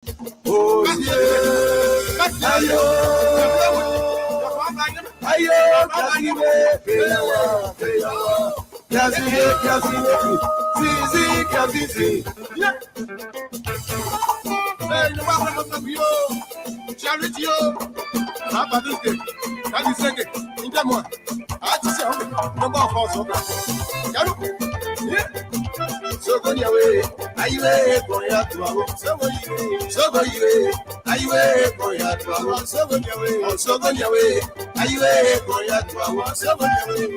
Oh yeah, ayo, ayo, Kazibe, Charity, Abadike, Kadiseke, Injamwa, Atisa, number of also. So go your way, I way for your 12. So go your way, I way for your 12. So go your way, so go your way, I way for your 12. So go your way.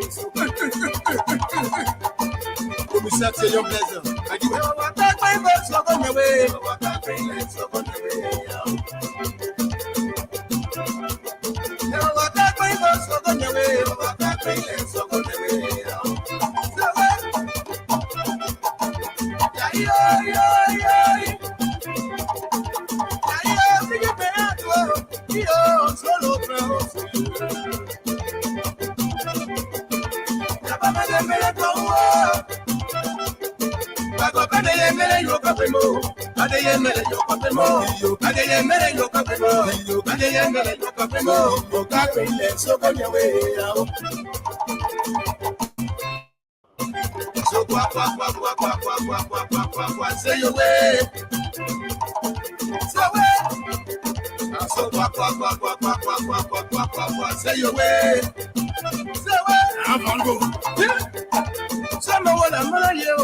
Come set your pleasure. I give you what I find, so go your way, what I find, so go your way. What I find, so go your way, what I find, so go your way. Say your way. So say your way. I'm on go. Someone I'm gonna you.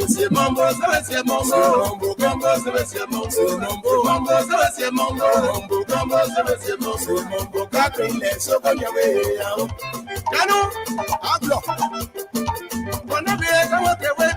C'est mambo, c'est mambo, gambo, c'est mambo, mambo, c'est mambo, gambo, c'est mambo, kakile, so go your way. Kanu, ablo. Wanna be a come up away,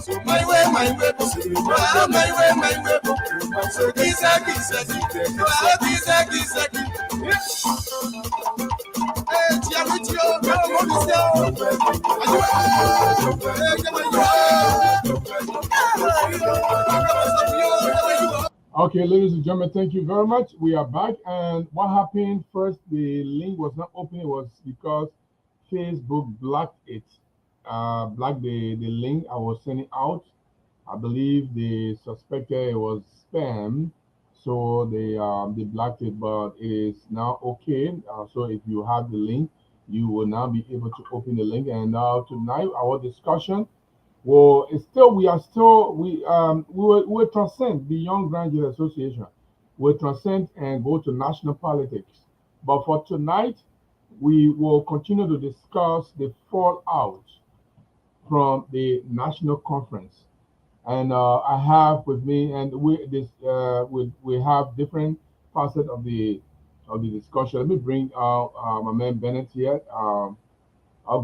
so my way, my way, my way. So kisa. Okay, ladies and gentlemen, thank you very much. We are back, and what happened first? The link was not open. It was because Facebook blocked it. Blocked the link I was sending out. I believe they suspected it was spam, so they blocked it. But it is now okay. So if you have the link, you will now be able to open the link. And tonight our discussion, well, it's still we transcend beyond Grand Jury Association. We transcend and go to national politics. But for tonight, we will continue to discuss the fallout from the national conference. And I have with me, and we have different facets of the discussion. Let me bring my man Bennett here.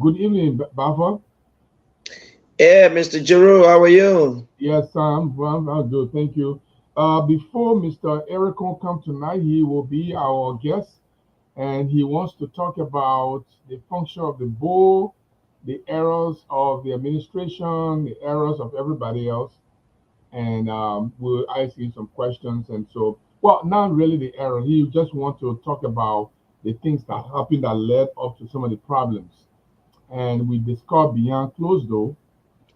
Good evening, Baffa. Yeah, Mr. Giroux, how are you? Yes, I'm good. Thank you. Before Mr. Eric Kohn come tonight, he will be our guest, and he wants to talk about the function of the board, the errors of the administration, the errors of everybody else, and we'll ask him some questions. And so, well, not really the error. He just want to talk about the things that happened that led up to some of the problems. And we discussed beyond closed door.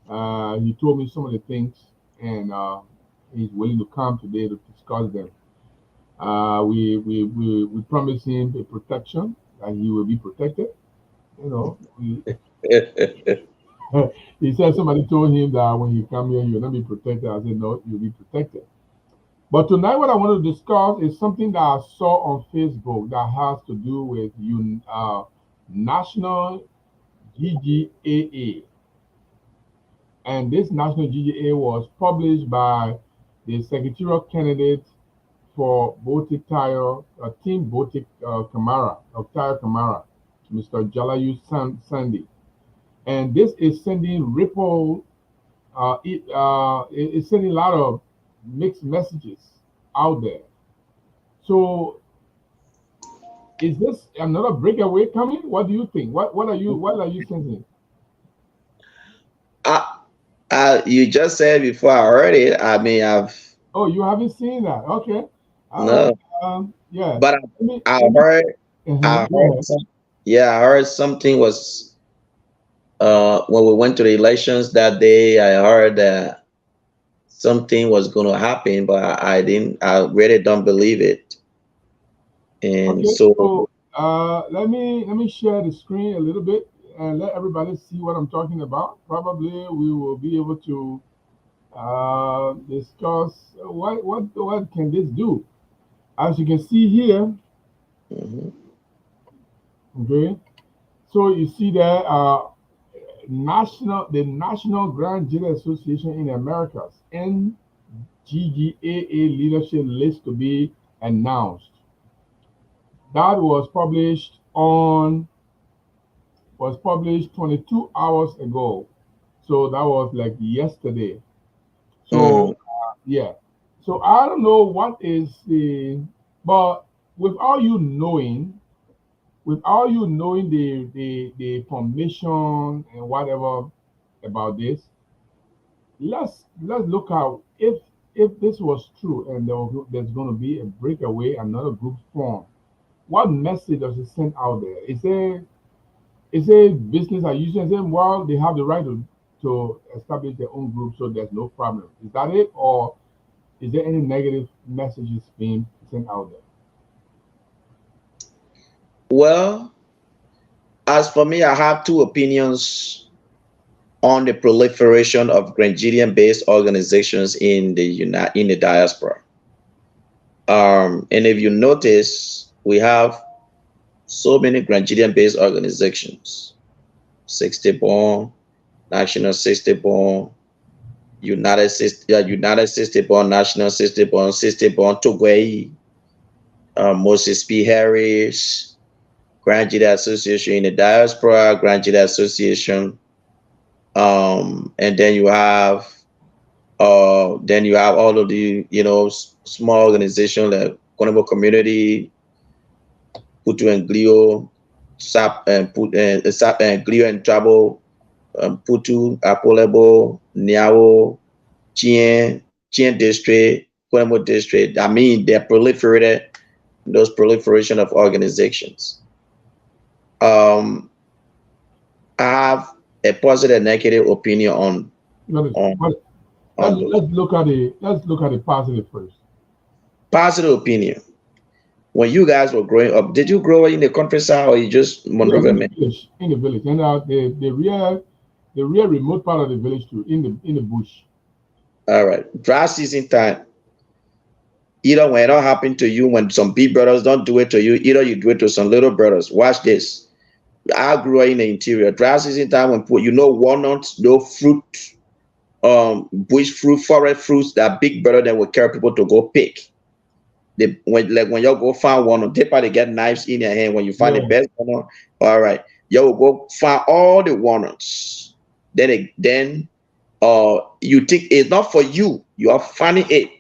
He told me some of the things, and he's willing to come today to discuss them. We promised him a protection, that he will be protected. You know, he said somebody told him that when he come here, you'll not be protected. I said, no, you'll be protected. But tonight, what I want to discuss is something that I saw on Facebook that has to do with National GGAA. And this National GGAA was published by the secretarial candidate for Botik Tire, Team Botik Kamara, of Tire Kamara, Mr. Jalayu Sandy. And this is sending ripple, it's sending a lot of mixed messages out there. So is this another breakaway coming? What do you think? What are you sensing? You just said before I heard it. I mean, I've Oh, you haven't seen that? Okay. no, Yeah. but I Let me heard, I go heard, ahead. yeah, I heard something was when we went to the elections that day. I heard that something was going to happen, but I didn't. I really don't believe it, and Okay, so so let me share the screen a little bit and let everybody see what I'm talking about. Probably we will be able to discuss what can this do. As you can see here, mhm, okay. So you see that National Grand Jury Association in Americas (NGGAA) leadership list to be announced. That was published 22 hours ago. So that was like yesterday. So mhm. yeah. So I don't know what is but with all you knowing, the information and whatever about this, let's look at if this was true and there's going to be a breakaway, another group form. What message does it send out there? Is it business as usual? Is it, well, they have the right to establish their own group, so there's no problem? Is that it, or is there any negative messages being sent out there? Well, as for me, I have two opinions on the proliferation of Grandidian-based organizations in the diaspora. And if you notice, we have so many Grandidian-based organizations: 60 Born, National 60 Born, United 60 Born, National 60 Born, Togwei, Moses P. Harris, Grandidian Association in the diaspora, Grandidian Association, and then you have all of the small organizations like Konebo Community, Putu and Glio, SAP and SAP and Glio and Trabo, Putu, Apolebo, Niao, Chien District, Konebo District. I mean, they're proliferated. Those proliferation of organizations. Um, I have a positive and negative opinion on What is, on what, let's, on those. let's look at the positive first. Positive opinion. When you guys were growing up, did you grow up in the countryside or you just Yes, Monrovia man? in the village, and the real remote part of the village too, in the bush. All right. Dry season time. Either when it don't happen to you, when some big brothers don't do it to you, either you do it to some little brothers. Watch this. I grew up in the interior. Dry season time when walnuts, no fruit, bush fruit, forest fruits that big brother that will carry people to go pick. When you go find one, they probably get knives in your hand when you find the Yeah. best one. All right, you will go find all the walnuts. Then you think it's not for you. You are finding it.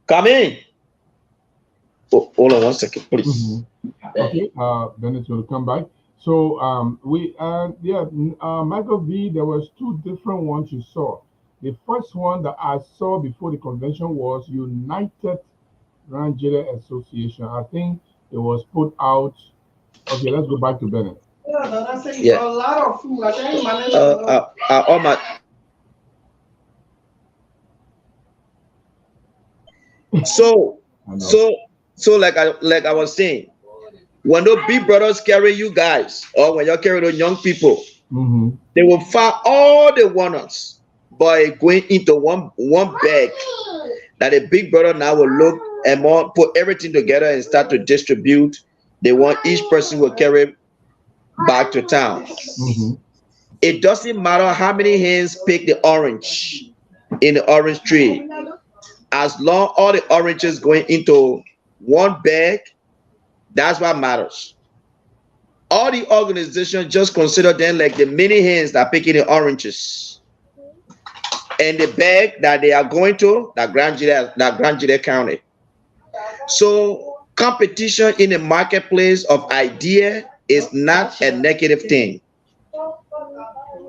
Come in. Oh, hold on one second, hmm please. Okay. Then it's going to come back. So Michael V. There was two different ones you saw. The first one that I saw before the convention was United Nigeria Association. I think it was put out. Okay, let's go back to Bennett. Yeah. A lot of food. All my so I know. like I was saying, when those big brothers carry you guys, or when you carry those young people, hmm they will find all the walnuts by going into one bag. That the big brother now will look and more put everything together and start to distribute. They want each person will carry back to town. hmm It doesn't matter how many hands pick the orange in the orange tree. As long all the oranges going into one bag, that's what matters. All the organizations just consider them like the many hands that picking the oranges. And the bag that they are going to, that Grand Jude County. So competition in the marketplace of idea is not a negative thing.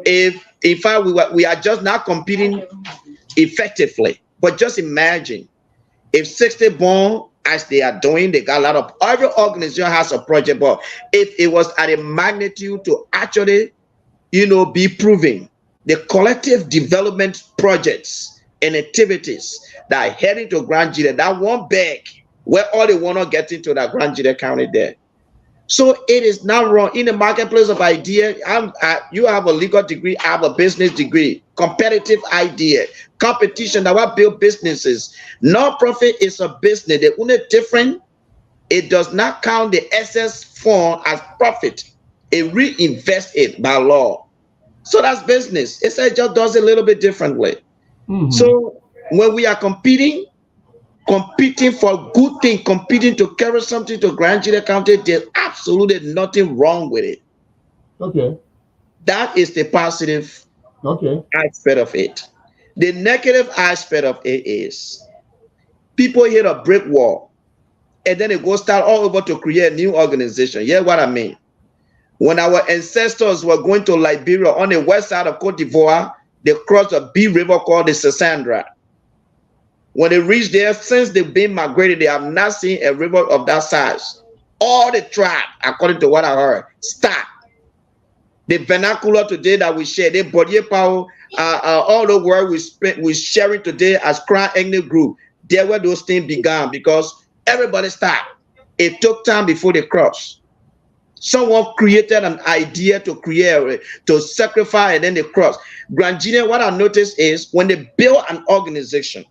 If in fact we are just not competing effectively, but just imagine if 60 born as they are doing, they got a lot of, every organization has a project, but if it was at a magnitude to actually, be proven, the collective development projects and activities that are heading to Grand Gila, that one bag where all they want to get into that Grand Gila County there. So it is not wrong in the marketplace of idea. You have a legal degree, I have a business degree. Competitive idea, competition that will build businesses. Non-profit is a business. The only different, it does not count the excess fund as profit. It reinvests it by law. So that's business. It just does it a little bit differently. So when we are competing for good thing, competing to carry something to Grand Gila County, there's absolutely nothing wrong with it. Okay. That is the positive aspect of it. The negative aspect of it is people hit a brick wall and then they go start all over to create a new organization. Yeah, what I mean? When our ancestors were going to Liberia on the west side of Cote d'Ivoire, they crossed a big river called the Sassandra. When they reach there, since they've been migrated, they have not seen a river of that size. All the tribe, according to what I heard, stop. The vernacular today that we share, the body power, all the word we sharing today as Crown Ethnic Group, there where those things began because everybody stopped. It took time before they crossed. Someone created an idea to create, to sacrifice, and then they cross. Grand Gila, what I noticed is when they build an organization,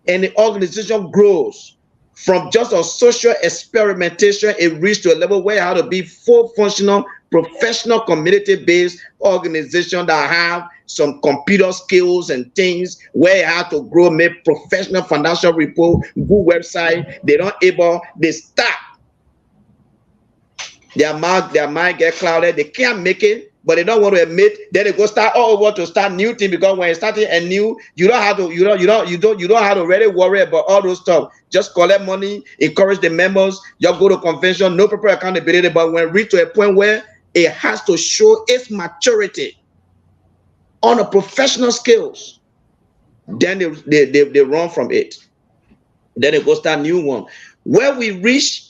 and the organization grows from just a social experimentation, it reached to a level where it had to be full functional, professional, community-based organization that have some computer skills and things where it had to grow, make professional financial report, good website. They stop. Their mind get clouded. They can't make it. But they don't want to admit. Then they go start all over to start new thing because when you're starting a new, you don't have to really worry about all those stuff. Just collect money, encourage the members, just go to convention, no proper accountability. But when it reach to a point where it has to show its maturity on a professional skills, then they run from it. Then they go start new one. Where we reach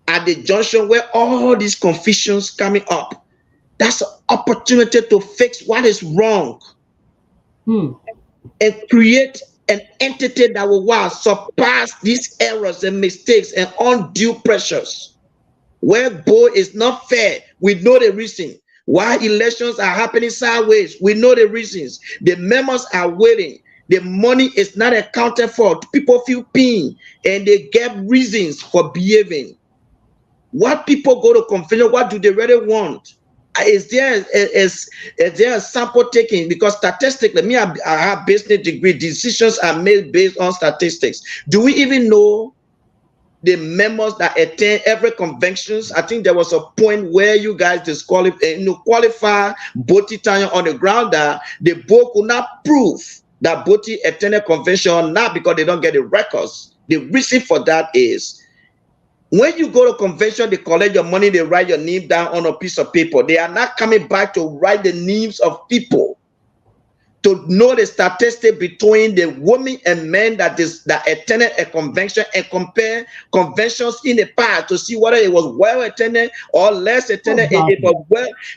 at the junction where all these confusions coming up. That's an opportunity to fix what is wrong and create an entity that will surpass these errors and mistakes and undue pressures. Where board is not fair, we know the reason. Why elections are happening sideways, we know the reasons. The members are waiting. The money is not accounted for. People feel pain and they get reasons for behaving. What people go to convention, what do they really want? Is there a sample taking? Because statistically, I have business degree. Decisions are made based on statistics. Do we even know the members that attend every conventions? I think there was a point where you guys qualify Boti Tanya on the ground that the board could not prove that Boti attended convention or not because they don't get the records. The reason for that is when you go to convention, they collect your money, they write your name down on a piece of paper. They are not coming back to write the names of people to know the statistic between the women and men that attended a convention and compare conventions in the past to see whether it was well attended or less attended. Exactly.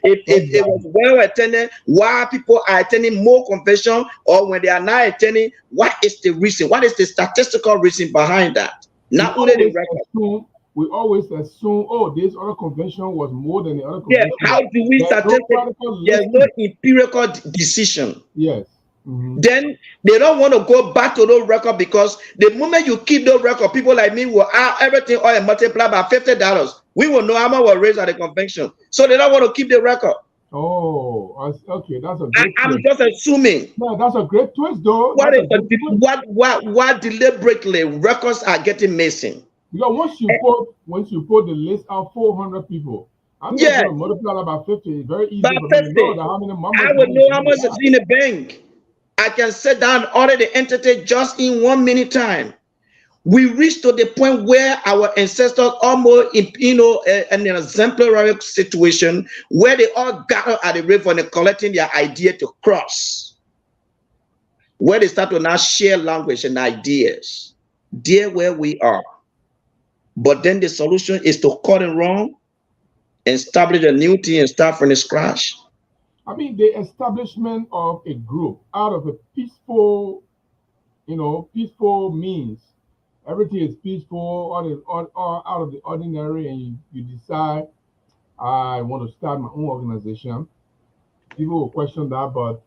If it was well attended, why people are attending more convention, or when they are not attending, what is the reason? What is the statistical reason behind that? Not only the record. We always assume, this other convention was more than the other convention. Yeah, how do we statistically? There's no empirical decision. Yes. Then they don't want to go back to those records because the moment you keep those records, people like me will have everything all multiplied by $50. We will know how much was raised at the convention. So they don't want to keep the record. Oh, okay, that's a great I'm just assuming. No, that's a great twist, though. What deliberately records are getting missing? Because once you put the list out, 400 people. I'm just going to multiply that by 50. It's very easy for me to know how many members. I would know how much is in the bank. I can sit down, order the entity just in 1 minute time. We reached to the point where our ancestors almost in an exemplary situation where they all gather at the river and they're collecting their idea to cross, where they start to now share language and ideas. There where we are. But then the solution is to cut it wrong, establish a new thing and start from the scratch. I mean, the establishment of a group out of a peaceful, peaceful means. Everything is peaceful, all out of the ordinary, and you decide, I want to start my own organization. People will question that, but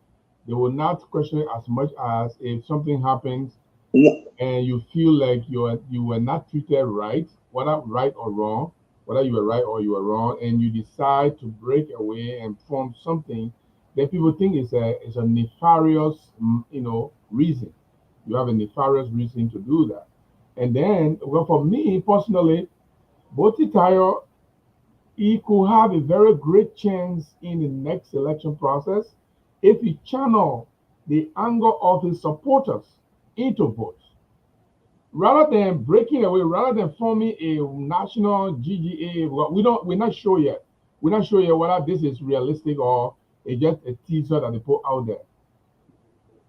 they will not question it as much as if something happens and you feel like you were not treated right, whether right or wrong, whether you were right or you were wrong, and you decide to break away and form something that people think is a nefarious, reason. You have a nefarious reason to do that. And then, well, for me personally, Botitayo, he could have a very great chance in the next election process if he channel the anger of his supporters into votes. Rather than breaking away, rather than forming a national GGA, well, we're not sure yet. We're not sure yet whether this is realistic or it's just a teaser that they put out there.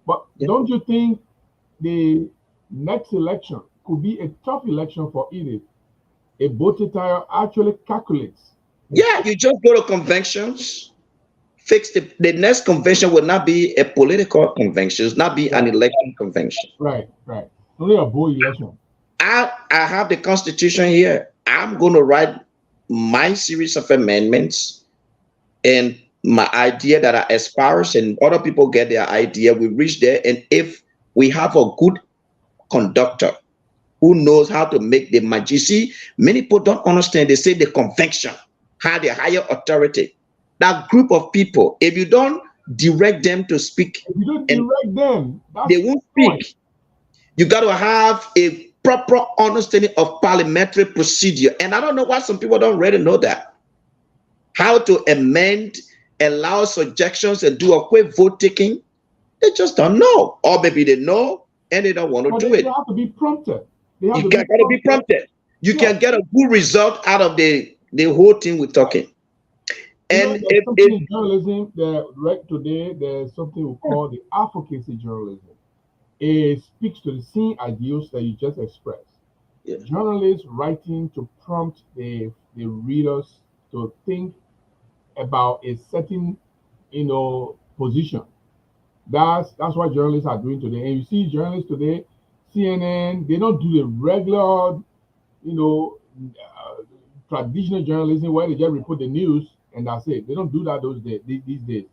But don't you think the next election could be a tough election for Edith if Botitayo actually calculates? Yeah, you just go to conventions, fix the next convention will not be a political convention, it's not be an election convention. Right. Only a board election. I have the constitution here. I'm going to write my series of amendments and my idea that I espouse, and other people get their idea. We reach there, and if we have a good conductor who knows how to make the magic. You see, many people don't understand. They say the convention had a higher authority. That group of people, if you don't direct them to speak, if you don't direct them, they won't speak. You got to have a proper understanding of parliamentary procedure. And I don't know why some people don't really know that. How to amend, allow suggestions, and do a quick vote taking. They just don't know. Or maybe they know and they don't want to do it. They have to be prompted. You got to be prompted. You can get a good result out of the whole thing we're talking. And in journalism, right today, there's something we call the advocacy journalism. It speaks to the same ideals that you just expressed. Yeah. Journalists writing to prompt the readers to think about a certain, position. That's what journalists are doing today. And you see journalists today, CNN, they don't do the regular, traditional journalism where they just report the news and that's it. They don't do that these days.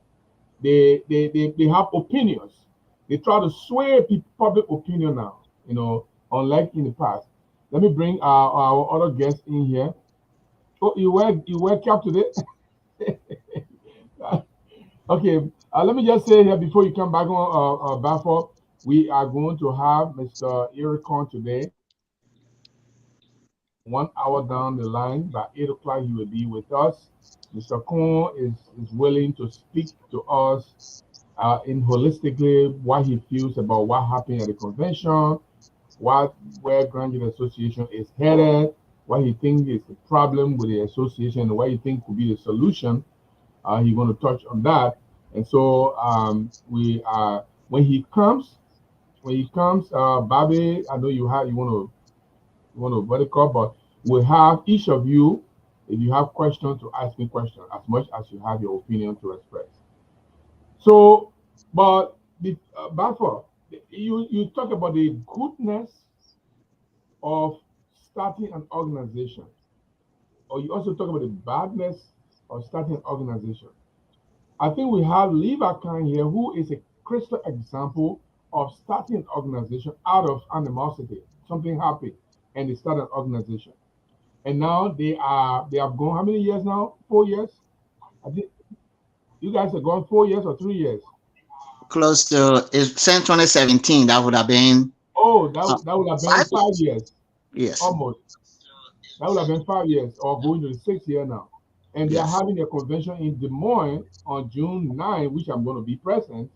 They have opinions. They try to sway public opinion now, unlike in the past. Let me bring our other guests in here. Oh, you wear cap today? Okay, let me just say here before you come back on, Bafor, we are going to have Mr. Eric Kohn today. 1 hour down the line, by 8 o'clock, he will be with us. Mr. Kohn is willing to speak to us in holistically what he feels about what happened at the convention, where Grand Jury Association is headed, what he thinks is the problem with the association, and what he thinks could be the solution. He's going to touch on that. And so when he comes, Bobby, I know you want to vertical, but we'll have each of you, if you have questions, to ask me questions as much as you have your opinion to express. So, but Bafor, you talk about the goodness of starting an organization, or you also talk about the badness of starting an organization. I think we have Levi Khan here, who is a crystal example of starting an organization out of animosity. Something happened, and they started an organization. And now they have gone how many years now? 4 years? I think you guys have gone 4 years or 3 years? Close to since 2017. That would have been. Oh, that would have been 5 years. Yes. Almost. That would have been 5 years, or going to the 6th year now. And they are having a convention in Des Moines on June 9, which I'm going to be present.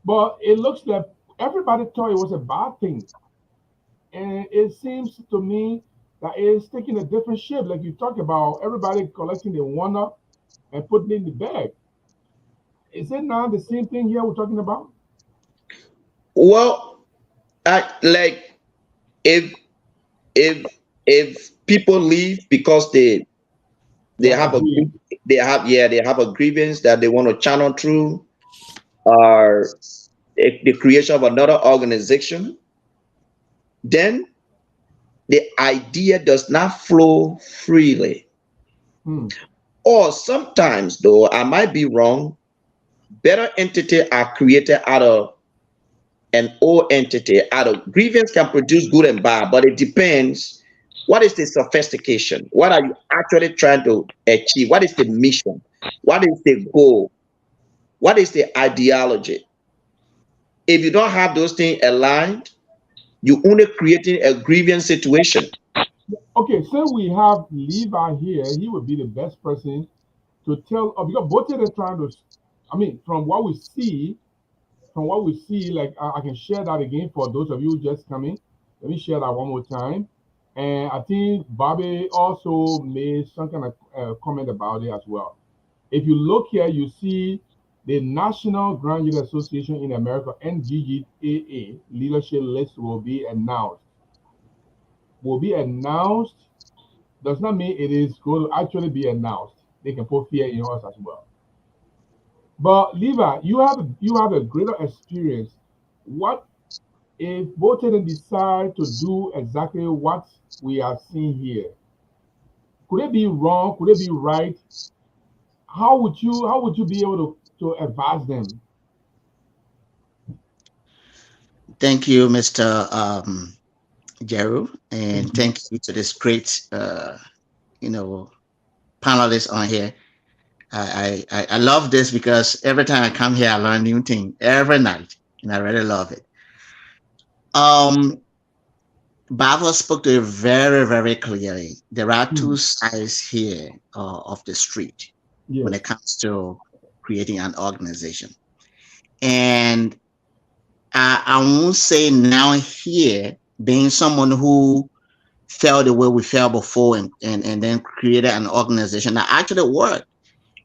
But it looks like everybody thought it was a bad thing. and it seems to me that it's taking a different shape. Like you talk about everybody collecting the one up and putting it in the bag. Is it now the same thing here we're talking about? Well, like if if people leave because they Like have a agree. they have a grievance that they want to channel through, or the creation of another organization, then the idea does not flow freely. Hmm. Or sometimes, though I might be wrong, better entities are created out of an old entity. Out of grievance can produce good and bad, but it depends. What is the sophistication? What are you actually trying to achieve? What is the mission? What is the goal? What is the ideology? If you don't have those things aligned, you're only creating a grievance situation. Okay, so we have Levi here. He would be the best person to tell. Because both of them trying to. I mean, from what we see, like I can share that again for those of you just coming. Let me share that one more time. And I think Bobby also made some kind of comment about it as well. If you look here, you see the National Grand Jury Association in America, NGGAA leadership list will be announced. Will be announced does not mean it is going to actually be announced. They can put fear in us as well. But Levi, you have a greater experience. What if both of them decide to do exactly what we are seeing here? Could it be wrong? Could it be right? How would you be able to advise them? Thank you, Mr. Jeru, and Mhm. thank you to this great, you know, panelists on here. I love this because every time I come here, I learn new thing every night, and I really love it. Um, Bava spoke to it very, very clearly. There are Hmm. two sides here of the street when Yes. it comes to creating an organization. And I won't say now here, being someone who felt the way we felt before and then created an organization that actually worked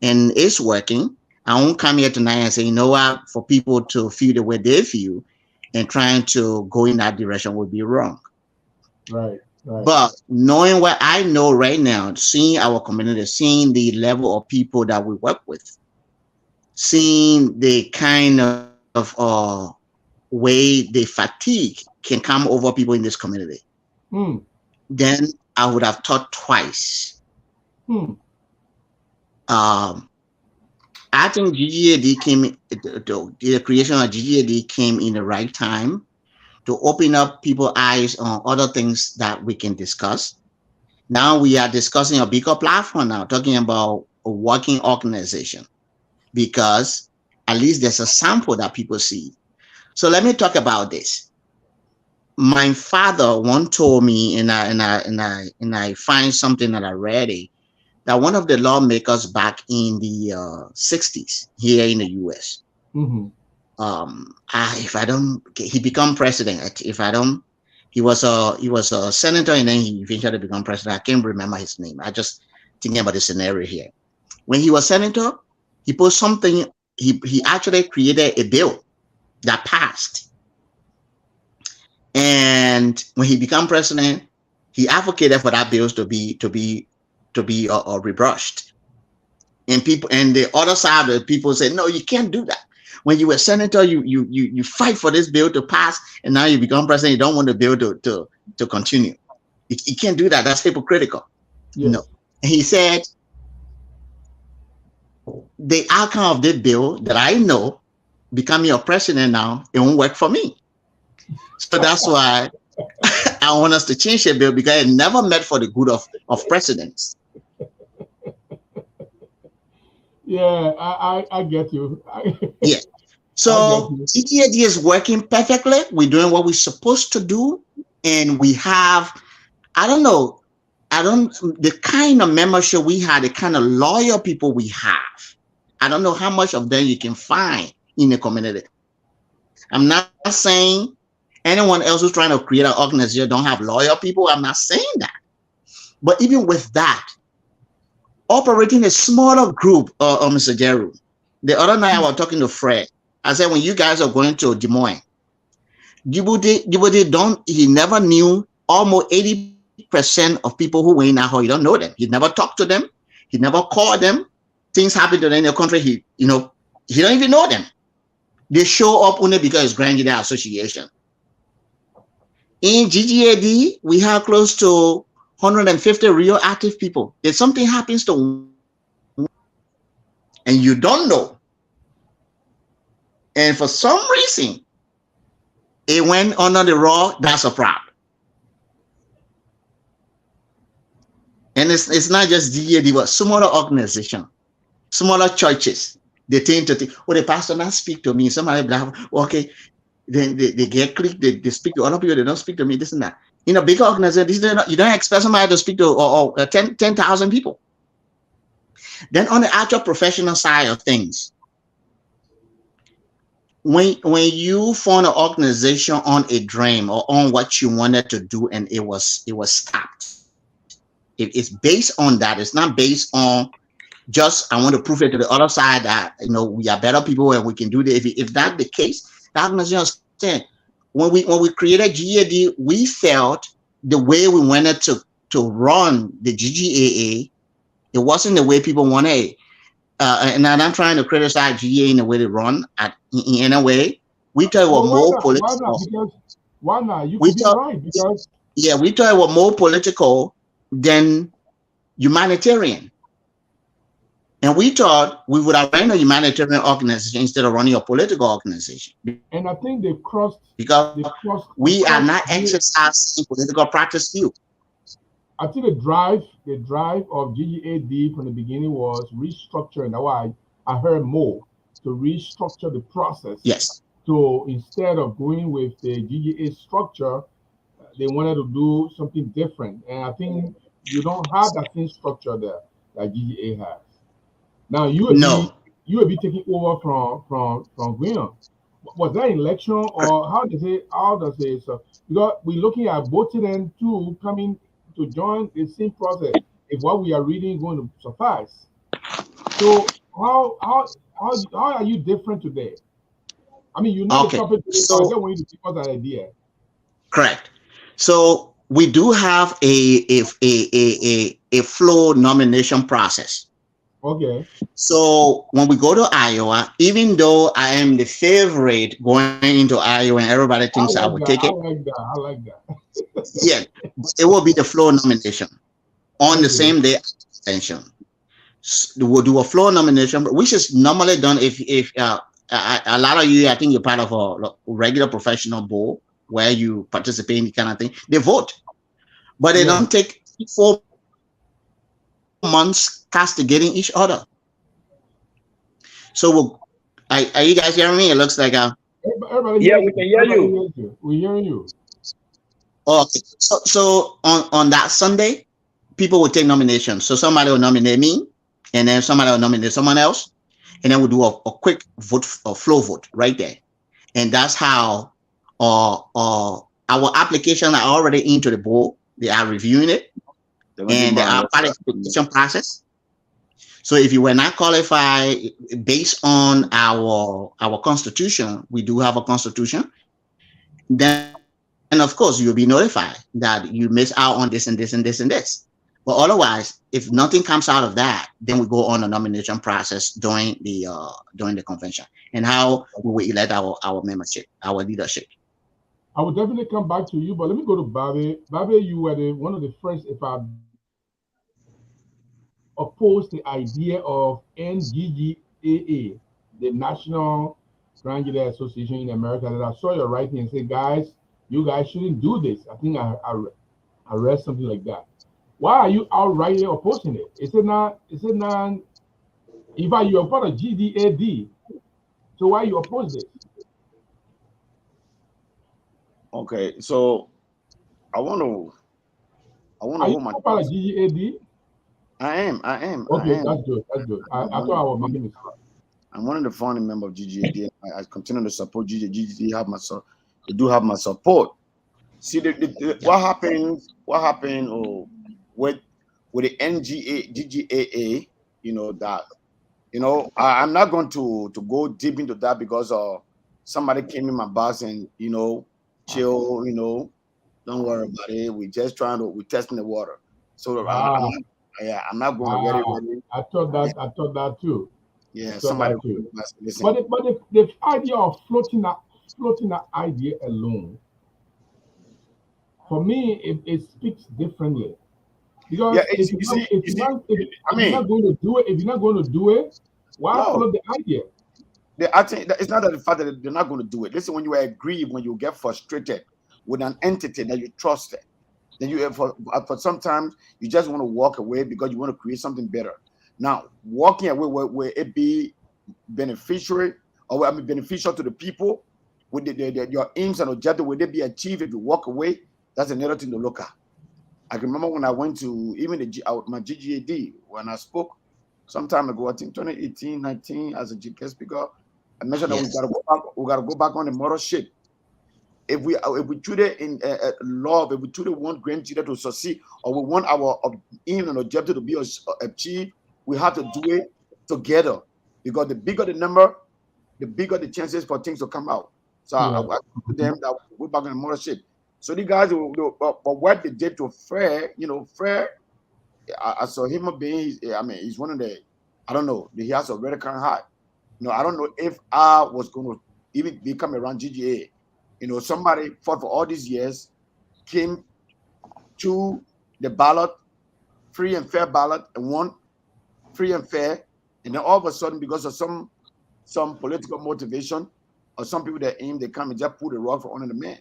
and is working. I won't come here tonight and say, you know what, for people to feel the way they feel and trying to go in that direction would be wrong. Right. Right. But knowing what I know right now, seeing our community, seeing the level of people that we work with, seeing the kind of way the fatigue can come over people in this community, Hmm. then I would have thought twice. Hmm. Um, I think GGAD the creation of GGAD came in the right time to open up people's eyes on other things that we can discuss. Now we are discussing a bigger platform now, talking about a working organization because at least there's a sample that people see. So let me talk about this. My father once told me, and I find something that I read it, that one of the lawmakers back in the 60s here in the US, Hmm. if I don't, he become president. If I don't, he was a senator and then he eventually become president. I can't remember his name. I just thinking about the scenario here. When he was senator, he put something. He actually created a bill that passed, and when he became president, he advocated for that bills to be rebrushed. And people and the other side of the people said, no, you can't do that. When you were senator, you fight for this bill to pass, and now you become president, you don't want the bill to continue. You can't do that. That's hypocritical. No. Yes. And he said the outcome of this bill that I know, becoming a president now, it won't work for me. So that's why I want us to change the bill because it never meant for the good of presidents. Yeah. I get you. Yeah. I get So you. GTAD is working perfectly. We're doing what we're supposed to do. And we have, I don't know, the kind of membership we have, the kind of loyal people we have. I don't know how much of them you can find in the community. I'm not saying Anyone else who's trying to create an organization don't have loyal people. I'm not saying that. But even with that, operating a smaller group, Mr. Jeru, the other night I was talking to Fred. I said, when you guys are going to Des Moines, he never knew almost 80% of people who were in that hall. He don't know them. He never talked to them. He never called them. Things happen to them in the country. He don't even know them. They show up only because it's Grand GGAA Association. In GGAD, we have close to 150 real active people. If something happens to and you don't know, and for some reason it went under the rug, that's a problem. And it's not just GGAD, but smaller organizations, smaller churches. They tend to think, oh, the pastor not speak to me. Somebody blah, okay, then they get clicked, they speak to other people, they don't speak to me, this and that. In a big organization, you don't expect somebody to speak to 10,000 people. Then on the actual professional side of things, when you form an organization on a dream or on what you wanted to do and it was stopped, it's based on that. It's not based on just I want to prove it to the other side that we are better people and we can do this. If that's the case, the organization understand. When we created GGAD, we felt the way we wanted to run the GGAA, it wasn't the way people wanted. And I'm not trying to criticize GGAA in the way they run. In a way, we thought it was more political. Why not? You could be right because we thought it was more political than humanitarian. And we thought we would have run a humanitarian organization instead of running a political organization. And I think they crossed because we are not exercising political practice too. I think the drive of GGAD from the beginning was restructuring. That's why I heard more to restructure the process. Yes. So instead of going with the GGA structure, they wanted to do something different. And I think you don't have that same structure there that GGA has. Now you will be taking over from Graham. Was that election or how does it so because we're looking at both of them too coming to join the same process if what we are reading is going to suffice. So how are you different today? I mean, the topic, so I don't want you to give us an idea. Correct. So we do have a flow nomination process. Okay. So when we go to Iowa, even though I am the favorite going into Iowa and everybody thinks I would take it. I like that. Yeah, it will be the floor nomination on the same day extension. We'll do a floor nomination, which is normally done if a lot of you, I think you're part of a regular professional board where you participate in the kind of thing. They vote, but they don't take 4 months castigating each other. So are you guys hearing me? It looks like everybody we can hear you. We're hearing you. Okay. So on that Sunday, people will take nominations. So somebody will nominate me, and then somebody will nominate someone else, and then we'll do a quick vote, a flow vote right there. And that's how our application are already into the board. They are reviewing it, and they are part of the application process. So if you were not qualified based on our constitution, we do have a constitution, then of course you'll be notified that you miss out on this and this and this and this. But otherwise, if nothing comes out of that, then we go on a nomination process during the convention and how we will elect our membership, our leadership. I will definitely come back to you, but let me go to Babe. Babe, you were one of the first, if I opposed the idea of NGGAA, the National Grand GGAA Association in America, that I saw your writing and said, guys, you guys shouldn't do this. I think I read something like that. Why are you outrightly opposing it? Is it not, in fact, you are part of GGAD, so why you oppose it? Okay, so I want to hold my part of GGAD? I am. Okay, that's good. I thought I was making it. I'm one of the founding members of GGAD. I continue to support GGAD. Have they do have my support. See, what happened? What happened? With the GGAA, you know that. You know, I'm not going to go deep into that because somebody came in my box and chill. Don't worry about it. We're testing the water. So I'm not going to get it ready. I thought that too. Yeah, somebody. Listen. But the idea of floating that idea alone, for me, it speaks differently. Because if you're not going to do it, why float the idea? I think it's not that the fact that they're not going to do it. Listen, when you are aggrieved, when you get frustrated with an entity that you trusted, then for sometimes you just want to walk away because you want to create something better. Now, walking away where it be beneficial to the people, with your aims and objectives, will they be achieved if you walk away? That's another thing to look at. I can remember when I went to even my GGAD, when I spoke some time ago, I think 2018, 19, as a guest speaker, I mentioned that we gotta go back on the moral ship. If we treat it in love, if we truly want grandchildren to succeed, or we want our aim and objective to be achieved, we have to do it together. Because the bigger the number, the bigger the chances for things to come out. So I told them that we're back on the moral ship. So the guys, but what they did to Fred, I saw him being, he's one of the, I don't know, he has a very kind of heart. I don't know if I was going to even become around GGA. Somebody fought for all these years, came to the ballot, free and fair ballot, and won free and fair. And then all of a sudden, because of some political motivation or some people that aim, they come and just pull the rug for under the man.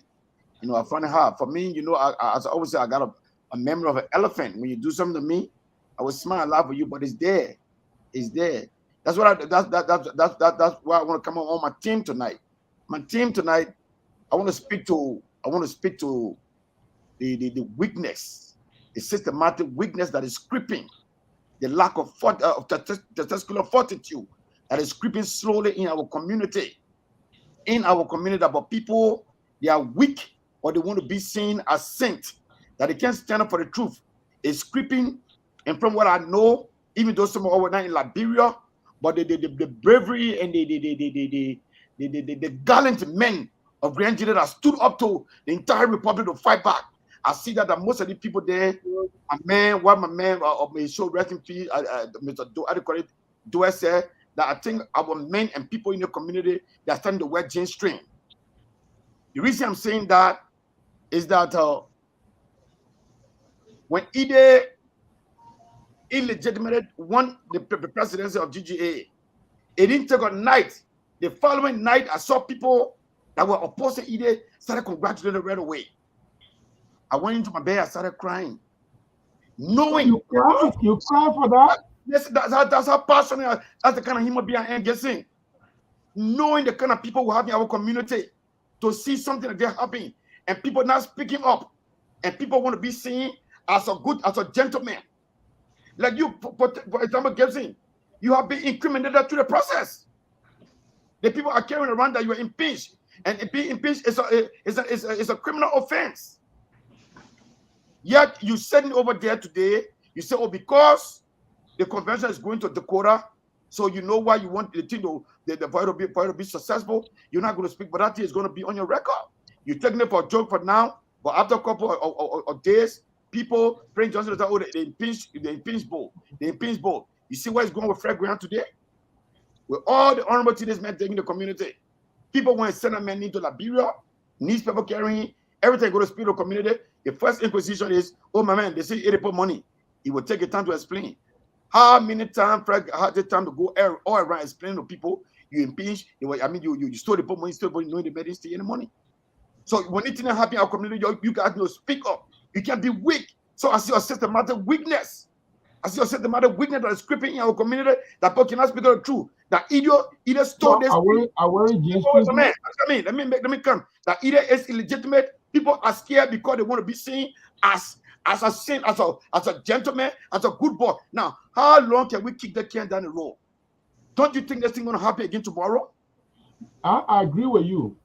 I find it hard. For me, as I always say, I got a memory of an elephant. When you do something to me, I will smile and laugh for you, but it's there. It's there. That's what that's why I want to come on my team tonight. My team tonight, I want to speak to the weakness, the systematic weakness that is creeping, the lack of testicular fortitude that is creeping slowly in our community. But people, they are weak, or they want to be seen as saints, that they can't stand up for the truth. It's creeping, and from what I know, even though some are not in Liberia, but the bravery and the gallant men of grandchildren that stood up to the entire republic to fight back. I see that most of the people there, my man, may show rest in peace, Mr. Doe said that I think our men and people in the community, they are starting to wear jeans string. The reason I'm saying that is that when Ide illegitimate won the presidency of GGA, it didn't take a night. The following night, I saw people that were opposed to Ide started congratulating right away. I went into my bed, I started crying. Knowing you cry for that? Yes, that's how passionate, that's the kind of human being I am guessing. Knowing the kind of people we have in our community, to see something that they're happening, and people not speaking up, and people want to be seen as a gentleman. Like you, for example, Gibson, you have been incriminated through the process. The people are carrying around that you are impeached, and being impeached is a criminal offense. Yet you sitting over there today, you say, oh, because the convention is going to Dakota, so you know why you want the thing to be successful. You're not going to speak, but that thing is going to be on your record. You're taking it for a joke for now, but after a couple of days, people, Prince Johnson is like, oh, they impeached Bold. You see where it's going with Fred Graham today? With all the honorable things men taking the community. People want to send a man into Liberia, newspaper carrying, everything go to speak to the community. The first inquisition is, oh my man, they say he put money. He will take the time to explain. How many times Fred had the time to go all around explaining to people, you impeach, you stole the money, knowing the medicine steal any money. So when anything happens in our community, you guys know speak up. You can't be weak. So I see a systematic weakness. I see a systematic weakness that is creeping in our community that people cannot speak the truth. That either stole this. Let me come. That either is illegitimate. People are scared because they want to be seen as a saint, as a gentleman, as a good boy. Now, how long can we kick the can down the road? Don't you think this thing going to happen again tomorrow? I agree with you.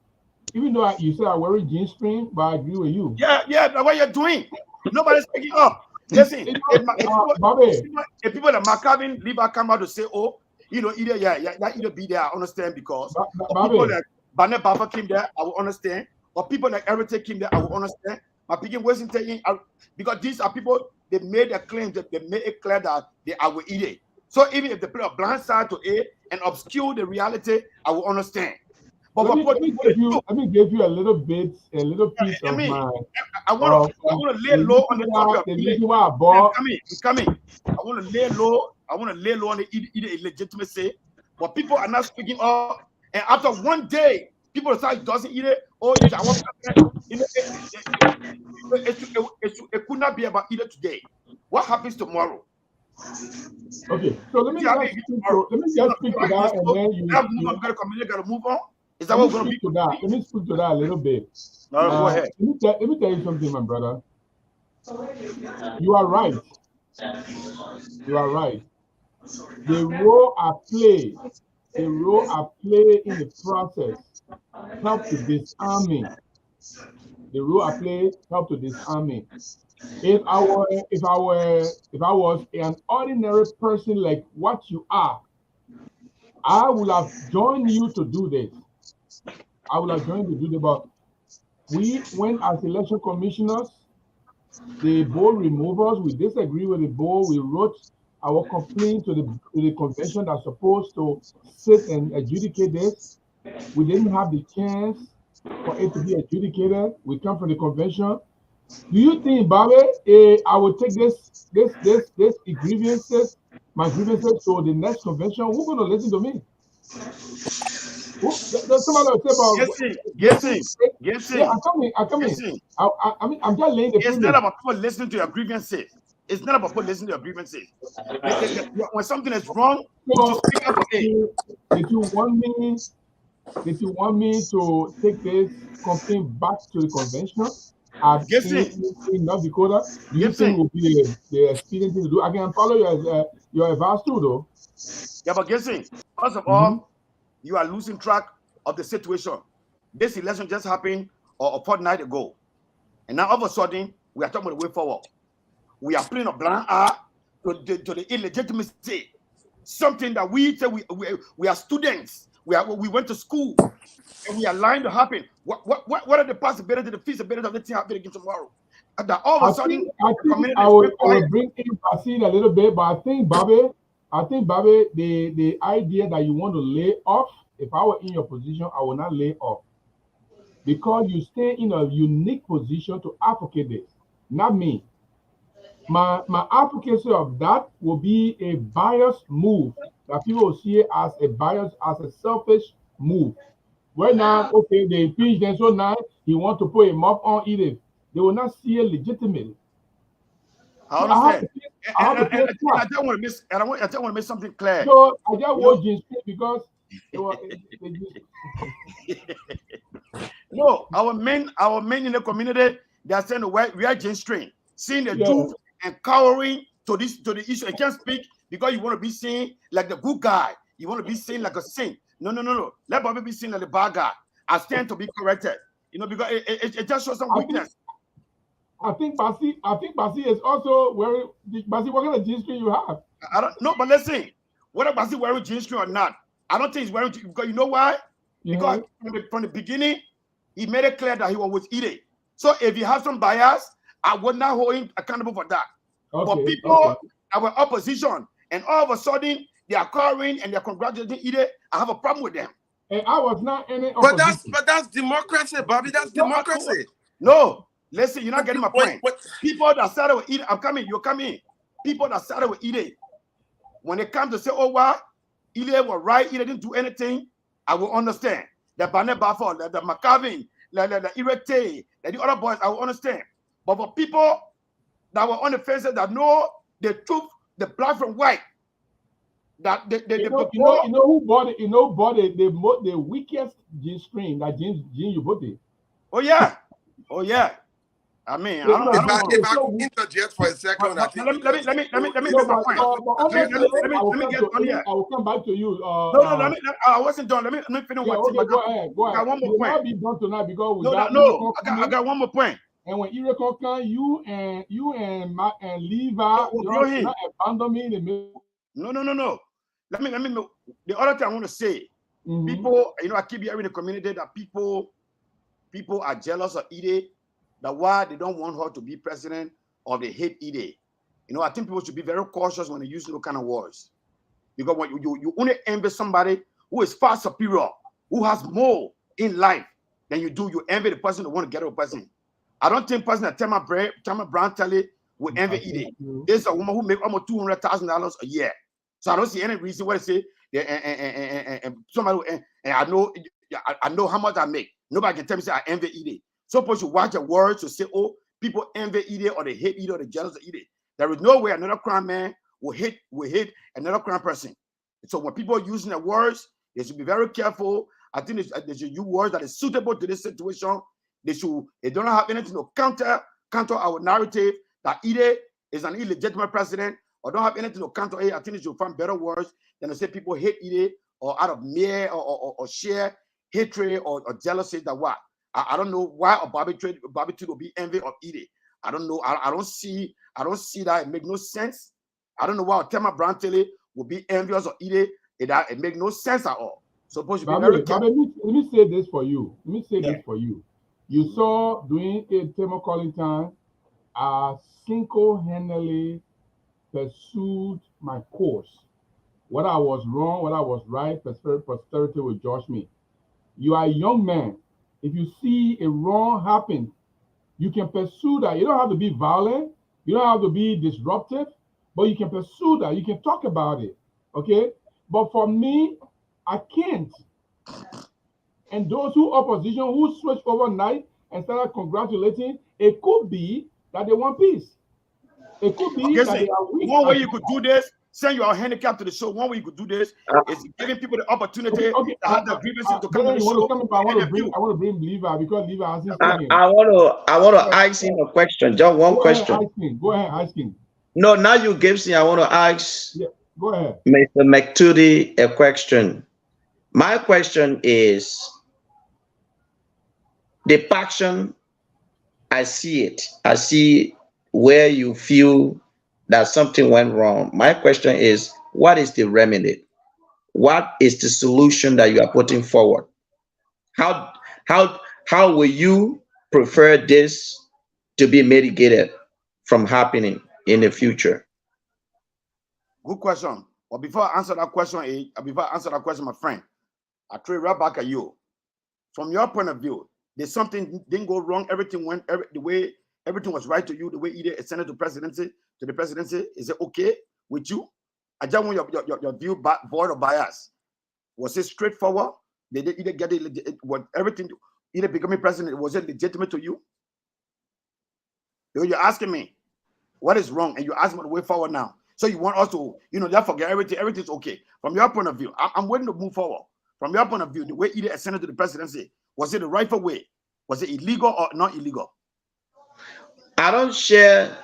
even though you said I wear jeans string, but I agree with you. Yeah, that's what you're doing. Nobody's picking up. Listen, if people that McCarvin leave a camera to say, oh, either that either be there, I understand, because people like Banner Buffer came there, I will understand. Or people like Eric came there, I will understand. But people wasn't taking because these are people, they made a claim that they made it clear that they are with it. So even if they play a blind side to it and obscure the reality, I will understand. But let me give you a little piece of my. I want to lay low on the topic of reason why I bought. Coming. I want to lay low. I want to lay low on the illegitimacy. But people are not speaking up. And after one day, people decide doesn't eat it. Oh, it could not be about either today. What happens tomorrow? Okay, so let me just speak to that, and then you got to move on. Is that what we're going to be? Let me speak to that a little bit. Go ahead. Let me tell you something, my brother. You are right. You are right. The role I play in the process help to disarm me. The role I play help to disarm me. If I was an ordinary person like what you are, I would have joined you to do this. I would have joined you to do this, but we went as election commissioners. The board removed us. We disagree with the board. We wrote our complaint to the convention that's supposed to sit and adjudicate this. We didn't have the chance for it to be adjudicated. We come from the convention. Do you think, Bobby, I will take this grievances, my grievances to the next convention? Who's going to listen to me? There's somebody will say about guessing. Yeah, I'm coming. I mean, I'm just laying the. It's not about people listening to your grievances. It's not about people listening to your grievances. When something is wrong, you speak up for it. Did you want me to take this complaint back to the convention? I've seen in North Dakota. Do you think will be the expedient thing to do? I can follow your advice too, though. Yeah, but guessing. First of all, you are losing track of the situation. This election just happened a fortnight ago, and now all of a sudden we are talking about the way forward. We are playing a blind eye to the illegitimacy. Something that we say we are students. We went to school, and we are lying to happen. What are the possibilities, the feasibility of the thing happening again tomorrow? And that all of a sudden, I will bring in Basil a little bit, but I think Bobby, the idea that you want to lay off, if I were in your position, I will not lay off. Because you stay in a unique position to advocate this, not me. My advocacy of that will be a biased move that people will see it as a bias, as a selfish move. Right now, okay, they impeach them, so now he wants to put him up on it. They will not see it legitimately. I understand. I don't want to miss something clear. So I just watch this because no, our men in the community, they are saying we are Jane Strain, seeing the truth and cowering to the issue. I can't speak because you want to be seen like the good guy. You want to be seen like a saint. No. Let Bobby be seen like the bad guy. I stand to be corrected. Because it just shows some weakness. I think Basi is also wearing. Basi, what kind of jeans string you have? I don't know, but let's see. Whether Basi wearing jeans string or not, I don't think he's wearing because you know why? Because from the beginning, he made it clear that he was with Ide. So if you have some bias, I would not hold him accountable for that. But people are opposition, and all of a sudden they are calling and they're congratulating Ide. I have a problem with them. And I was not any. But that's democracy, Bobby. That's democracy. No. Listen, you're not getting my point. People that started with Ide, you're coming. People that started with Ide, when they come to say, oh, wow, Ide was right, Ide didn't do anything, I will understand. The Banner Baffle, the McCarvin, the Irete, the other boys, I will understand. But for people that were on the fences that know the truth, the black from white, that you know who bought it? The weakest jean string, that jean you bought it. Oh yeah. I mean, Yeah, I don't know. If I can interject for a second, I think let me make my point. Let me get on here. I will come back to you. No, I wasn't done. Let me finish yeah, one okay, go ahead. I got one more You'll point. not be done tonight because we I got one more point. And when Eric Kohn, you and Levi, you not abandon me in the middle. No. Let me. The other thing I want to say, people, I keep hearing in the community that people are jealous of Ide, that why they don't want her to be president or they hate Ide. I think people should be very cautious when they use those kind of words, because when you only envy somebody who is far superior, who has more in life than you do, you envy the person who want to get a person. I don't think person that Tama Brown Telly will envy Ide. There's a woman who make almost $200,000 a year. So I don't see any reason why they say somebody and I know how much I make. Nobody can tell me say I envy Ide. So people should watch the words to say, oh, people envy Ide or they hate Ide or they're jealous of Ide. There is no way another crime man will hate another crime person. So when people are using the words, they should be very careful. I think they should use words that is suitable to this situation. They don't have anything to counter our narrative that Ide is an illegitimate president, or don't have anything to counter it. I think they should find better words than to say people hate Ide or out of mere or sheer hatred or jealousy. That what I don't know why a Bobby will be envy of Ide. I don't know. I don't see that. It makes no sense. I don't know why Tema Brantele will be envious of Ide. It makes no sense at all. So supposed to be very careful. Let me say this for you. You saw during a Tema calling time, I single-handedly pursued my course. Whether I was wrong, whether I was right, posterity will judge me. You are a young man. If you see a wrong happen, you can pursue that. You don't have to be violent. You don't have to be disruptive, but you can pursue that. You can talk about it, okay? But for me, I can't. And those who opposition, who switch overnight and started congratulating, it could be that they want peace. It could be that they are weak. One way you could do this, send your handicap to the show. One way you could do this is giving people the opportunity to have the grievances to come to the show. I want to bring Levi because Levi hasn't spoken. I want to ask him a question. Just one question. Go ahead, ask him. No, now you gave me. I want to ask. Yeah, go ahead, Mr. McTudy, a question. My question is the passion. I see it. I see where you feel that something went wrong. My question is, what is the remedy? What is the solution that you are putting forward? How will you prefer this to be mitigated from happening in the future? Good question. But before I answer that question, my friend, I throw it right back at you. From your point of view, there's something didn't go wrong. Everything went the way everything was right to you. The way Ide ascended to the presidency, is it okay with you? I just want your view, void or bias. Was it straightforward? Did Ide get it? What everything Ide becoming president, was it legitimate to you? You're asking me what is wrong, and you ask me the way forward now. So you want us to, just forget everything. Everything's okay from your point of view. I'm waiting to move forward. From your point of view, the way Ide ascended to the presidency, was it the rightful way? Was it illegal or not illegal? I don't share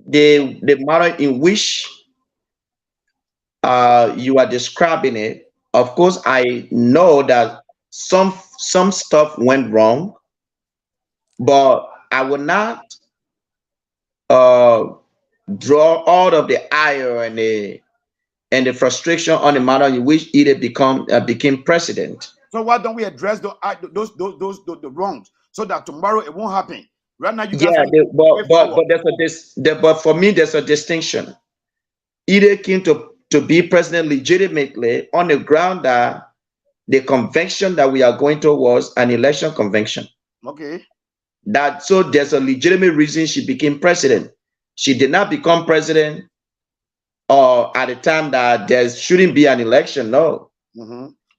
the manner in which you are describing it. Of course, I know that some stuff went wrong, but I will not draw all of the ire and the frustration on the manner in which Ide became president. So why don't we address the wrongs so that tomorrow it won't happen? Right now, you guys. But for me, there's a distinction. Ide came to be president legitimately on the ground that the convention that we are going to was an election convention. Okay. So there's a legitimate reason she became president. She did not become president at the time that there shouldn't be an election. No.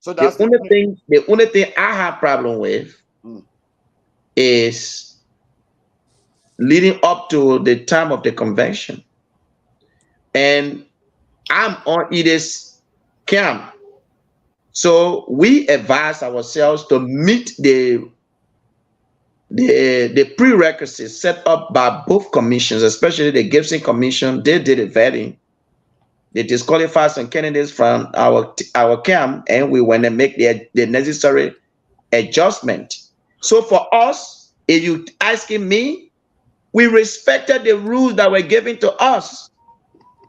So that's the only thing I have problem with is leading up to the time of the convention, and I'm on Ide's camp. So we advise ourselves to meet the the prerequisites set up by both commissions, especially the Gibson Commission, they did a vetting. They disqualified some candidates from our camp, and we went and make the necessary adjustment. So for us, if you asking me, we respected the rules that were given to us.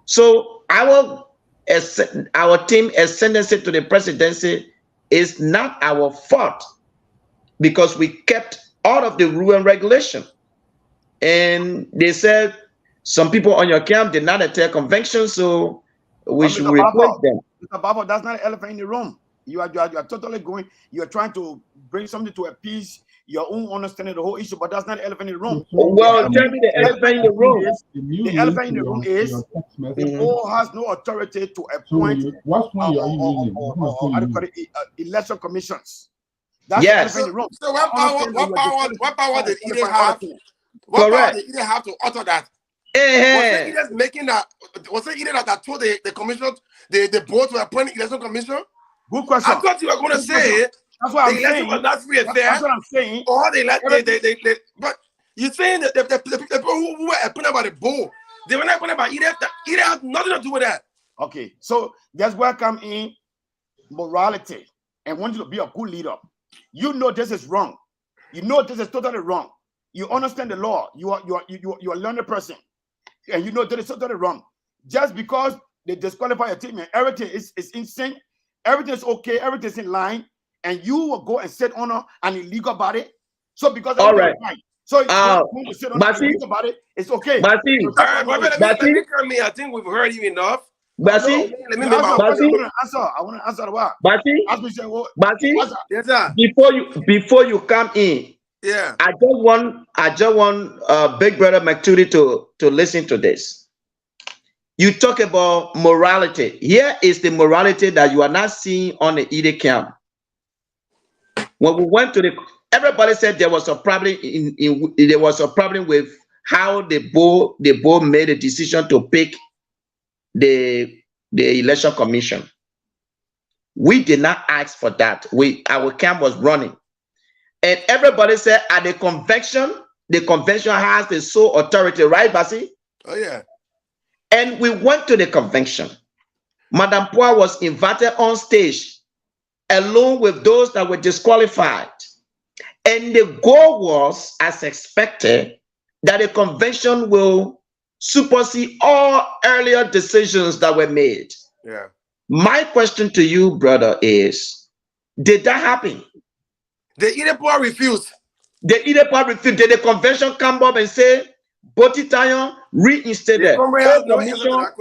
So our team ascendancy to the presidency is not our fault, because we kept all of the rule and regulation. And they said some people on your camp did not attend convention, so we should replace them. Mr. Baord, that's not an elephant in the room. You are totally going. You are trying to bring something to appease your own understanding of the whole issue, but that's not an elephant in the room. Well, tell me the elephant in the room. The elephant in the room is the board has no authority to appoint election commissions. That's the elephant in the room. So what power did Eden have? What power did Eden have to utter that? Was it Eden that told the commission, the board to appoint election commission? Good question. I thought you were going to say that's what the election was not free and fair. That's what I'm saying. Or but you're saying that the people who were appointed by the board, they were not appointed by Eden. Eden had nothing to do with that. Okay, so that's where come in morality and want you to be a good leader. You know this is wrong. You know this is totally wrong. You understand the law. You are a learned person, and you know that is totally wrong. Just because they disqualify a team and everything is in sync, everything is okay, everything is in line, and you will go and sit on an illegal body. So because all right, so you to sit on an illegal body, it's okay. I think we've heard you enough. I want to answer the what? Yes, sir. Before you come in, yeah, I just want Big Brother McTootie to listen to this. You talk about morality. Here is the morality that you are not seeing on the Eden camp. When we went to everybody said there was a problem there was a problem with how the board made a decision to pick the election commission. We did not ask for that. Our camp was running, and everybody said at the convention has the sole authority, right, Basi? Oh yeah. And we went to the convention. Madame Poir was invited on stage along with those that were disqualified, and the goal was, as expected, that the convention will supersede all earlier decisions that were made. Yeah. My question to you, brother, is: did that happen? The Eden Poir refused. The Eden Poir refused. Did the convention come up and say, Botitayon reinstated,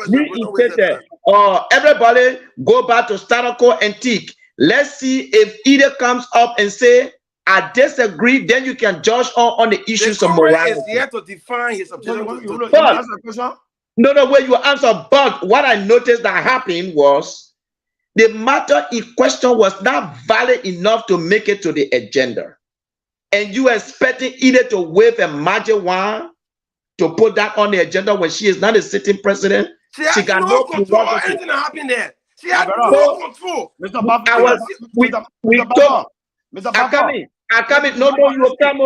reinstated, or everybody go back to status quo antique? Let's see if Eden comes up and say, I disagree, then you can judge on the issues of morality. Is here to define his objection. No, where you answer. But what I noticed that happened was the matter in question was not valid enough to make it to the agenda. And you expecting Eden to wave a magic wand to put that on the agenda when she is not a sitting president? She got no control over anything that happened there. She had no control. Mr. Baord, I come in. No, you will come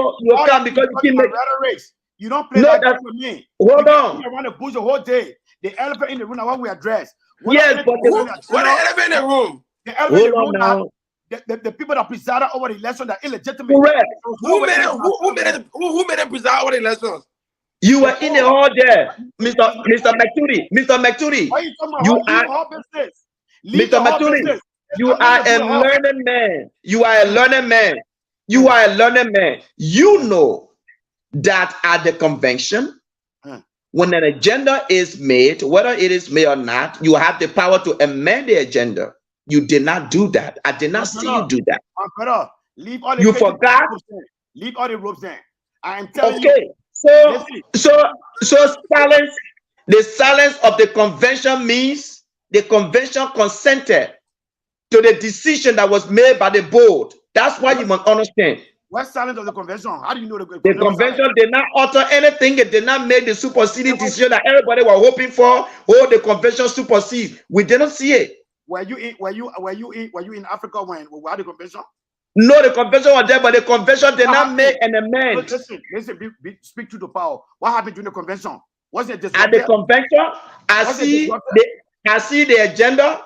because you keep making race. You don't play that with me. Hold on. You want to push the whole day. The elephant in the room, what we address. Yes, but what the elephant in the room? The elephant in the room now. The people that presided over the election that illegitimate. Correct. Who made them preside over the elections? You were in the hall there, Mr. McTootie. Mr. McTootie. Why are you talking about business? Mr. McTootie, you are a learned man. You are a learned man. You are a learned man. You know that at the convention, when an agenda is made, whether it is made or not, you have the power to amend the agenda. You did not do that. I did not see you do that. Leave all the you forgot. Leave all the ropes there. I am telling you. Okay. So silence. The silence of the convention means the convention consented to the decision that was made by the board. That's why you must understand. What silence of the convention? How do you know the convention did not utter anything? It did not make the superseding decision that everybody was hoping for. Oh, the convention supersedes. We didn't see it. Were you in Africa when we had the convention? No, the convention was there, but the convention did not make an amendment. Listen, speak to the power. What happened during the convention? Was it At the convention, I see the agenda,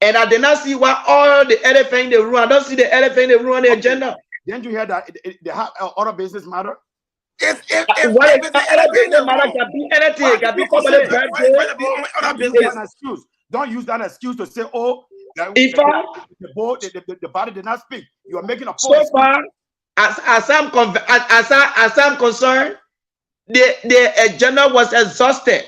and I did not see what all the elephant in the room. I don't see the elephant in the room on the agenda. Didn't you hear that they have other business matter? If anything matter, can be anything. It can be somebody's birthday. Don't use that excuse to say, "Oh, the body did not speak." You are making a point. So far, as I'm concerned, the agenda was exhausted.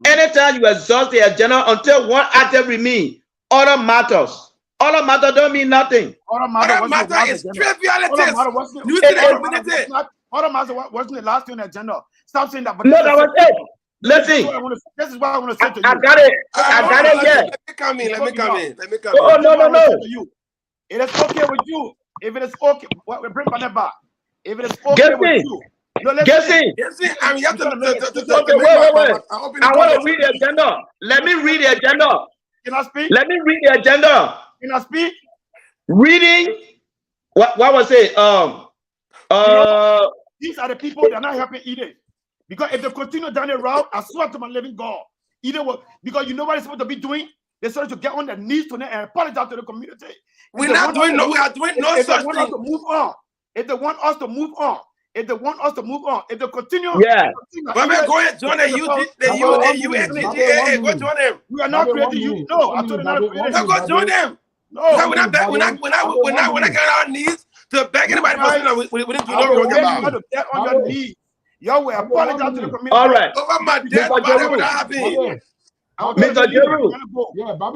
Anytime you exhaust the agenda until one item remains, other matters don't mean nothing. Other matter is trivialities. Other matter wasn't the last thing on the agenda. Stop saying that. But no, that was it. Listen, this is what I want to say to you. I got it. Yeah. Let me come in. Oh, no. It is okay with you. If it is okay, bring Baneba. If it is okay with you. No, Guessing. I mean, you have to wait. I want to read the agenda. Let me read the agenda. Can I speak? Let me read the agenda. Can I speak? Reading. What was it? These are the people that are not helping either. Because if they continue down the route, I swear to my living God, because you know what it's supposed to be doing? They're supposed to get on their knees to them and apologize to the community. We are doing no such thing. If they want us to move on, if they continue, but we're going to join the GGAA. Go join them. We are not creating you. No, I told you not to create them. Go join them. No, we're not getting our knees to beg anybody. We didn't do no wrong about. Get on your knees. Y'all will apologize to the community. All right. Over my dead body would happen. Mr. Jeru.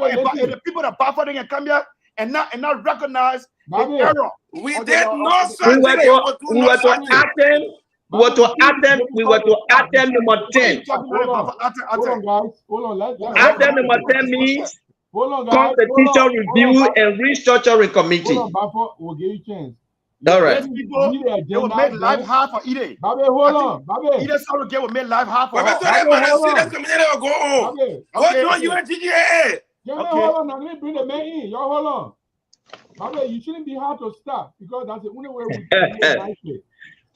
If the people that powerful, they can come here and not recognize the error. We did no such thing. We were to Atem number 10. Hold on. Atem number 10 means Constitution Review and Restructuring Committee. We'll give you a chance. All right. They will make life hard for Ide. Hold on. Ide Saruke will make life hard for us. Go join you at GGAA. Hold on. Let me bring the man in. Y'all hold on. You shouldn't be hard to stop because that's the only way we can do it nicely.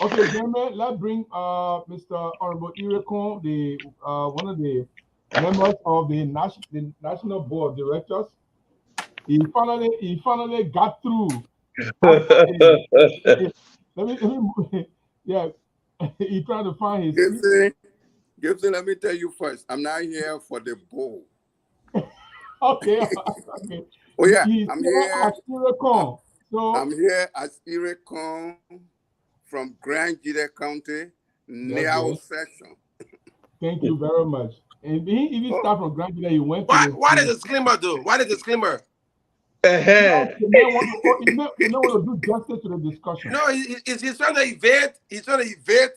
Okay, gentlemen, let's bring Mr. Honorable Eric Kohn, one of the members of the National Board of Directors. He finally got through. He trying to find his. Gibson, let me tell you first. I'm not here for the bowl. Okay. Oh yeah, I'm here as Eric Kohn. So I'm here as Eric Kohn from Grand GGAA County, Neo section. Thank you very much. And he even started from Grand GGAA. He went. Why did the disclaimer do? Why the disclaimer? You know what to do justice to the discussion. No, he's trying to evade. He's trying to evade.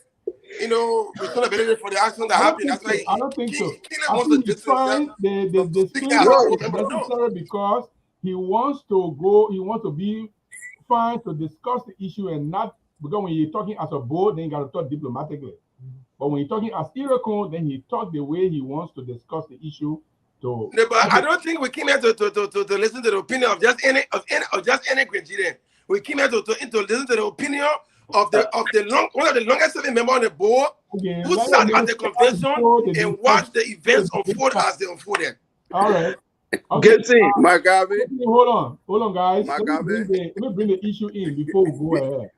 Responsibility for the action that happened. That's why I don't think so. I think he's trying the disclaimer is necessary because he wants to go. He wants to be fine to discuss the issue and not because when you're talking as a board, then you got to talk diplomatically. But when you're talking as Eric Kohn, then he talk the way he wants to discuss the issue. No, but I don't think we came here to listen to the opinion of just any Nigerian. We came here to listen to the opinion of one of the longest serving members on the board who sat at the convention and watched the events unfold as they unfolded. All right. Okay. Hold on, guys. Let me bring the issue in before we go ahead.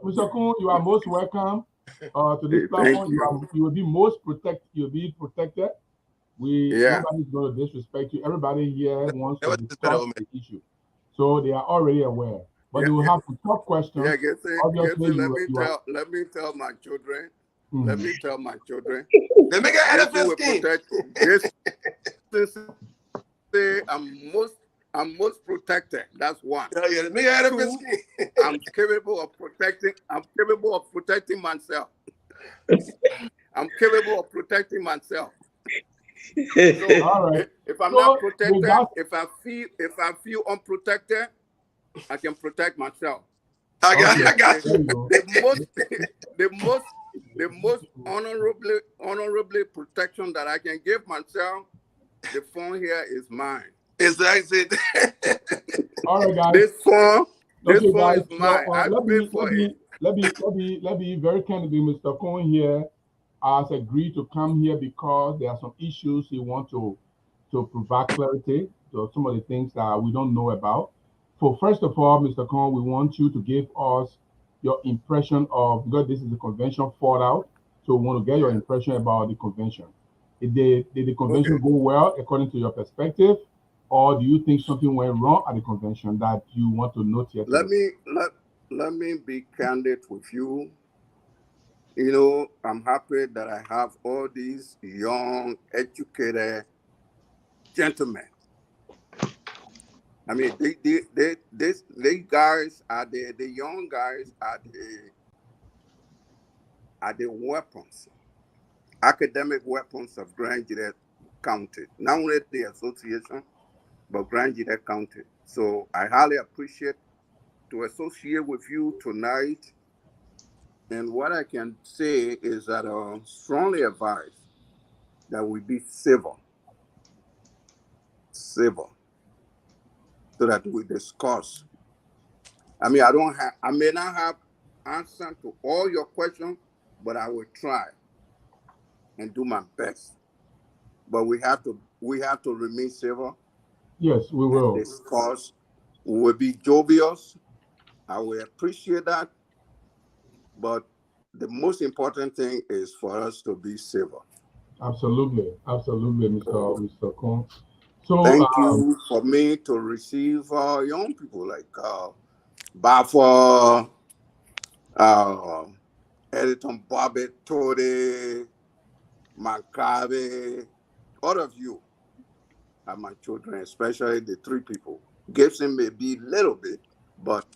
Mr. Kohn, you are most welcome to this platform. You will be most protected. You'll be protected. Nobody's going to disrespect you. Everybody here wants to discuss the issue. So they are already aware. But you will have to talk questions. Obviously, let me tell my children. Let me tell my children. They make an elephant skin. I'm most protected. That's one. Yeah, make an elephant skin. I'm capable of protecting myself. I'm capable of protecting myself. So, all right. If I'm not protected, if I feel unprotected, I can protect myself. I got you. The most honorably protection that I can give myself, the phone here is mine. It's like it. All right, guys. This phone This Okay, phone guys. is mine. I pay for it. Let me very candidly, Mr. Kohn here has agreed to come here because there are some issues he wants to provide clarity to some of the things that we don't know about. So first of all, Mr. Kohn, we want you to give us your impression of, because this is the convention fallout, so we want to get your impression about the convention. Did the convention go well according to your perspective, or do you think something went wrong at the convention that you want to note here today? Let me be candid with you. You know, I'm happy that I have all these young, educated gentlemen. I mean, they guys are the young guys are the weapons, academic weapons of Grand Gillette County. Not only the association, but Grand Gillette County. So I highly appreciate to associate with you tonight. And what I can say is that I strongly advise that we be civil, so that we discuss. I mean, I may not have answer to all your questions, but I will try and do my best. But we have to remain civil. Yes, we And will. discuss. We will be jovial. I will appreciate that. But the most important thing is for us to be civil. Absolutely, Mr. Kohn. So, Thank you for me to receive young people like Bafa, Editon Bobbitt, Tode, Mankabe, all of you are my children, especially the three people. Gibson may be a little bit, but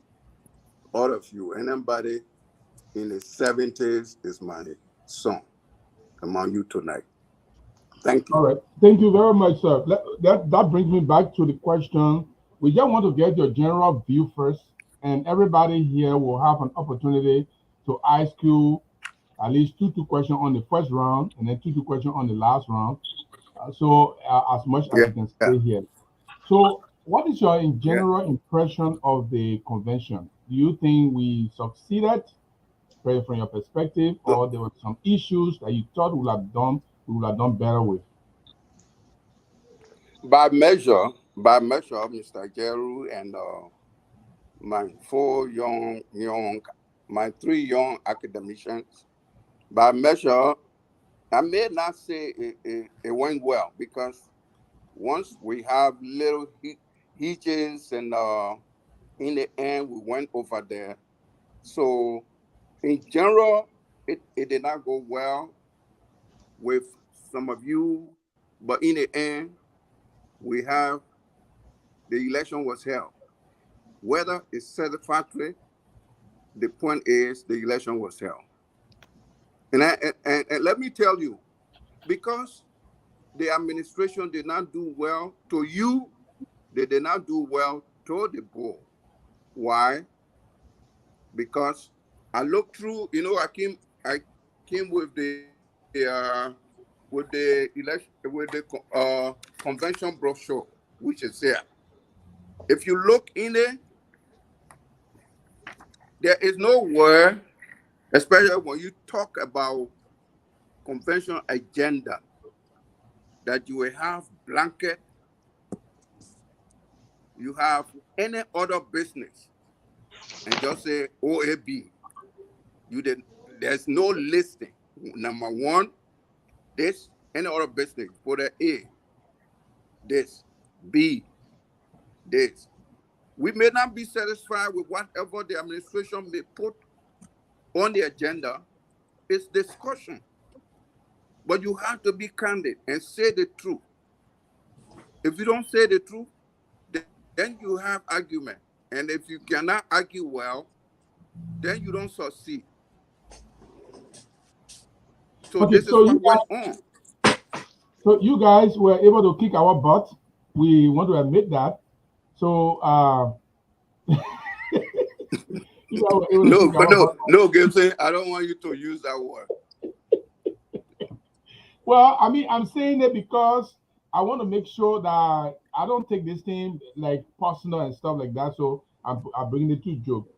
all of you, anybody in the 70s is my son among you tonight. Thank you. all right, thank you very much, sir. That brings me back to the question. We just want to get your general view first, and everybody here will have an opportunity to ask you at least two questions on the first round, and then two questions on the last round. As much as Yeah, you can stay here. So, what is your in yeah. general impression of the convention? Do you think we succeeded, from your perspective, or there were some issues that you thought we would have done better with? By measure, Mr. Jeru and my my three young academicians, by measure, I may not say it went well because once we have little hitches and in the end we went over there. So in general, it did not go well with some of you, but in the end, we have the election was held. Whether it's satisfactory, the point is the election was held. And let me tell you, because the administration did not do well to you, they did not do well to the board. Why? Because I looked through, I came with the election with the convention brochure, which is there. If you look in it, there is nowhere, especially when you talk about convention agenda, that you will have blanket, you have any other business, and just say OAB. There's no listing. Number one, this, any other business, put an A, this, B, this. We may not be satisfied with whatever the administration may put on the agenda. It's discussion. But you have to be candid and say the truth. If you don't say the truth, then you have argument. And if you cannot argue well, then you don't succeed. So Okay, this is what went on. so you guys were able to kick our butt. We want to admit that. So, you guys were able to kick our butt. No, Gibson, I don't want you to use that word. Well, I mean, I'm saying it because I want to make sure that I don't take this thing like personal and stuff like that. So I'm bringing it to joke.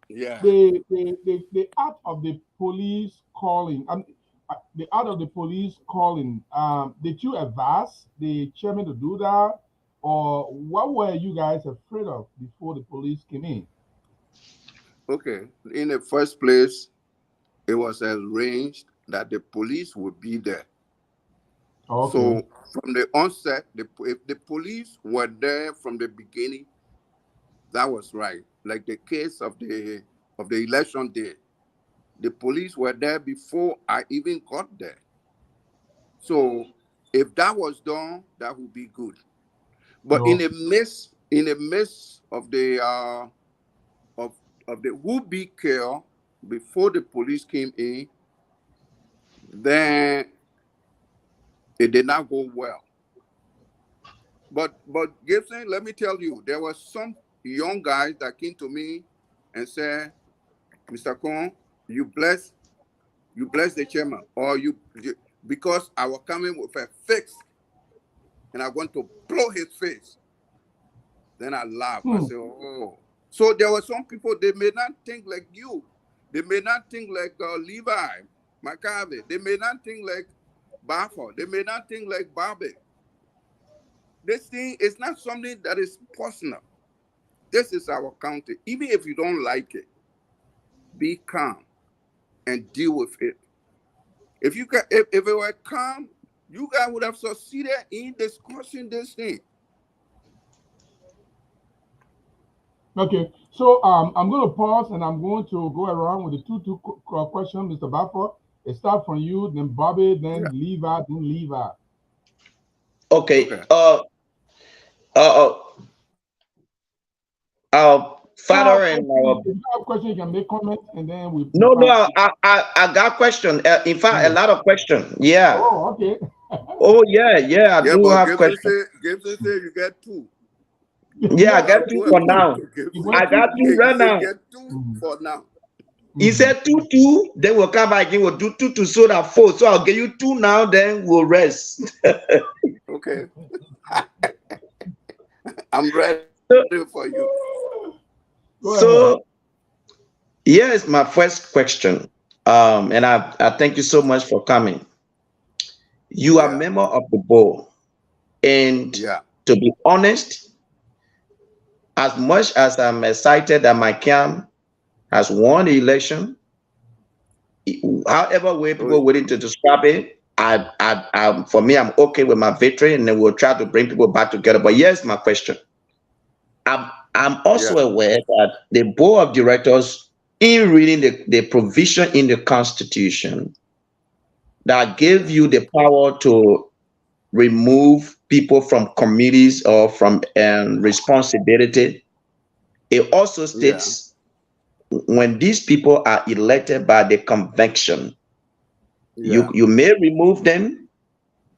Yeah. The art of the police calling, the art of the police calling. Did you advise the chairman to do that, or what were you guys afraid of before the police came in? Okay. In the first place, it was arranged that the police would be there. Okay. So from the onset, if the police were there from the beginning, that was right. Like the case of the election day, the police were there before I even got there. So if that was done, that would be good. But No. in the midst of the of the would be care before the police came in, then it did not go well. But Gibson, let me tell you, there were some young guys that came to me and said, Mr. Kohn, you bless the chairman, or you because I was coming with a fix and I want to blow his face. Then I laughed. I said, oh. So there were some people, they may not think like you. They may not think like Levi, McCarthy. They may not think like Bafford. They may not think like Bobby. This thing is not something that is personal. This is our county. Even if you don't like it, be calm and deal with it. If it were calm, you guys would have succeeded in discussing this thing. Okay, so I'm going to pause and I'm going to go around with the two questions, Mr. Bafford. It starts from you, then Bobby, then Levi, then Levi. Okay. Our father and our. If you have a question, you can make comments, and then we. No, I got question. In fact, a lot of question. Yeah. Oh, okay. Oh, yeah. I do have questions. Gibson said you get two. Yeah, I got two for now. I got two right now. Get two for now. He said two. Then we'll come back again. We'll do two so that four. So I'll give you two now. Then we'll rest. Okay. I'm ready for you. So here's my first question. And I thank you so much for coming. You are a member of the board. And to be honest, as much as I'm excited that my camp has won the election, however way people are willing to describe it, for me, I'm okay with my victory, and then we'll try to bring people back together. But here's my question. I'm also aware that the board of directors, in reading the provision in the Constitution that gave you the power to remove people from committees or from responsibility, it also states when these people are elected by the convention, you may remove them,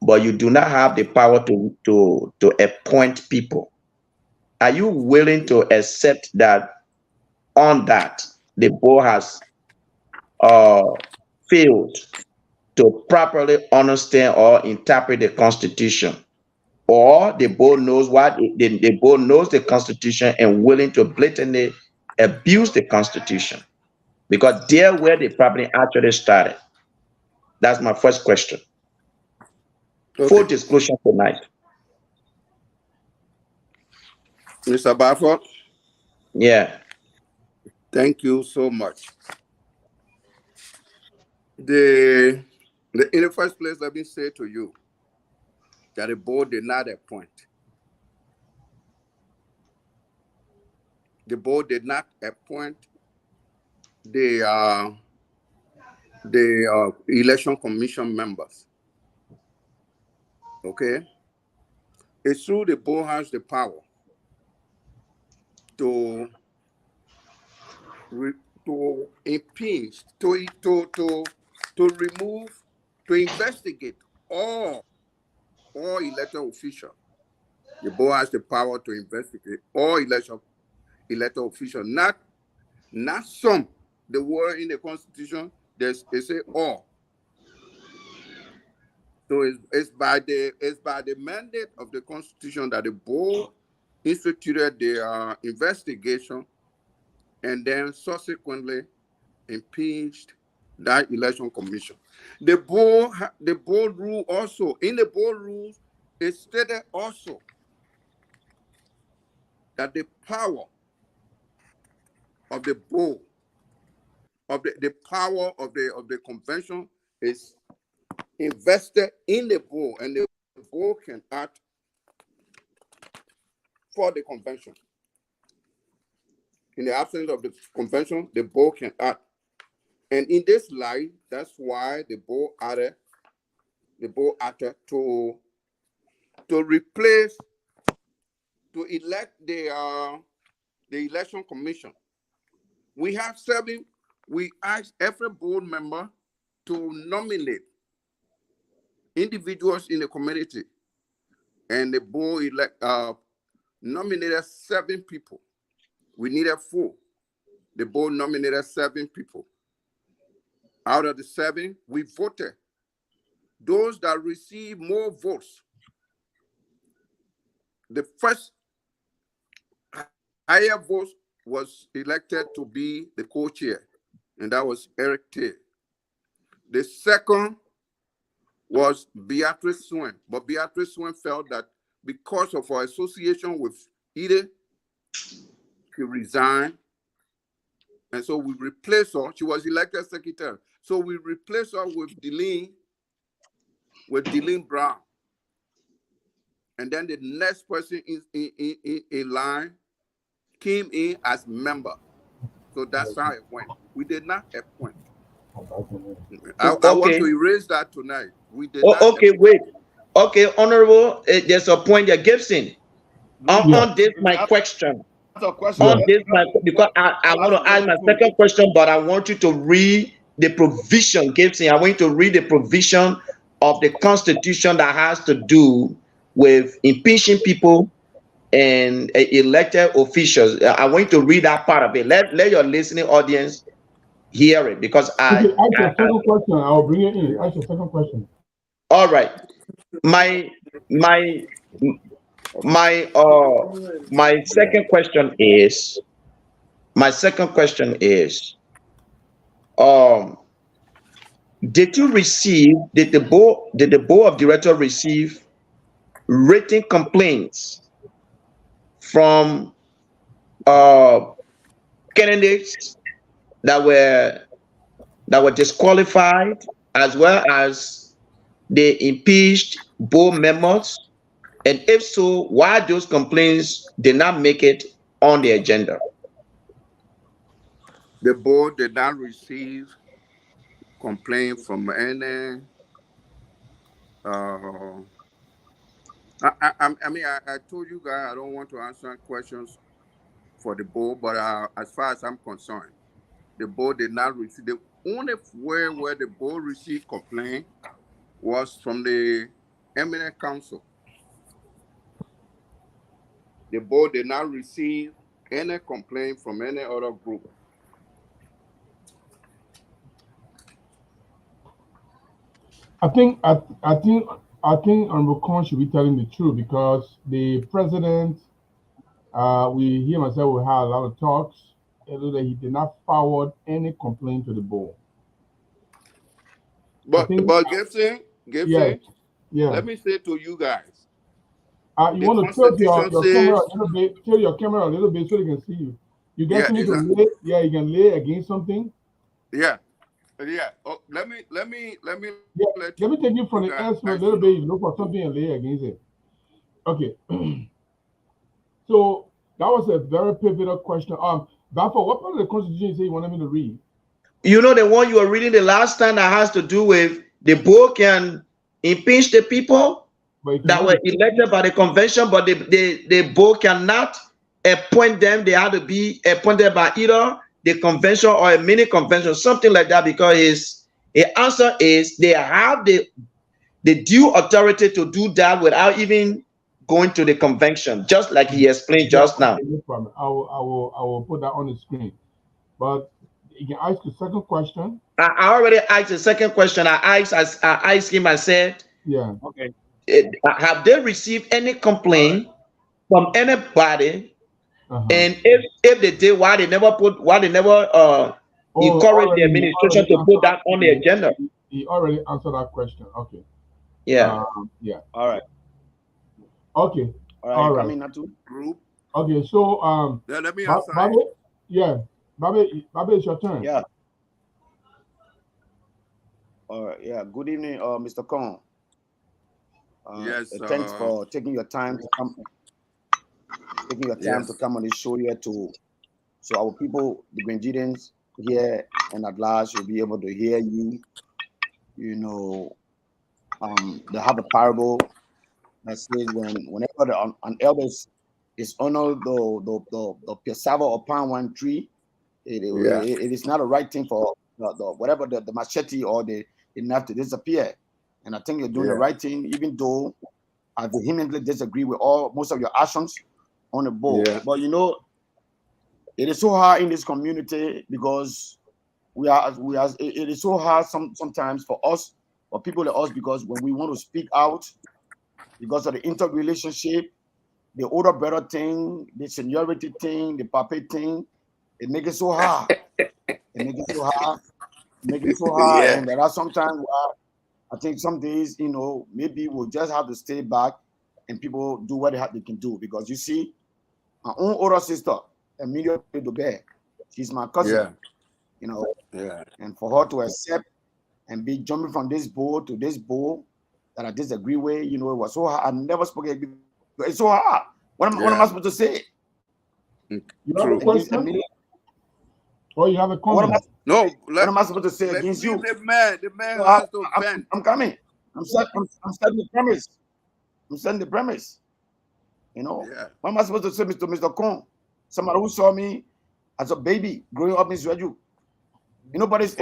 but you do not have the power to appoint people. Are you willing to accept that on that the board has failed to properly understand or interpret the Constitution, or the board knows the board knows the Constitution and willing to blatantly abuse the Constitution? Because there where the problem actually started. That's my first question. Full disclosure tonight. Mr. Bafford? Yeah. Thank you so much. In the first place, let me say to you that the board did not appoint. The board did not appoint the election commission members. Okay? It's true the board has the power to impeach, to remove, to investigate all elected officials. The board has the power to investigate all elected officials, not some. The word in the Constitution, they say all. So it's by the mandate of the Constitution that the board instituted the investigation, and then subsequently impeached that election commission. The board rule also, in the board rules, it stated also that the power of the board, of the power of the convention is invested in the board, and the board can act for the convention. In the absence of the convention, the board can act. And in this light, that's why the board acted to replace, to elect the election commission. We have 7. We asked every board member to nominate individuals in the community, and the board nominated 7 people. We needed 4. The board nominated 7 people. Out of the 7, we voted. Those that received more votes, the first higher votes was elected to be the co-chair, and that was Eric Kohn. The second was Beatrice Swen, but Beatrice Swen felt that because of her association with Ide, she resigned, and so we replaced her. She was elected secretary, so we replaced her with Delene Brown. And then the next person in line came in as member. So that's how it went. We did not appoint. I want to erase that tonight. We did not okay, appoint. wait. Okay, Honorable, there's a point there, Gibson. On this, my question. Question. On this, because I want to ask my second question, but I want you to read the provision, Gibson. I want you to read the provision of the Constitution that has to do with impeaching people and elected officials. I want you to read that part of it. Let your listening audience hear it, because ask your second question. I'll bring it in. Ask your second question. All right. My second question is, did the board of directors receive written complaints from candidates that were disqualified, as well as the impeached board members? And if so, why those complaints did not make it on the agenda? The board did not receive complaint from any. I told you guys I don't want to answer questions for the board, but as far as I'm concerned, the board did not receive. The only where the board received complaint was from the eminent council. The board did not receive any complaint from any other group. I think Honorable Kohn should be telling the truth, because the president, he and myself, we had a lot of talks, that he did not forward any complaint to the board. But Gibson, yeah. Let me say to you guys. You want to tilt your camera a little bit, so they can see you. You get me to lay, you can lay against something. Yeah. Oh, let me let me take you from the edge for a little bit. You look for something and lay against it. Okay. So that was a very pivotal question. Therefore, what part of the Constitution you say you wanted me to read? You know, the one you were reading the last time that has to do with the board can impeach the people that were elected by the convention, but the board cannot appoint them. They had to be appointed by either the convention or a mini convention, something like that, because the answer is they have the due authority to do that without even going to the convention, just like he explained just now. No problem. I will put that on the screen. But you can ask the second question. I already asked the second question. I asked him, I said, yeah, okay, have they received any complaint from anybody. Uh-huh. And if they did, why they never encourage the administration to put that on the agenda? He already answered that question. Okay. Yeah. Yeah. All right. Okay. All right. Coming to Group. Okay. So Yeah, let me answer. Babe, yeah. Babe, it's your turn. Yeah. All right. Yeah. Good evening, Mr. Kohn. Yes. Thanks for taking your time to come. Taking your time to come on this show here so our people, the Grenadians here and at large, will be able to hear you. You know, they have a parable that says whenever an elder is honored the cassava upon one tree, it is not a right thing for the machete or the knife to disappear. And I think you're doing the right thing, even though I vehemently disagree with most of your actions on the board. Yeah. But you know, it is so hard in this community because it is so hard sometimes for us, for people like us, because when we want to speak out, because of the interrelationship, the older brother thing, the seniority thing, the papa thing, it makes it so hard. And there are sometimes where I think some days, you know, maybe we'll just have to stay back and people do what they can do. Because you see, my own older sister, Emilia Dobe, she's my cousin. You know, and for her to accept and be jumping from this board to this board that I disagree with, you know, it was so hard. I never spoke it. It's so hard. What am I supposed to say? You have a question? Or you have a comment? What am I supposed to say against you? The man has to bend. I'm coming. I'm setting the premise. I'm setting the premise. You know, what am I supposed to say, Mr. Kohn? Somebody who saw me as a baby growing up in Sweden. You know, but it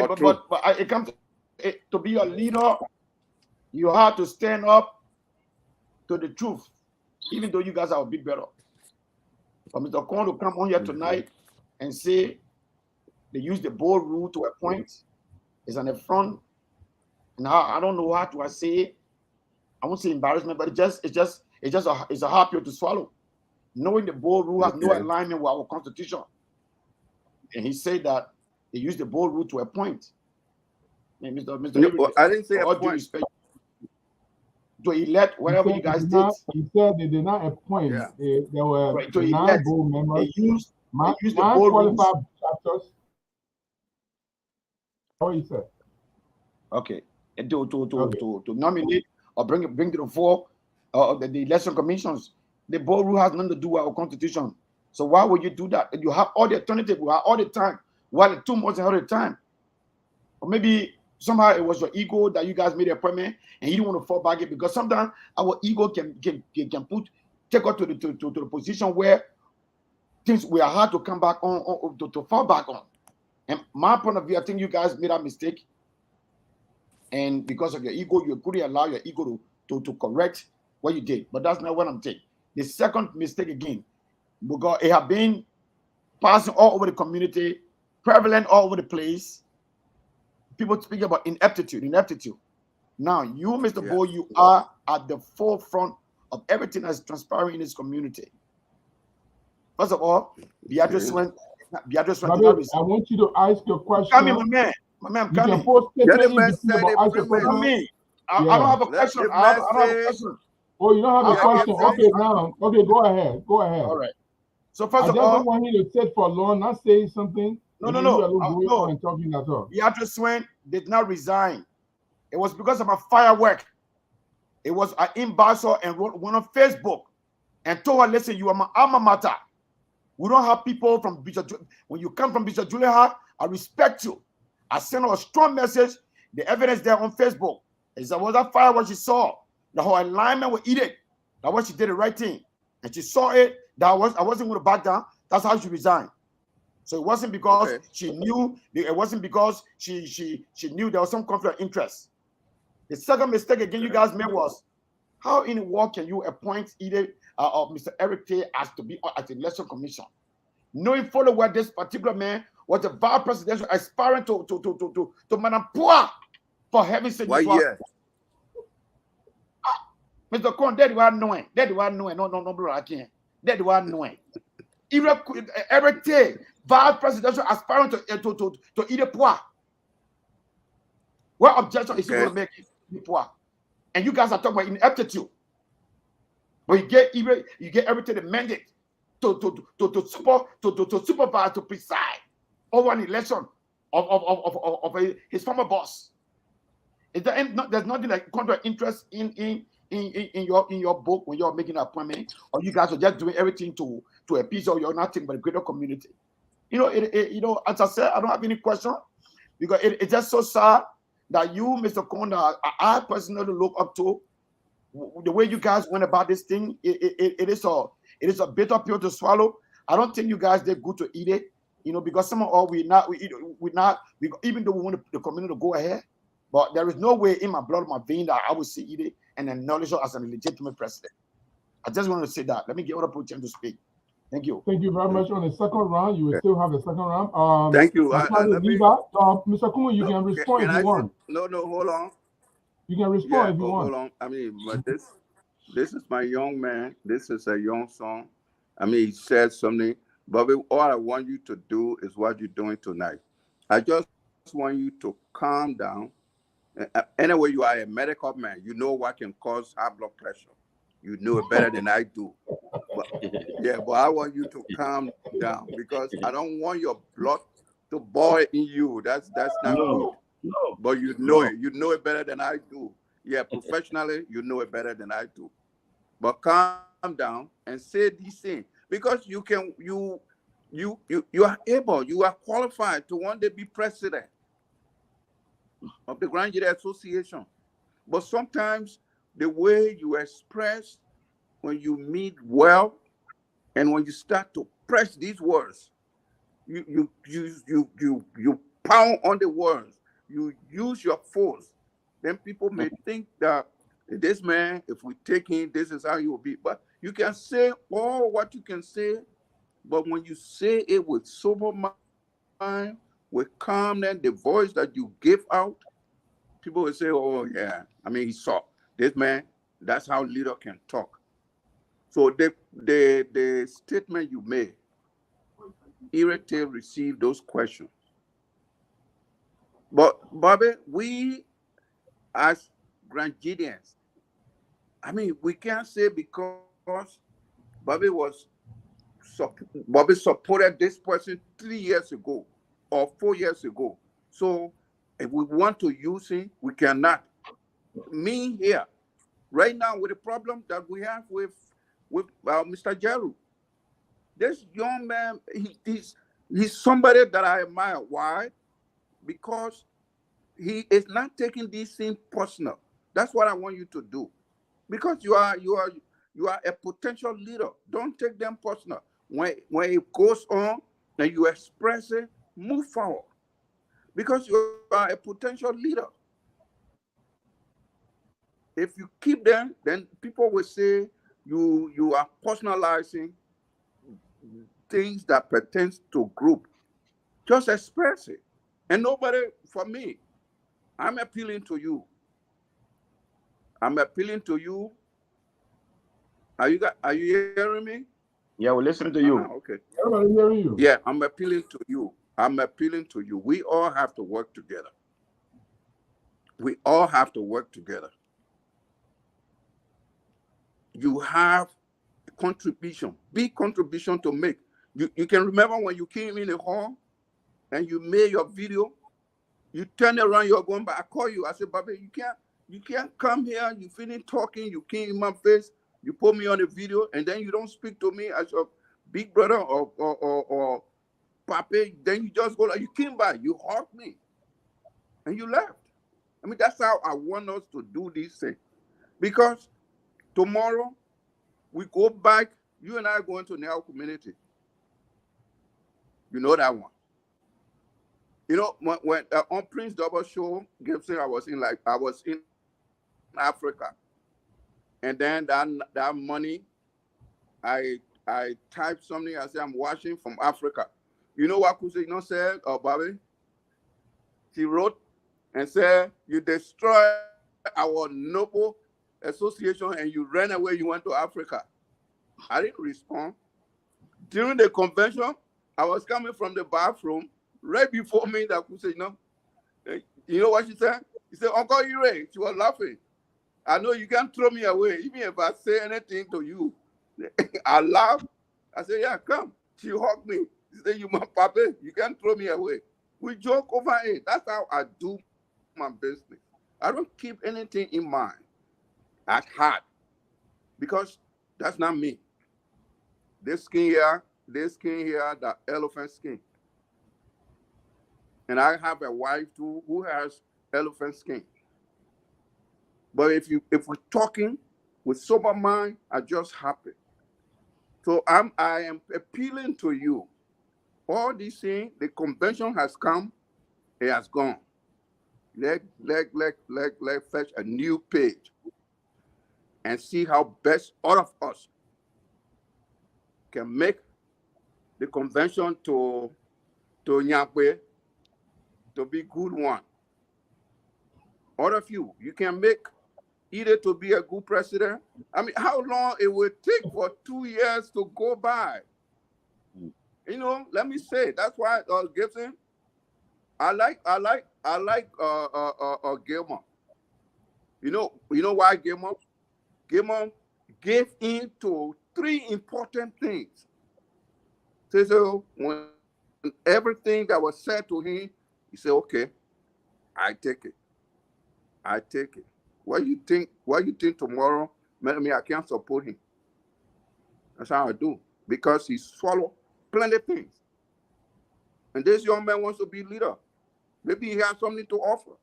comes to be a leader. You have to stand up to the truth, even though you guys are a bit better. For Mr. Kohn to come on here tonight and say they use the board rule to a point is an affront. And I don't know how to say it. I won't say embarrassment, but it's a hard pill to swallow. Knowing the board rule has no alignment with our constitution. And he said that they use the board rule to a point. And Mr. I didn't say a point. Respect, to elect whatever you guys did. He said they did not appoint. There were 9 board members. They used the board qualified chapters. What he said. Okay. And to nominate or bring to the fore the election commissions, the board rule has nothing to do with our constitution. So why would you do that? You have all the alternative, you have all the time. Why 2 months ahead of the time? Or maybe somehow it was your ego that you guys made an appointment and you don't want to fall back it, because sometimes our ego can take us to the position where things we are hard to come back on to fall back on. And my point of view, I think you guys made a mistake. And because of your ego, you couldn't allow your ego to correct what you did. But that's not what I'm saying. The second mistake again, because it has been passing all over the community, prevalent all over the place. People speak about ineptitude. Now, you, Mr. Baord, you are at the forefront of everything that's transpiring in this community. First of all, Beatrice went. I want you to ask your question. Come in, my man, I'm coming. I don't have a question. I don't have a question. Oh, you don't have a question? Okay, now. Okay, go ahead. All right. So first of all, I don't want you to sit for long, not saying something. No. And talking at all. Beatrice Swain did not resign. It was because of a firework. It was an ambassador and went on Facebook and told her, listen, you are my alma mater. We don't have people from Bishop. When you come from Bishop Julian Hart, I respect you. I sent her a strong message. The evidence there on Facebook is that was that firework she saw. The whole alignment with Edith. That was she did the right thing. And she saw it. I wasn't going to back down. That's how she resigned. So it wasn't because she knew. It wasn't because she knew there was some conflict of interest. The second mistake again you guys made was, how in the world can you appoint either Mr. Eric Kohn as to be at the election commission, knowing fully well this particular man was the vice presidential aspirant to Madame Poa, for heaven's sake. Mr. Kohn, that you are knowing. No, brother, I can't. That one knowing. Every day, vice presidential aspirant to eat a poor. What objection is he going to make it poor? And you guys are talking about ineptitude. But you get everything the mandate to supervise, to preside over an election of his former boss. There's nothing like contra interest in your book when you're making an appointment, or you guys are just doing everything to appease or you're nothing but a greater community. As I said, I don't have any question because it's just so sad that you, Mr. Kohn, I personally look up to the way you guys went about this thing. It is a bitter pill to swallow. I don't think you guys did good to eat it, because some of all even though we want the community to go ahead, but there is no way in my blood, my vein, that I will see it and acknowledge her as a legitimate president. I just want to say that. Let me give other people a chance to speak. Thank you. Thank you very much. On the second round, you will still have the second round. Thank you. Mr. Kohn, you can respond if you want. No, hold on. You can respond if you want. Hold on. I mean, but this is my young man. This is a young son. I mean, he said something. But all I want you to do is what you're doing tonight. I just want you to calm down. Anyway, you are a medical man. You know what can cause high blood pressure. You know it better than I do. But I want you to calm down because I don't want your blood to boil in you. That's not good. No. But you know it. You know it better than I do. Yeah, professionally, you know it better than I do. But calm down and say these things because you are able, you are qualified to one day be president of the Grand GGAA Association. But sometimes the way you express when you meet well and when you start to press these words, you pound on the words, you use your force, then people may think that this man, if we take him, this is how he will be. But you can say all what you can say, but when you say it with sober mind, with calmness, the voice that you give out, people will say, oh yeah, I mean, he saw this man, that's how leader can talk. So the statement you made, irritate received those questions. But Bobby, we as Grand GGAANs, I mean, we can't say because Bobby supported this person 3 years ago or 4 years ago. So if we want to use him, we cannot. Me here, right now, with the problem that we have with Mr. Jeru, this young man, he's somebody that I admire. Why? Because he is not taking these things personal. That's what I want you to do. Because you are a potential leader. Don't take them personal. When it goes on and you express it, move forward. Because you are a potential leader. If you keep them, then people will say you are personalizing things that pertains to group. Just express it. And nobody, for me, I'm appealing to you. I'm appealing to you. Are you hearing me? Yeah, we're listening to you. Okay. Everybody hearing you. Yeah, I'm appealing to you. I'm appealing to you. We all have to work together. We all have to work together. You have a contribution, big contribution to make. You can remember when you came in the hall and you made your video, you turn around, you're going back. I call you. I said, Bobby, you can't come here. You finish talking, you came in my face, you put me on the video, and then you don't speak to me as your big brother or papi. Then you just go like, you came back, you hugged me, and you left. I mean, that's how I want us to do this thing. Because tomorrow, we go back, you and I are going to Neo community. You know that one. You know, when on Prince Double Show, Gibson, I was in Africa. And then that money, I typed something, I said, I'm watching from Africa. You know what Kusino said, Bobby? She wrote and said, you destroyed our noble association and you ran away, you went to Africa. I didn't respond. During the convention, I was coming from the bathroom. Right before me, that could say, you know what she said? She said, Uncle Ire, she was laughing. I know you can't throw me away, even if I say anything to you. I laughed. I said, yeah, come. She hugged me. She said, you my papa, you can't throw me away. We joke over it. That's how I do my business. I don't keep anything in mind at heart because that's not me. This skin here, that elephant skin. And I have a wife too who has elephant skin. But if we're talking with sober mind, I just happy. So I am appealing to you. All these things, the convention has come, it has gone. Let fetch a new page and see how best all of us can make the convention to Nyakwe to be good one. All of you can make either to be a good president. I mean, how long it will take for 2 years to go by? Let me say, that's why Gibson, I like Gilmore. You know why Gilmore? Gilmore gave in to 3 important things. So when everything that was said to him, he said, okay, I take it. What you think tomorrow, me, I can't support him. That's how I do. Because he swallowed plenty of things. And this young man wants to be leader. Maybe he has something to offer.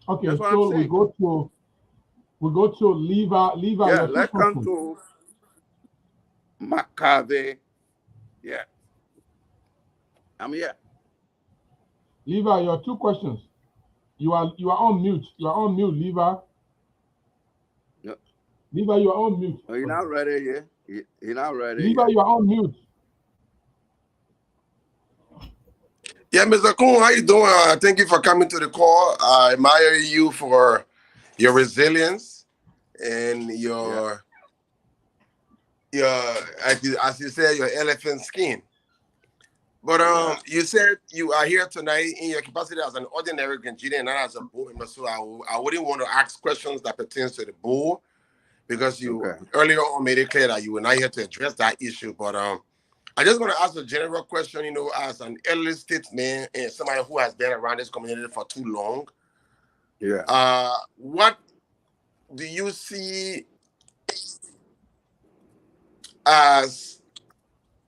Okay, so we go to Levi. Yeah, let's come to McCarthy. Yeah. I'm here. Levi, your 2 questions. You are on mute. You are on mute, Levi. Yeah. Levi, you are on mute. Oh, you're not ready yet. You're not ready. Levi, you are on mute. Yeah, Mr. Kohn, how you doing? Thank you for coming to the call. I admire you for your resilience and your as you said, your elephant skin. But you said you are here tonight in your capacity as an ordinary GGAA and not as a board member. So I wouldn't want to ask questions that pertains to the board because you earlier on made it clear that you were not here to address that issue. But I just want to ask a general question, as an elderly statesman and somebody who has been around this community for too long. Yeah. What do you see as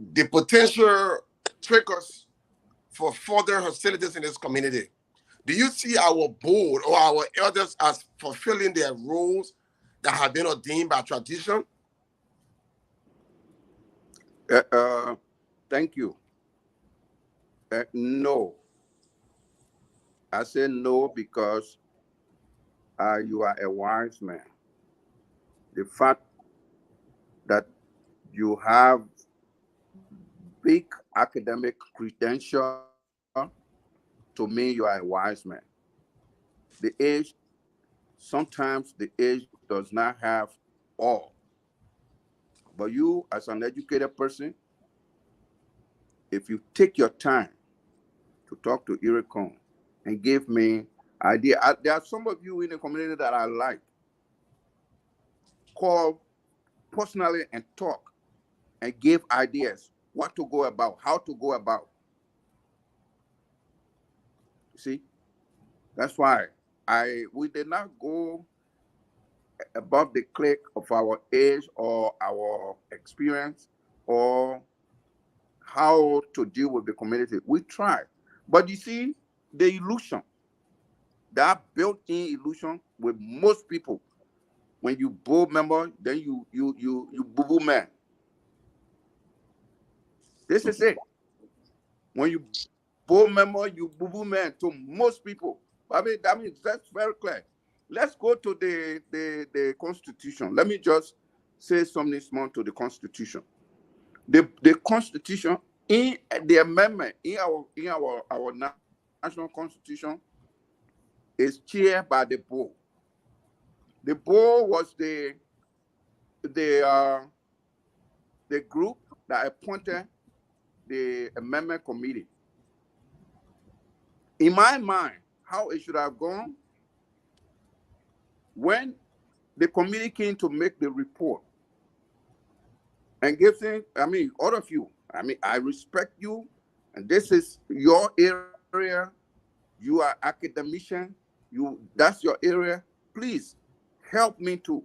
the potential triggers for further hostilities in this community? Do you see our board or our elders as fulfilling their roles that have been ordained by tradition? Thank you. No. I say no because you are a wise man. The fact that you have big academic credential, to me, you are a wise man. Sometimes the age does not have all. But you, as an educated person, if you take your time to talk to Eric Kohn and give me idea, there are some of you in the community that I like. Call personally and talk and give ideas, what to go about, how to go about. You see, that's why we did not go above the clique of our age or our experience or how to deal with the community. We tried. But you see, the illusion, that built-in illusion with most people, when you board member, then you boo-boo man. This is it. When you board member, you boo-boo man to most people. I mean, that's very clear. Let's go to the Constitution. Let me just say something small to the Constitution. The Constitution, in the amendment, in our national Constitution, is chaired by the board. The board was the the group that appointed the amendment committee. In my mind, how it should have gone, when the committee came to make the report and give things, I mean, all of you, I mean, I respect you, and this is your area. You are academician. That's your area. Please help me too.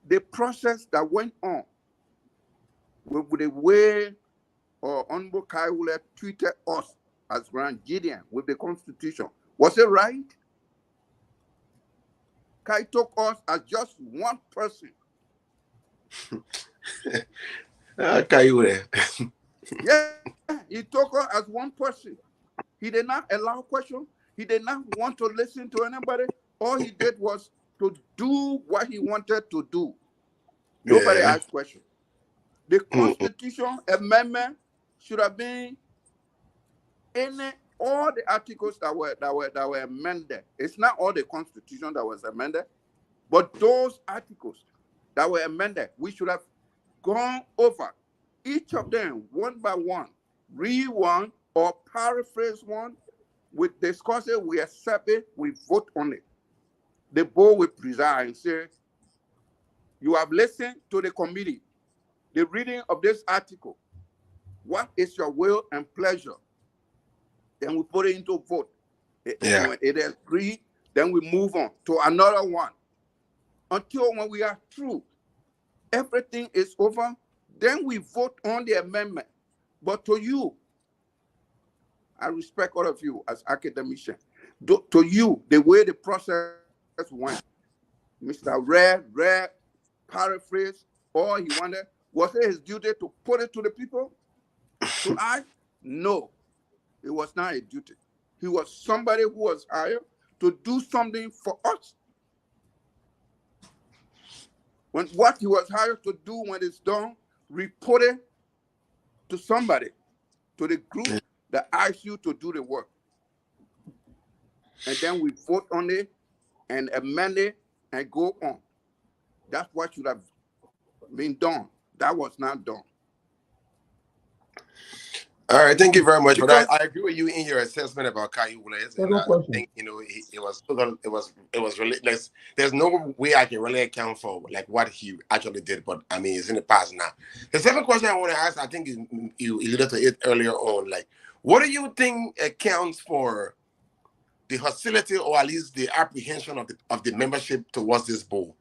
The process that went on with the way Honorable Kaiwule treated us as Grand Gideon with the Constitution, was it right? Kai took us as just one person. Kaiwule. Yeah, he took us as one person. He did not allow questions. He did not want to listen to anybody. All he did was to do what he wanted to do. Nobody asked questions. The Constitution amendment should have been all the articles that were amended. It's not all the Constitution that was amended, but those articles that were amended, we should have gone over each of them one by one, read one or paraphrase one, we discuss it, we accept it, we vote on it. The board will preside and say, you have listened to the committee, the reading of this article. What is your will and pleasure? Then we put it into vote. And when it is agreed, then we move on to another one. Until when we are through, everything is over, then we vote on the amendment. But to you, I respect all of you as academicians. To you, the way the process went, Mr. Read, paraphrase, all he wanted, was it his duty to put it to the people? To I? No, it was not a duty. He was somebody who was hired to do something for us. When what he was hired to do when it's done, report it to somebody, to the group that asked you to do the work. And then we vote on it and amend it and go on. That's what should have been done. That was not done. All right, thank you very much. But I agree with you in your assessment about Kaiwule. And I think it was really there's no way I can really account for like what he actually did. But I mean, it's in the past now. The second question I want to ask, I think you alluded to it earlier on. Like, what do you think accounts for the hostility or at least the apprehension of the membership towards this board?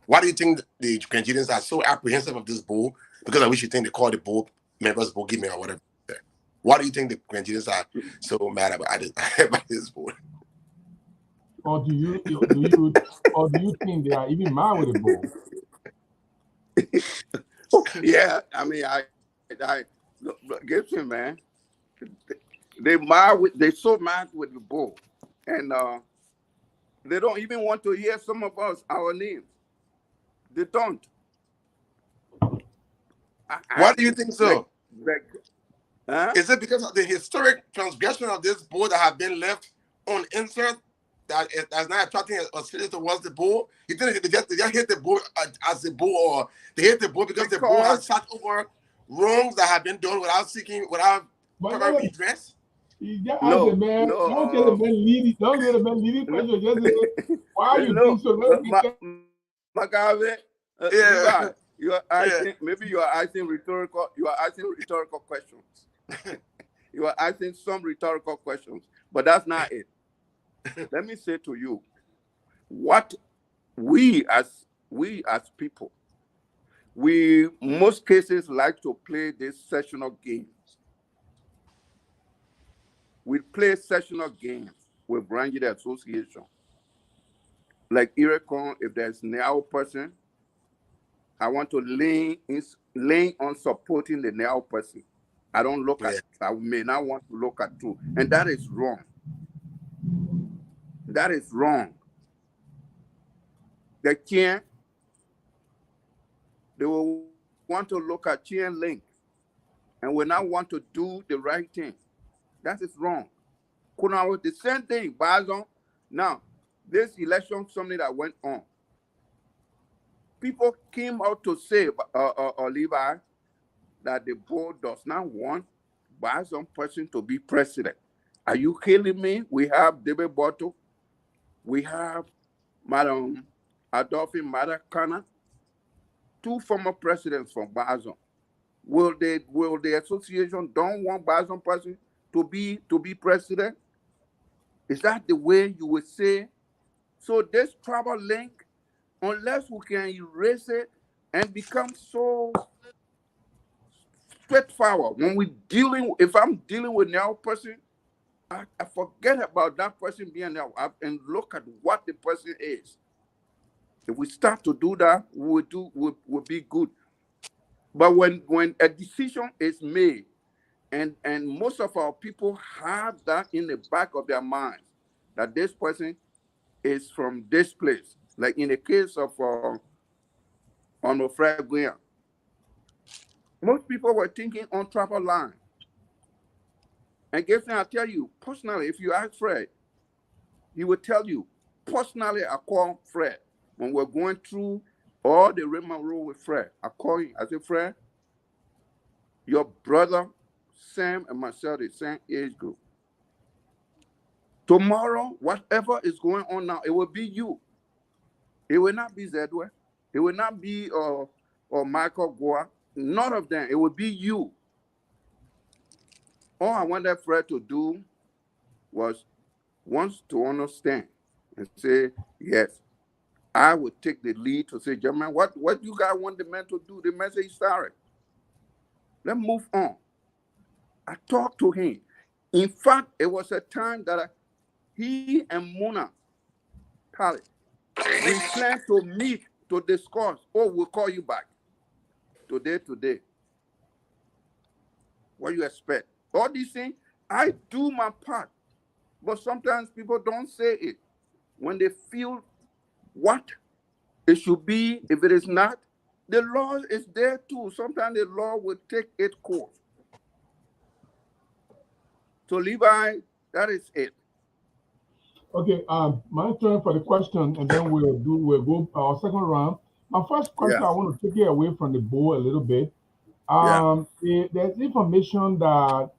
Why do you think the Nigerians are so apprehensive of this board? Because I wish you think they call the board members board give me or whatever. Why do you think the Nigerians are so mad about this board? Or do you think they are even mad with the board? Yeah, I mean, I Gibson, man, they so mad with the board, and they don't even want to hear some of us our names. They don't. Why do you think so? Is it because of the historic transgression of this board that have been left unanswered that's not attracting hostility towards the board? You think they just hit the board as the board, or they hit the board because the board has sat over wrongs that have been done without proper redress? No, man. Don't get the man leading. Don't get the man leading question. Just why you think so? Magave, you are asking. Maybe you are asking rhetorical. You are asking rhetorical questions. You are asking some rhetorical questions, but that's not it. Let me say to you, what we as people, we most cases like to play these sessional games. We play sessional games with Brandy Association. Like Eric Kohn, if there's now person, I want to lean on supporting the now person. I don't look at, I may not want to look at too. And that is wrong. That is wrong. They will want to look at chain link and will not want to do the right thing. That is wrong. The same thing, Bazon. Now, this election, something that went on. people came out to say, Levi, that the board does not want some person to be president. Are you kidding me? We have David Botto. We have Madam Adolphe Madakana, 2 former presidents from Bazon. Will the association don't want Bazon person to be president? Is that the way you would say? So this tribal link, unless we can erase it and become so straightforward, when we dealing, if I'm dealing with now person, I forget about that person being there and look at what the person is. If we start to do that, we'll be good. But when a decision is made, and most of our people have that in the back of their minds, that this person is from this place. Like in the case of on Fred Guian, most people were thinking on tribal line. And guess what? I tell you, personally, if you ask Fred, he would tell you, personally, I call Fred. When we're going through all the rigmarole with Fred, I call him, I say, Fred, your brother, Sam, and myself, the same age group. Tomorrow, whatever is going on now, it will be you. It will not be Zedwe. It will not be or Michael Goa. None of them. It will be you. All I wanted Fred to do was once to understand and say, yes, I would take the lead to say, gentlemen, what you guys want the man to do? The man say, sorry. Let's move on. I talked to him. In fact, it was a time that he and Mona Khaled, we planned to meet to discuss. Oh, we'll call you back. Today. What do you expect? All these things, I do my part. But sometimes people don't say it. When they feel what it should be, if it is not, the law is there too. Sometimes the law will take its course. So Levi, that is it. Okay, my turn for the question, and then we'll go our second round. My first question, I want to take it away from the board a little bit. There's information that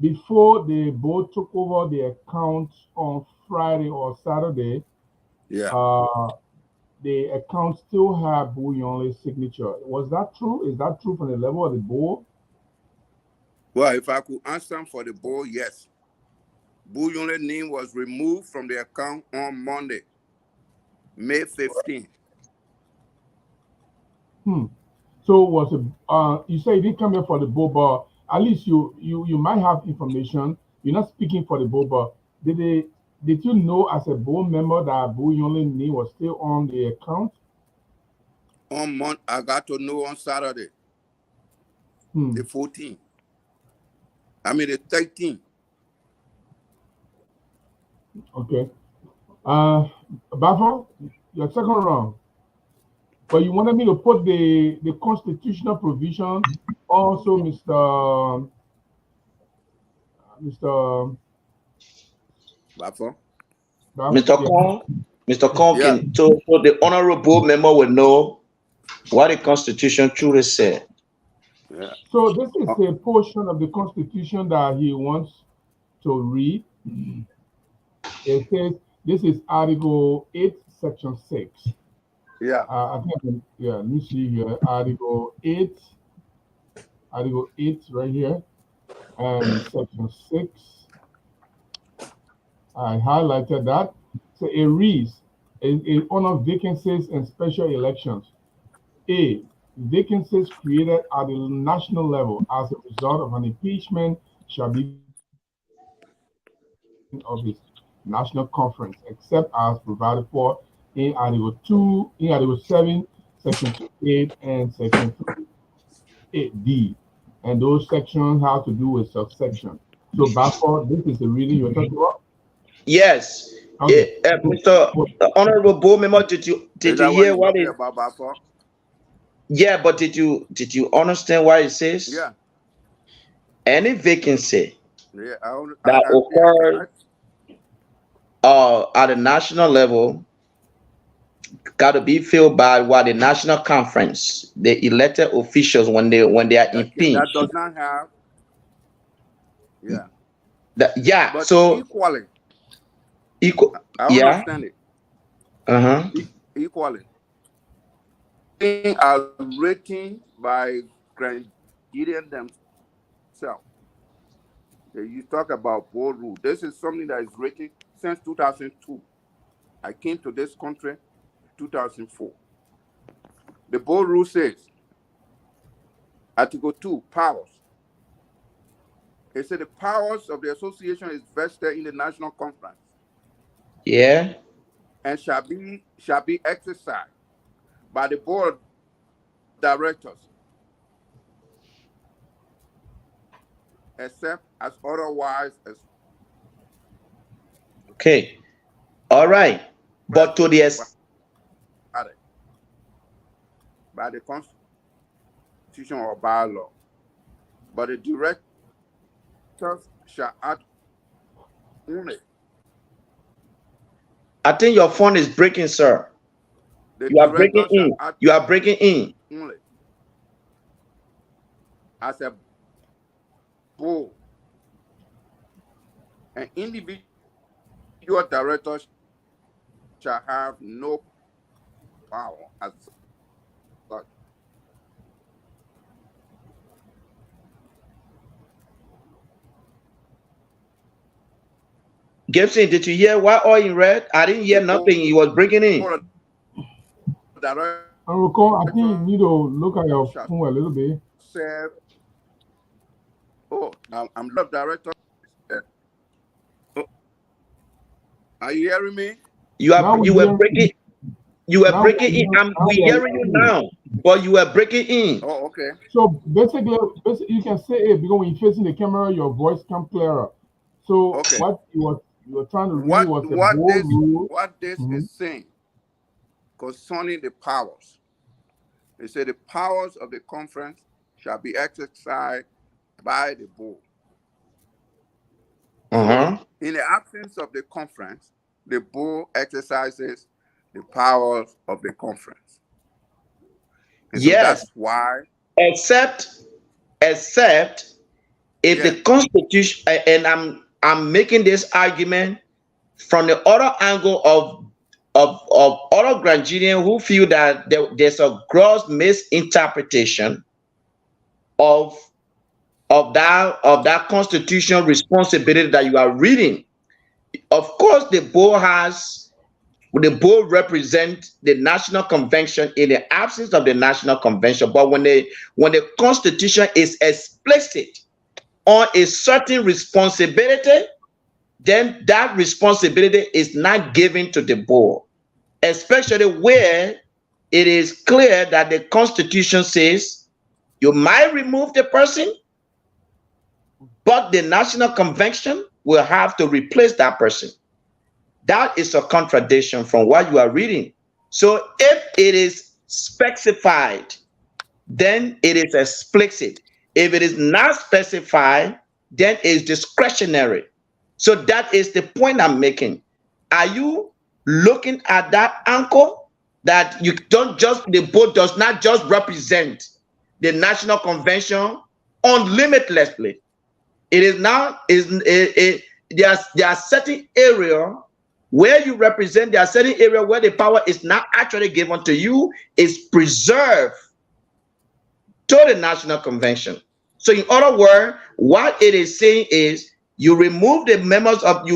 before the board took over the account on Friday or Saturday, the account still had Bouillon's signature. Was that true? Is that true from the level of the board? Well, if I could answer for the board, yes. Bouillon's name was removed from the account on Monday, May 15th. So was it? You say you didn't come here for the board, but at least you might have information. You're not speaking for the board, but did you know as a board member that Bouillon's name was still on the account? I got to know on Saturday, the 14th. I mean the 13th. Okay. Bafo, your second round. But you wanted me to put the constitutional provision also, Mr. Bafo. Mr. Kohn, Mr. Kohn can so the honorable board member will know what the Constitution truly said. Yeah. So this is a portion of the Constitution that he wants to read. It says this is Article 8, Section 6. Yeah. I think let me see here. Article 8 right here, and Section 6. I highlighted that. So it reads, it honors vacancies and special elections. A, vacancies created at the national level as a result of an impeachment shall be of this national conference, except as provided for in Article 7, Section 8, and Section 8D. And those sections have to do with subsection. So, Bafo, this is the reading you're talking about? Yes. Okay. Mr. Honorable Board Member, did you hear what it about Bafo? Yeah, but did you understand what it says? Yeah. Any vacancy that occurs at the national level got to be filled by what the national conference, the elected officials when they are impeached. That does not have. Yeah. Yeah. But So equally, I yeah. understand it. Uh-huh. Equally, are written by Nigerian themselves. You talk about Baord rule. This is something that is written since 2002. I came to this country 2004. The Baord rule says, Article 2, powers. It said the powers of the association is vested in the national conference. Yeah. And shall be exercised by the board of directors, except as otherwise as. Okay. All right. But to the by the Constitution or bylaw, but the directors shall act only. I think your phone is breaking, sir. You are breaking in. You are breaking in. Only as a board. An individual director shall have no power as such. Gibson, did you hear what all in red? I didn't hear nothing. He was breaking in. Eric Kohn, I think you need to look at your phone a little bit. I'm the director. Are you hearing me? You were breaking in. We're hearing you now, but you were breaking in. Oh, okay. So basically you can say it because when you're facing the camera, your voice comes clearer. So okay. What you were trying to read was the Baord rule. What this is saying concerning the powers. It said the powers of the conference shall be exercised by the board. Uh-huh. So in the absence of the conference, the board exercises the powers of the conference. And yes. So that's why. Except if the Constitution, and I'm making this argument from the other angle of other Nigerians who feel that there's a gross misinterpretation of that constitutional responsibility that you are reading. Of course, the board represents the National Convention in the absence of the National Convention. But when the Constitution is explicit on a certain responsibility, then that responsibility is not given to the board, especially where it is clear that the Constitution says you might remove the person, but the National Convention will have to replace that person. That is a contradiction from what you are reading. So if it is specified, then it is explicit. If it is not specified, then it's discretionary. So that is the point I'm making. Are you looking at that angle that you don't just, the board does not just represent the National Convention unlimitlessly? It is now, there are certain area where you represent, there are certain area where the power is not actually given to you, is preserved to the National Convention. So in other words, what it is saying is you remove certain members of the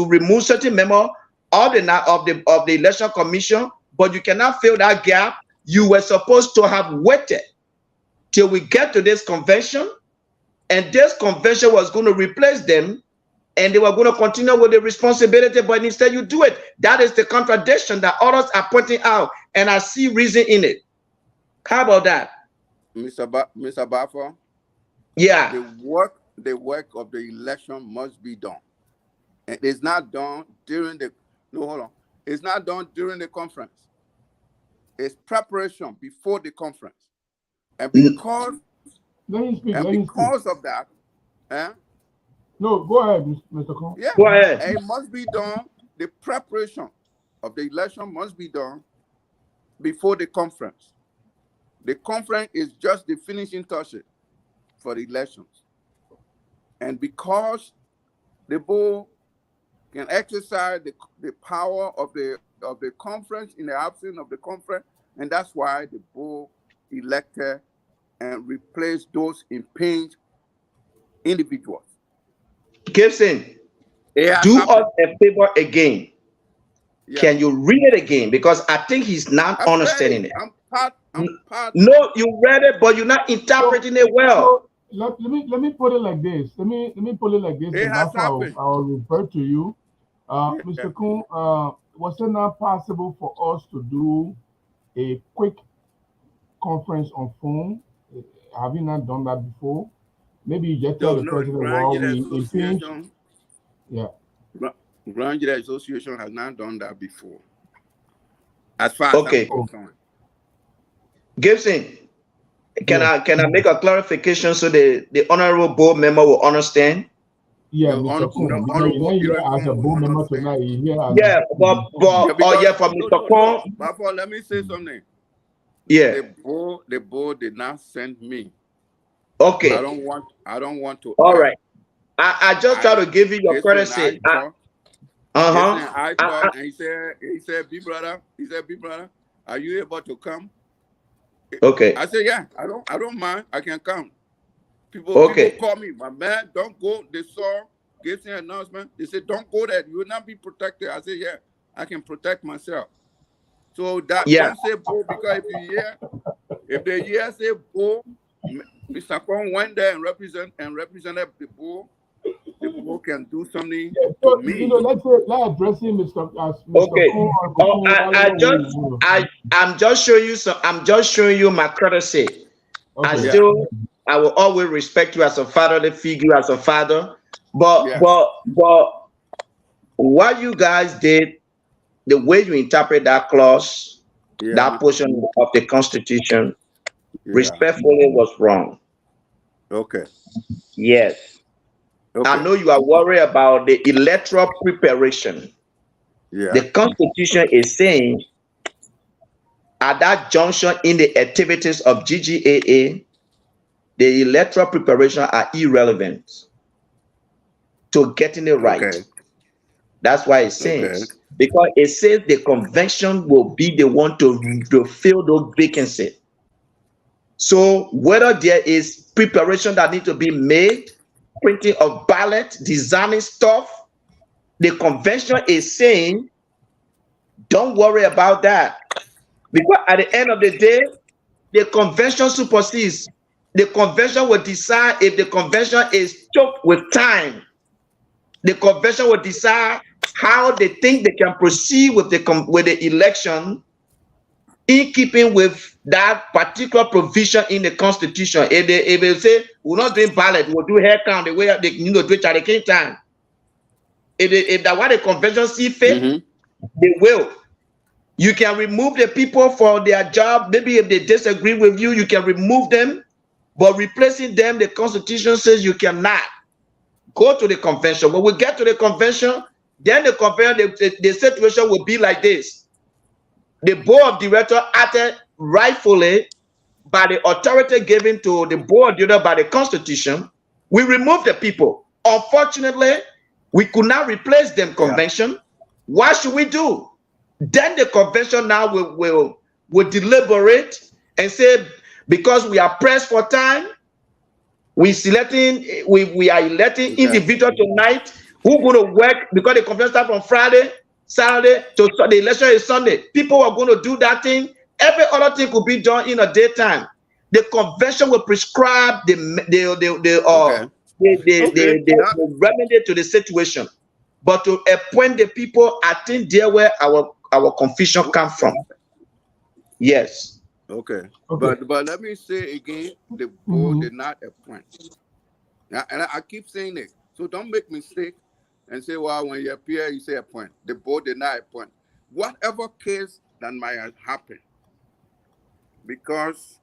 Election Commission, but you cannot fill that gap. You were supposed to have waited till we get to this convention, and this convention was going to replace them, and they were going to continue with the responsibility, but instead you do it. That is the contradiction that others are pointing out, and I see reason in it. How about that? Mr. Baffa? Yeah. The work of the election must be done. And it's not done during the, no, hold on. It's not done during the conference. It's preparation before the conference. And because, of that, No, go ahead, Mr. Kohn. Yeah, go ahead. It must be done. The preparation of the election must be done before the conference. The conference is just the finishing touches for the elections. And because the board can exercise the power of the conference in the absence of the conference, and that's why the board elected and replaced those impinged individuals. Gibson, do us a favor again. Yeah. Can you read it again? Because I think he's not understanding it. I'm part. No, you read it, but you're not interpreting it well. So let me put it like this. Let me put it like this. It has happened. I'll refer to you. Mr. Kohn, was it not possible for us to do a quick conference on phone? Have you not done that before? Maybe you just tell the president while we impinge. Yeah. Grand Jury Association has not done that before. As far as I'm concerned. Gibson, can I make a clarification so the honorable board member will understand? Yeah, Mr. Kohn, as a board member tonight, for Mr. Kohn. But let me say something. Yeah. The board did not send me. Okay. I don't want to. All right. I just try to give you your courtesy. I thought, and he said, big brother, are you able to come? Okay. I said, yeah, I don't mind. I can come. People call me, my man, don't go. They saw, gave an announcement. They said, don't go there. You will not be protected. I said, yeah, I can protect myself. So that don't say Bo, because if they hear say Bo, Mr. Kohn went there and represented the Bo. The Bo can do something to me. Let's address him, Mr. Okay. Kohn, I'm just showing you I'm just showing you my courtesy. Okay. I will always respect you as a fatherly figure, as a father. But what you guys did, the way you interpret that clause, that portion of the Constitution, respectfully was wrong. Okay. Yes. Okay. I know you are worried about the electoral preparation. Yeah. The Constitution is saying at that junction in the activities of GGAA, the electoral preparation are irrelevant to getting it right. Okay. That's why it says, because it says the convention will be the one to fill those vacancies. So whether there is preparation that needs to be made, printing of ballot, designing stuff, the convention is saying, don't worry about that. Because at the end of the day, the convention supersedes. The convention will decide if the convention is choked with time. The convention will decide how they think they can proceed with the election in keeping with that particular provision in the Constitution. If they say we're not doing ballot, we'll do hair count the way they do it at the same time. If that's what the convention see fit, they will. You can remove the people for their job. Maybe if they disagree with you, you can remove them. But replacing them, the Constitution says you cannot. Go to the convention. When we get to the convention, then the situation will be like this. The board of directors acted rightfully by the authority given to the board of directors by the Constitution. We removed the people. Unfortunately, we could not replace them convention. What should we do? Then the convention now will deliberate and say, because we are pressed for time, we are electing individual tonight who going to work, because the convention starts from Friday, Saturday, to the election is Sunday. People are going to do that thing. Every other thing could be done in a daytime. The convention will prescribe the remedy to the situation. But to appoint the people, I think there where our confusion comes from. Yes. Okay. But let me say again, the board did not appoint. And I keep saying it. So don't make mistake and say, well, when you appear, you say appoint. The board did not appoint. Whatever case that might have happened, because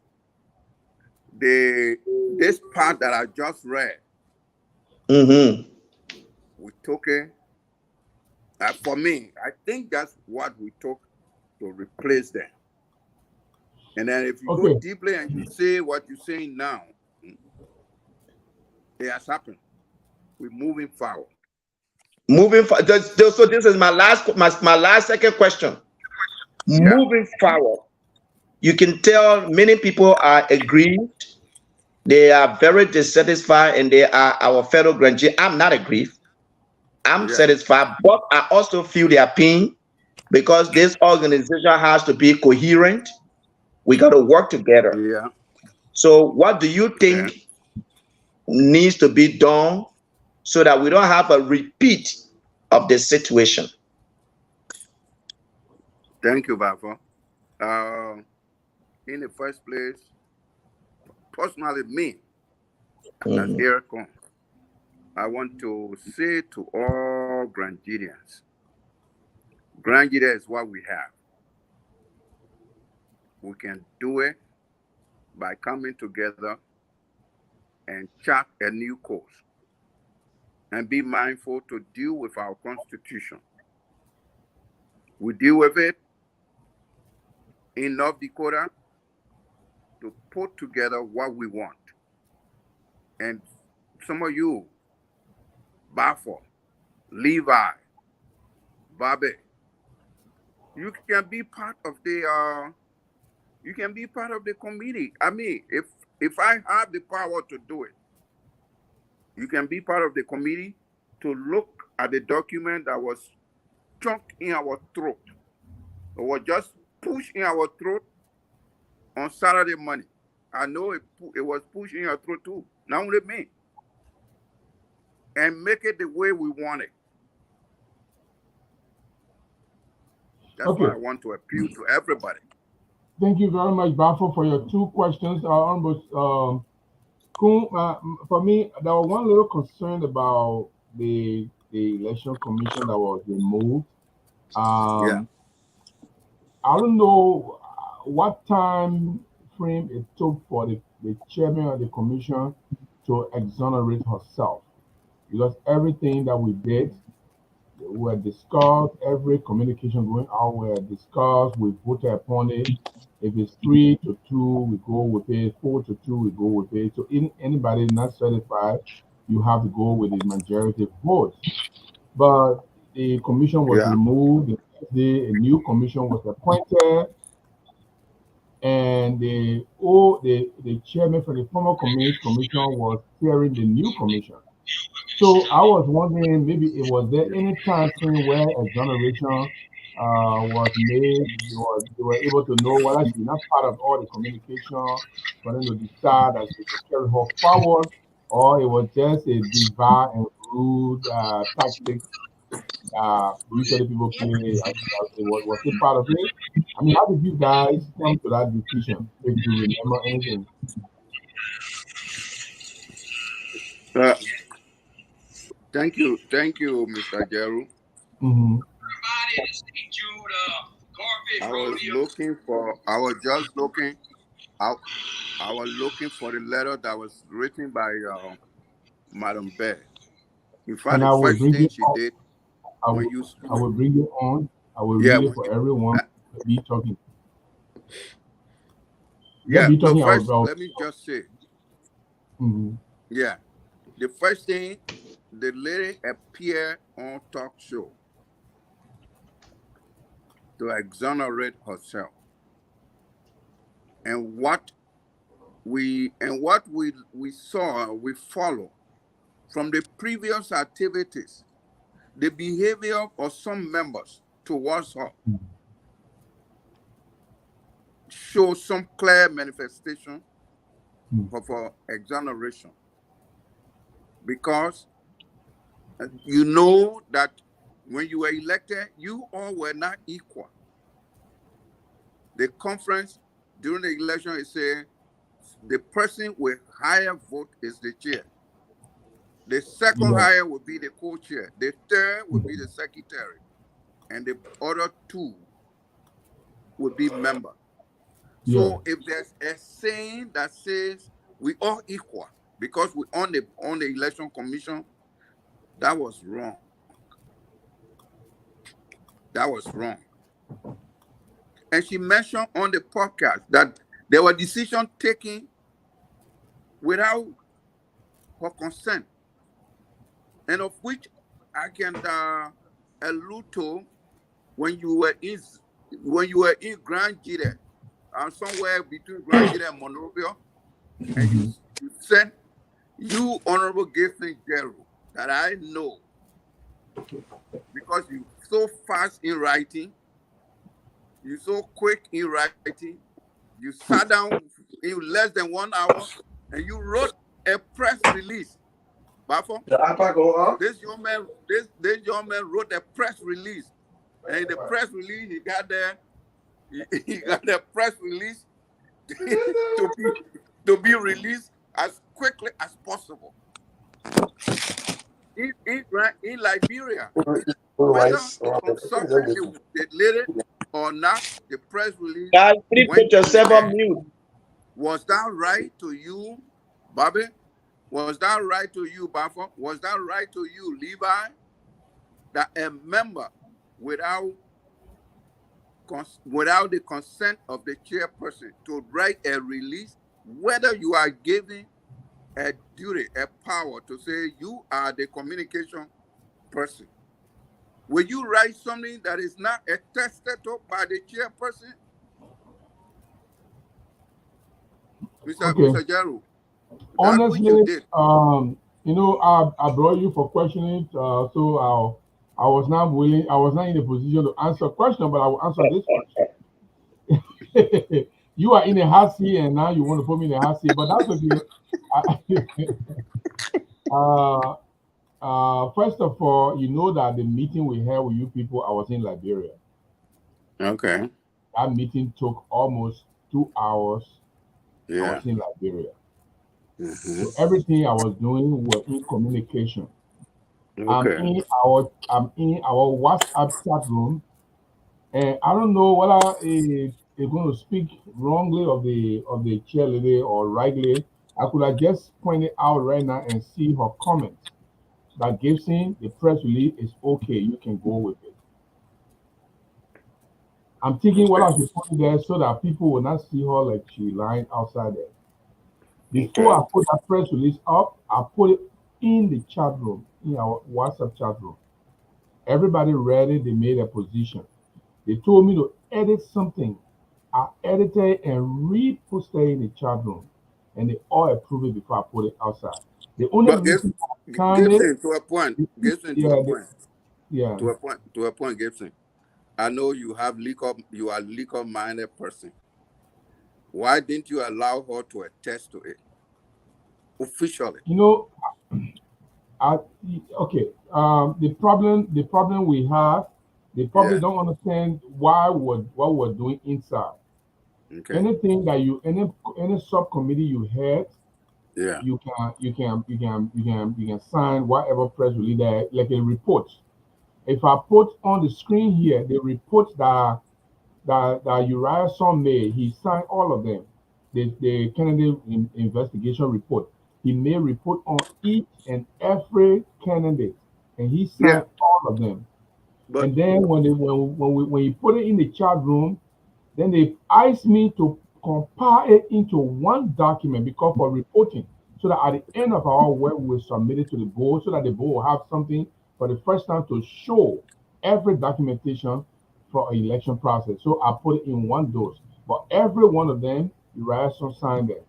this part that I just read, we took it. For me, I think that's what we took to replace them. And then if you Okay. go deeply and you say what you're saying now, it has happened. We're moving forward. Moving forward. So this is my last second question. Yeah. Moving forward, you can tell many people are aggrieved. They are very dissatisfied, and they are our fellow grand jury. I'm not aggrieved. I'm Yeah. satisfied, but I also feel their pain because this organization has to be coherent. We got to work together. Yeah. So, what do you Okay. think needs to be done so that we don't have a repeat of the situation? Thank you, Bafo. In the first place, personally, me, as Mhm. Eric Kohn, I want to say to all Grandidians, Grandida is what we have. We can do it by coming together and chart a new course and be mindful to deal with our constitution. We deal with it in North Dakota to put together what we want. And some of you, Bafo, Levi, Bobby, you can be part of the committee. I mean, if I have the power to do it, you can be part of the committee to look at the document that was chunked in our throat, or was just pushed in our throat on Saturday morning. I know it was pushed in your throat too, not only me. And make it the way we want it. That's why I want to appeal to everybody. Thank you very much, Bafo, for your two questions. Almost, Kohn, for me, there was one little concern about the election commission that was removed. Yeah. I don't know what time frame it took for the chairman of the commission to exonerate herself, because everything that we did were discussed, every communication going out were discussed, we voted upon it. If it's 3-2, we go with it. 4-2, we go with it. So anybody not satisfied, you have to go with the majority vote. But the commission was removed. The next day, a new commission was appointed, and the chairman for the former commission was chairing the new commission. So I was wondering, maybe it was there any time frame where exoneration was made, they were able to know whether she's not part of all the communication for them to decide that she could carry her forward, or it was just a divide and rude tactic usually people play. Was it part of it? I mean, how did you guys come to that decision? If you remember anything? Thank you, Mr. Jeru. Mm-hmm. I was looking for. I was just looking. I was looking for the letter that was written by Madam Bear. In fact, And the I will first bring thing it she on. did I when will, you, I will bring it on. I will yeah, read it for everyone to be talking. yeah. Be No, talking first, about. let me just say, Mm-hmm. yeah, the first thing, the lady appeared on talk show to exonerate herself, and what we saw, we follow from the previous activities, the behavior of some members towards her shows some clear manifestation of her exoneration, because you know that when you were elected, you all were not equal. The conference during the election, it said the person with higher vote is the chair. The second higher would be the co-chair. The third would be the secretary. And the other two would be member. So if there's a saying that says we all equal because we on the election commission, that was wrong. That was wrong. And she mentioned on the podcast that there were decisions taken without her consent, and of which I can allude to when you were in Grand Gire, somewhere between Grand Gire and Monrovia, and you sent Honorable Gibson Gerald, that I know, because you so fast in writing, you so quick in writing, you sat down in less than 1 hour, and you wrote a press release. Bafo, this young man wrote a press release, and in the press release he got the press release to be released as quickly as possible. In Liberia, whether from something they did it or not, the press release. Guys, please put yourself on mute. Was that right to you, Bobby? Was that right to you, Bafo? Was that right to you, Levi? That a member, without the consent of the chairperson, to write a release, whether you are given a duty, a power to say you are the communication person, will you write something that is not attested to by the chairperson? Mr. Jaru, honestly, you know, I brought you for questioning, so I was not in a position to answer a question, but I will answer this question. You are in a hot seat, and now you want to put me in a hot seat, but that's okay. First of all, you know that the meeting we had with you people, I was in Liberia. Okay. That meeting took almost 2 hours. Yeah. I was in Liberia. So everything I was doing was in communication. Okay. I'm in our WhatsApp chat room, and I don't know whether they're going to speak wrongly of the chairlady or rightly. I could have just pointed out right now and see her comments that Gibson, the press release is okay. You can go with it. I'm thinking what I should put there so that people will not see her like she lying outside there. Before I put that press release up, I put it in the chat room, in our WhatsApp chat room. Everybody read it, they made a position. They told me to edit something. I edited and reposted it in the chat room. And they all approved it before I put it outside. The only reason I signed it, to a point. Gibson, yeah, to a point. Yeah. To a point, Gibson. I know you are a legal-minded person. Why didn't you allow her to attest to it officially? You know, okay. The problem we have, they probably don't understand what we're doing inside. Okay. Anything that any subcommittee you had, yeah, you can sign whatever press release there, like a report. If I put on the screen here the report that Uriah Son made, he signed all of them. The candidate investigation report. He made report on each and every candidate, and he signed all of them. But, and then when you put it in the chat room, then they asked me to compile it into one document because for reporting, so that at the end of our work we will submit it to the board, so that the board will have something for the first time to show every documentation for an election process. So I put it in one dose, but every one of them, Uriah signed it.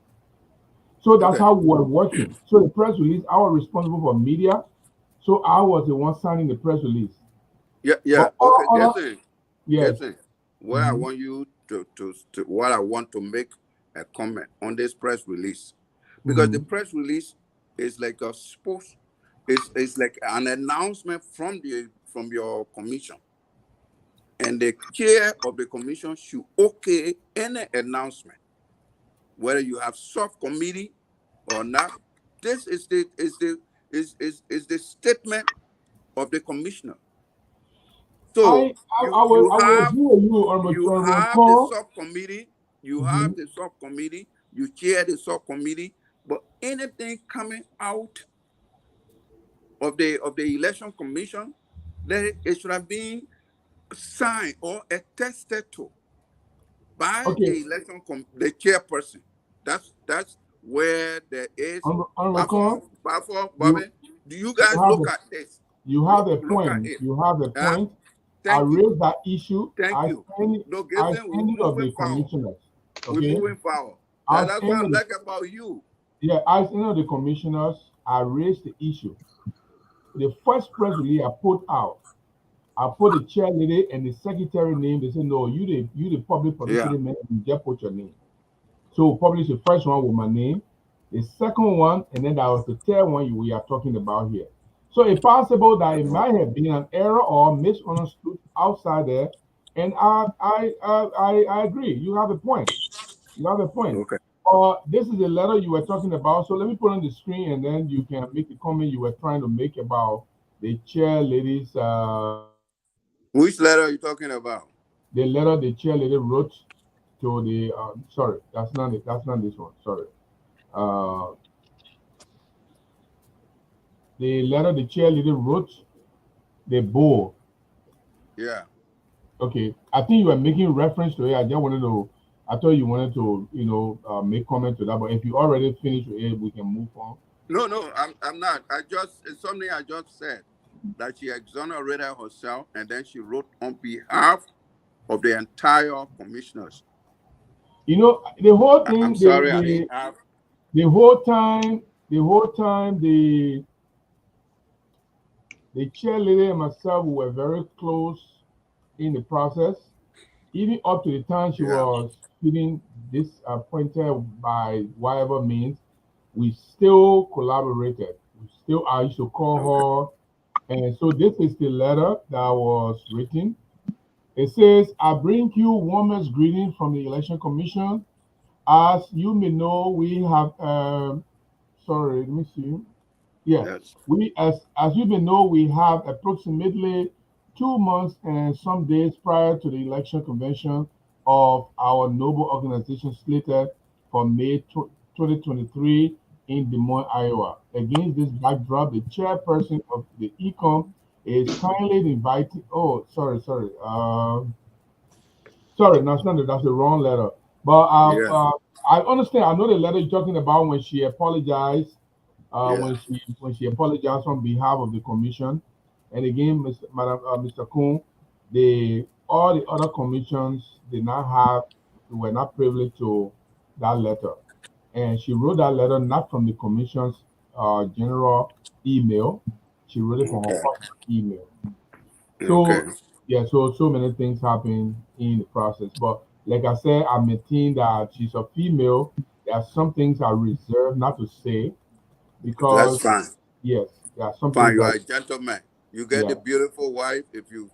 So that's how we're working. So the press release, I was responsible for media, so I was the one signing the press release. Yeah. Okay. Yes. Where I want you to what I want to make a comment on this press release, because the press release is like it's like an announcement from your commission, and the chair of the commission should okay any announcement, whether you have subcommittee or not. This is the statement of the commissioner. So you have the subcommittee, you chair the subcommittee, but anything coming out of the election commission, that it should have been signed or attested to by Okay. the the chairperson. That's where there is. Honorable Kohn, Bobby, do you guys look at this? You have a Look at point. it. You have a point. I Thank you. raised that issue. Thank you. No, I Gibson, send it we're of the moving forward. commissioners. We're Okay. moving forward. I That's send what I it- like about you. Yeah, I send it the commissioners. I raised the issue. The first press release I put out, I put the chair lady and the secretary name. They said, no, you the public publicity man, you just put your name. So publish the first one with my name, the second one, and then that was the third one we are talking about here. So it's possible that it might have been an error or misunderstood outside there, and I agree. You have a point. You have a point. Okay. This is the letter you were talking about. So let me put on the screen, and then you can make the comment you were trying to make about the chair ladies. Which letter are you talking about? The letter the chair lady wrote to the. Sorry, that's not it. That's not this one. Sorry. The letter the chair lady wrote the board. Yeah. Okay, I think you were making reference to it. I just wanted to. I thought you wanted to, make comment to that. But if you already finished with it, we can move on. No, I'm not. It's something I just said that she exonerated herself, and then she wrote on behalf of the entire commissioners. The whole thing. I'm sorry, I didn't have. The whole time, the chair lady and myself were very close in the process, even up to the time she was feeling disappointed by whatever means. We still collaborated. I used to call her, and so this is the letter that was written. It says, "I bring you warmest greeting from the Election Commission. As you may know, we have sorry, let me see. Yes. We as you may know, we have approximately 2 months and some days prior to the election convention of our noble organization slated for May 2023 in Des Moines, Iowa. Against this backdrop, the chairperson of the ECOM is kindly inviting. Oh, sorry. Sorry, that's the wrong letter. But I understand. I know the letter you're talking about when she apologized. When she apologized on behalf of the commission, and again, Mr. Kohn, all the other commissions were not privileged to that letter, and she wrote that letter not from the commission's general email. She wrote it from her personal email. So so many things happen in the process, but like I said, I maintain that she's a female. There are some things are reserved not to say. Because that's fine. Yes, yeah, something. Fine, you are a gentleman. You get the beautiful wife if you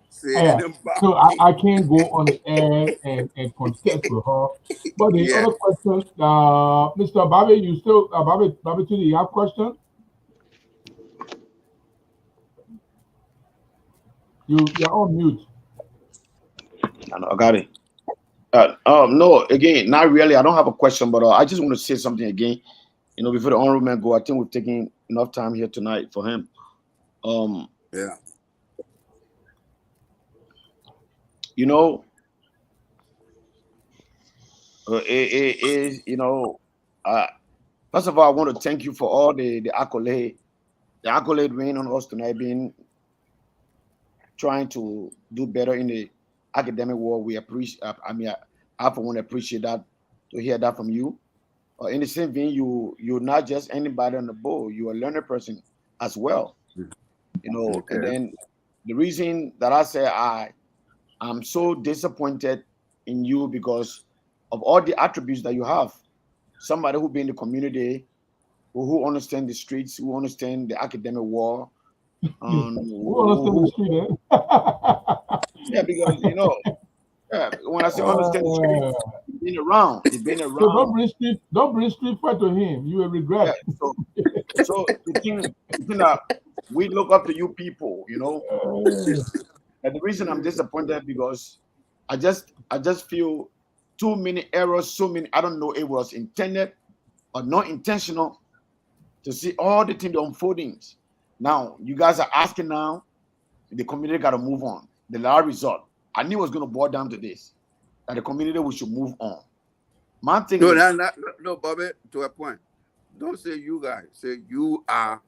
say anything about so I can't go on the air and contest with her. But the other question, Mr. Bobby, you still Bobby, do you have question? You're on mute. I got it. No, again, not really. I don't have a question, but I just want to say something again. Before the honorable man go, I think we've taken enough time here tonight for him. First of all, I want to thank you for all the accolade rain on us tonight, being trying to do better in the academic world. We appreciate. I for one appreciate that, to hear that from you. In the same vein, you're not just anybody on the board. You're a learned person as well. And then the reason that I say I'm so disappointed in you because of all the attributes that you have. Somebody who be in the community, who understand the streets, who understand the academic world. Who understand the street, Yeah, because when I say understand the street, you've been around. So don't bring street fight to him. You will regret. Yeah, so the thing that we look up to you people, and the reason I'm disappointed because I just feel too many errors, so many. I don't know if it was intended or not intentional to see all the things, the unfoldings. Now you guys are asking now, the community got to move on. The last result, I knew it was going to boil down to this. that the community we should move on. My thing No, is, no, Bobby, to a point. Don't say you guys. Say you are.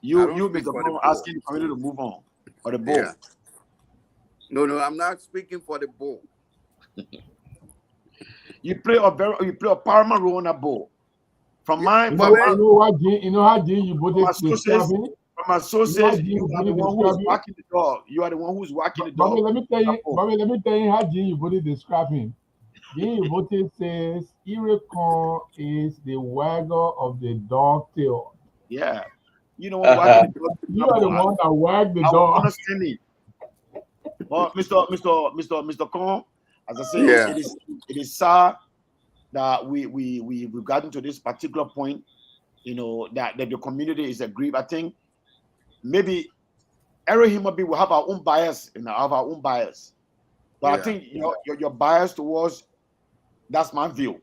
you Mr. Brown, asking the community to move on, or the board. Yeah. No, I'm not speaking for the board. You play a paramount role on that board. From my, you know what, Gene? You know how Gene you put it describing? From my sources, you are the one who's walking the dog. You are the one who's walking the dog. Bobby, let me tell you how Gene you put it describing. Gene Yubute says Eric Kohn is the wagger of the dog tail. Yeah. You know what? Walking the dog. You are the one that wagged the dog. Understanding. Well, Mr. Kohn, as I say, it is sad that we've gotten to this particular point, you know, that the community is aggrieved. I think maybe every human being will have our own bias, but I think your bias towards, that's my view.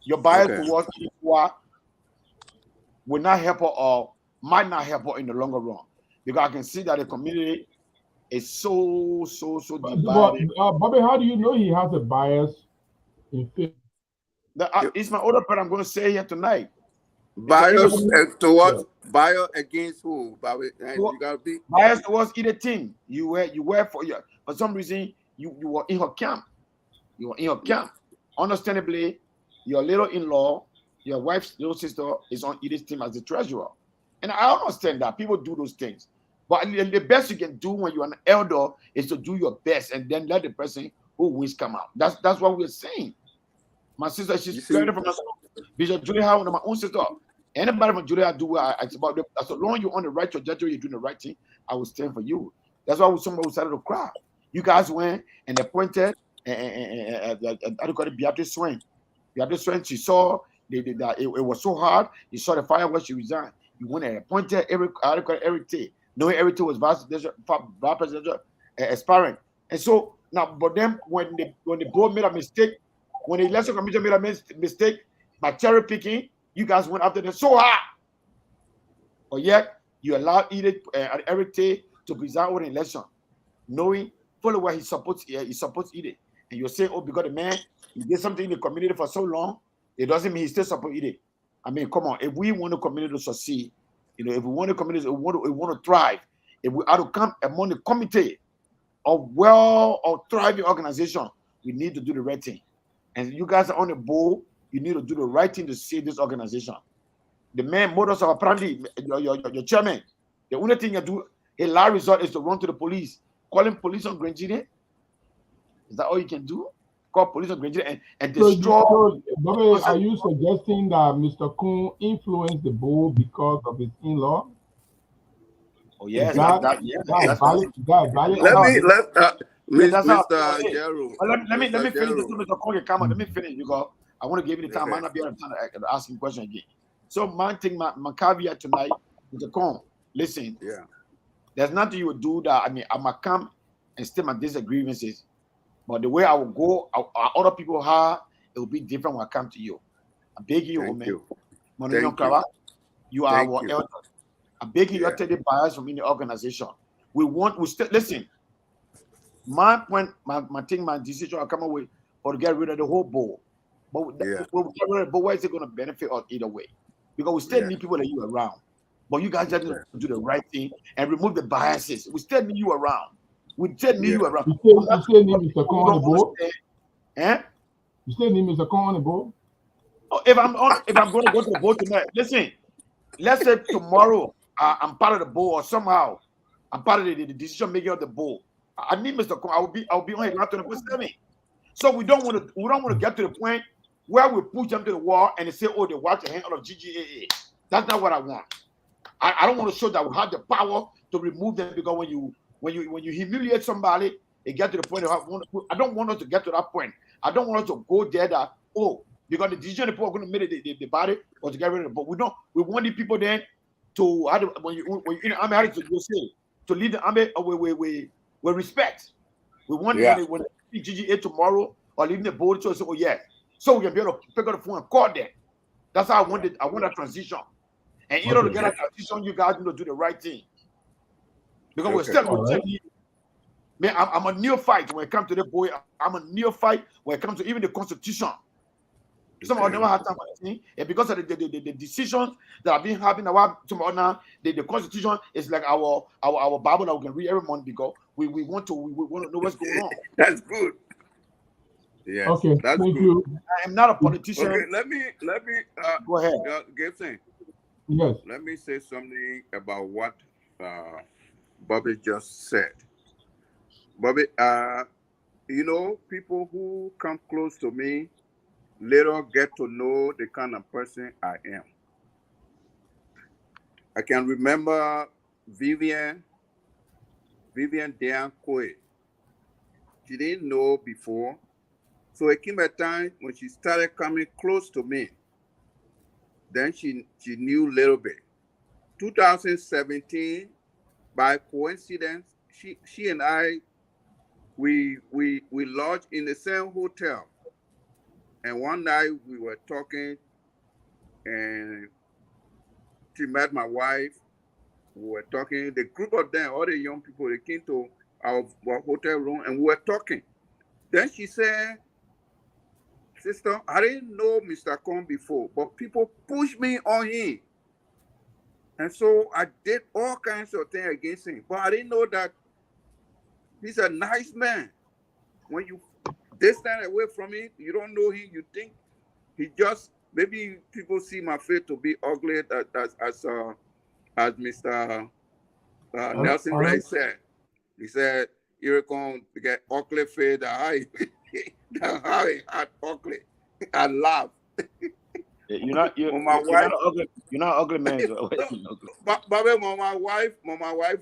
Your bias towards people will not help her or might not help her in the longer run, because I can see that the community is so divided. Bobby, how do you know he has a bias in favor? It's my other part I'm going to say here tonight. Bias towards bias against who? Bobby, you gotta be bias towards either team. You were for some reason you were in her camp. You were in her camp. Understandably, your little in-law, your wife's little sister, is on either team as the treasurer, and I understand that people do those things. But the best you can do when you're an elder is to do your best and then let the person who wins come out. That's what we're saying. My sister, she's graduated from Bishop Julia Howard, my own sister. Anybody from Julia do it's about them. So long you're on the right trajectory, you're doing the right thing, I will stand for you. That's why somebody started to cry. You guys went and appointed I don't call it Beatrice Swain. Beatrice Swain, she saw that it was so hard. You saw the fire when she resigned. You went and appointed Eric T. Knowing Eric T was vice presidential aspirant. And so now, but then when the board made a mistake, when the election commission made a mistake by cherry picking, you guys went after them so hard. But yet you allowed Eric T to preside over the election, knowing fully well he supports Edith. And you're saying, oh, because the man he did something in the community for so long, it doesn't mean he still supports Edith. I mean, come on, if we want the community to succeed, you know, if we want the community, we want to thrive, if we are to come among the committee of thriving organization, we need to do the right thing. And you guys are on the board, you need to do the right thing to save this organization. The man, modus of apparently, your chairman, the only thing you do, a last resort is to run to the police, calling police on Grand Gine. Is that all you can do? Call police on Grand Gine and destroy. Bobby, are you suggesting that Mr. Kohn influenced the board because of his in-law? Oh yes, that's valid. Let me finish this, Mr. Kohn. Come on, let me finish because I want to give you the time. I might not be able to ask him a question again. So my caveat tonight, Mr. Kohn, listen. Yeah. There's nothing you would do that. I mean, I might come and state my disagreements, but the way I will go, other people have, it will be different when I come to you. I beg you, man. You are our elder. I beg you, you're taking bias from any organization. Listen. My point, my decision I come up with, or to get rid of the whole board. But why is it going to benefit us either way? Because we still need people that you around. But you guys just need to do the right thing and remove the biases. We still need you around. We still need you around. You still need Mr. Kohn on the board? You still need Mr. Kohn on the board? Oh, if I'm going to go to the board tonight, listen. Let's say tomorrow I'm part of the board, or somehow I'm part of the decision making of the board. I need Mr. Kohn. I'll be on his laptop and put me. So we don't want to get to the point where we push them to the wall and they say, oh, they watch the hand of GGAA. That's not what I want. I don't want to show that we have the power to remove them, because when you humiliate somebody, they get to the point I don't want us to get to that point. I don't want us to go there that, because the decision people are going to make the body or to get rid of it. But we want the people then to when you in the army, to lead the army with respect. We want when they GGA tomorrow or leaving the board to say, oh yeah, so we can be able to pick up the phone and call them. That's how I want it. I want that transition. And in order to get that transition, you guys need to do the right thing. Because we're still going to Man, I'm a neophyte when it comes to the boy. I'm a neophyte when it comes to even the Constitution. Some of them never had time for anything, and because of the decisions that have been happening about some of now, the Constitution is like our Bible that we can read every month because we want to know what's going on. That's good. Yes. Okay, That's thank good. you. I am not a politician. Okay, let me Go ahead. Gibson, Yes. let me say something about what Bobby just said. Bobby, you know, people who come close to me later get to know the kind of person I am. I can remember Vivian Diancoe. She didn't know before. So it came a time when she started coming close to me. Then she knew a little bit. 2017, by coincidence, she and I, we lodged in the same hotel. And one night we were talking, and she met my wife. We were talking. The group of them, all the young people, they came to our hotel room, and we were talking. Then she said, "Sister, I didn't know Mr. Kohn before, but people pushed me on him. And so I did all kinds of things against him. But I didn't know that he's a nice man. When you stand away from him, you don't know him, you think he just, maybe people see my face to be ugly as Mr. Nelson Ray said. He said, Eric Kohn get ugly face, the eye ugly. I laugh. You're not ugly, man. But when my wife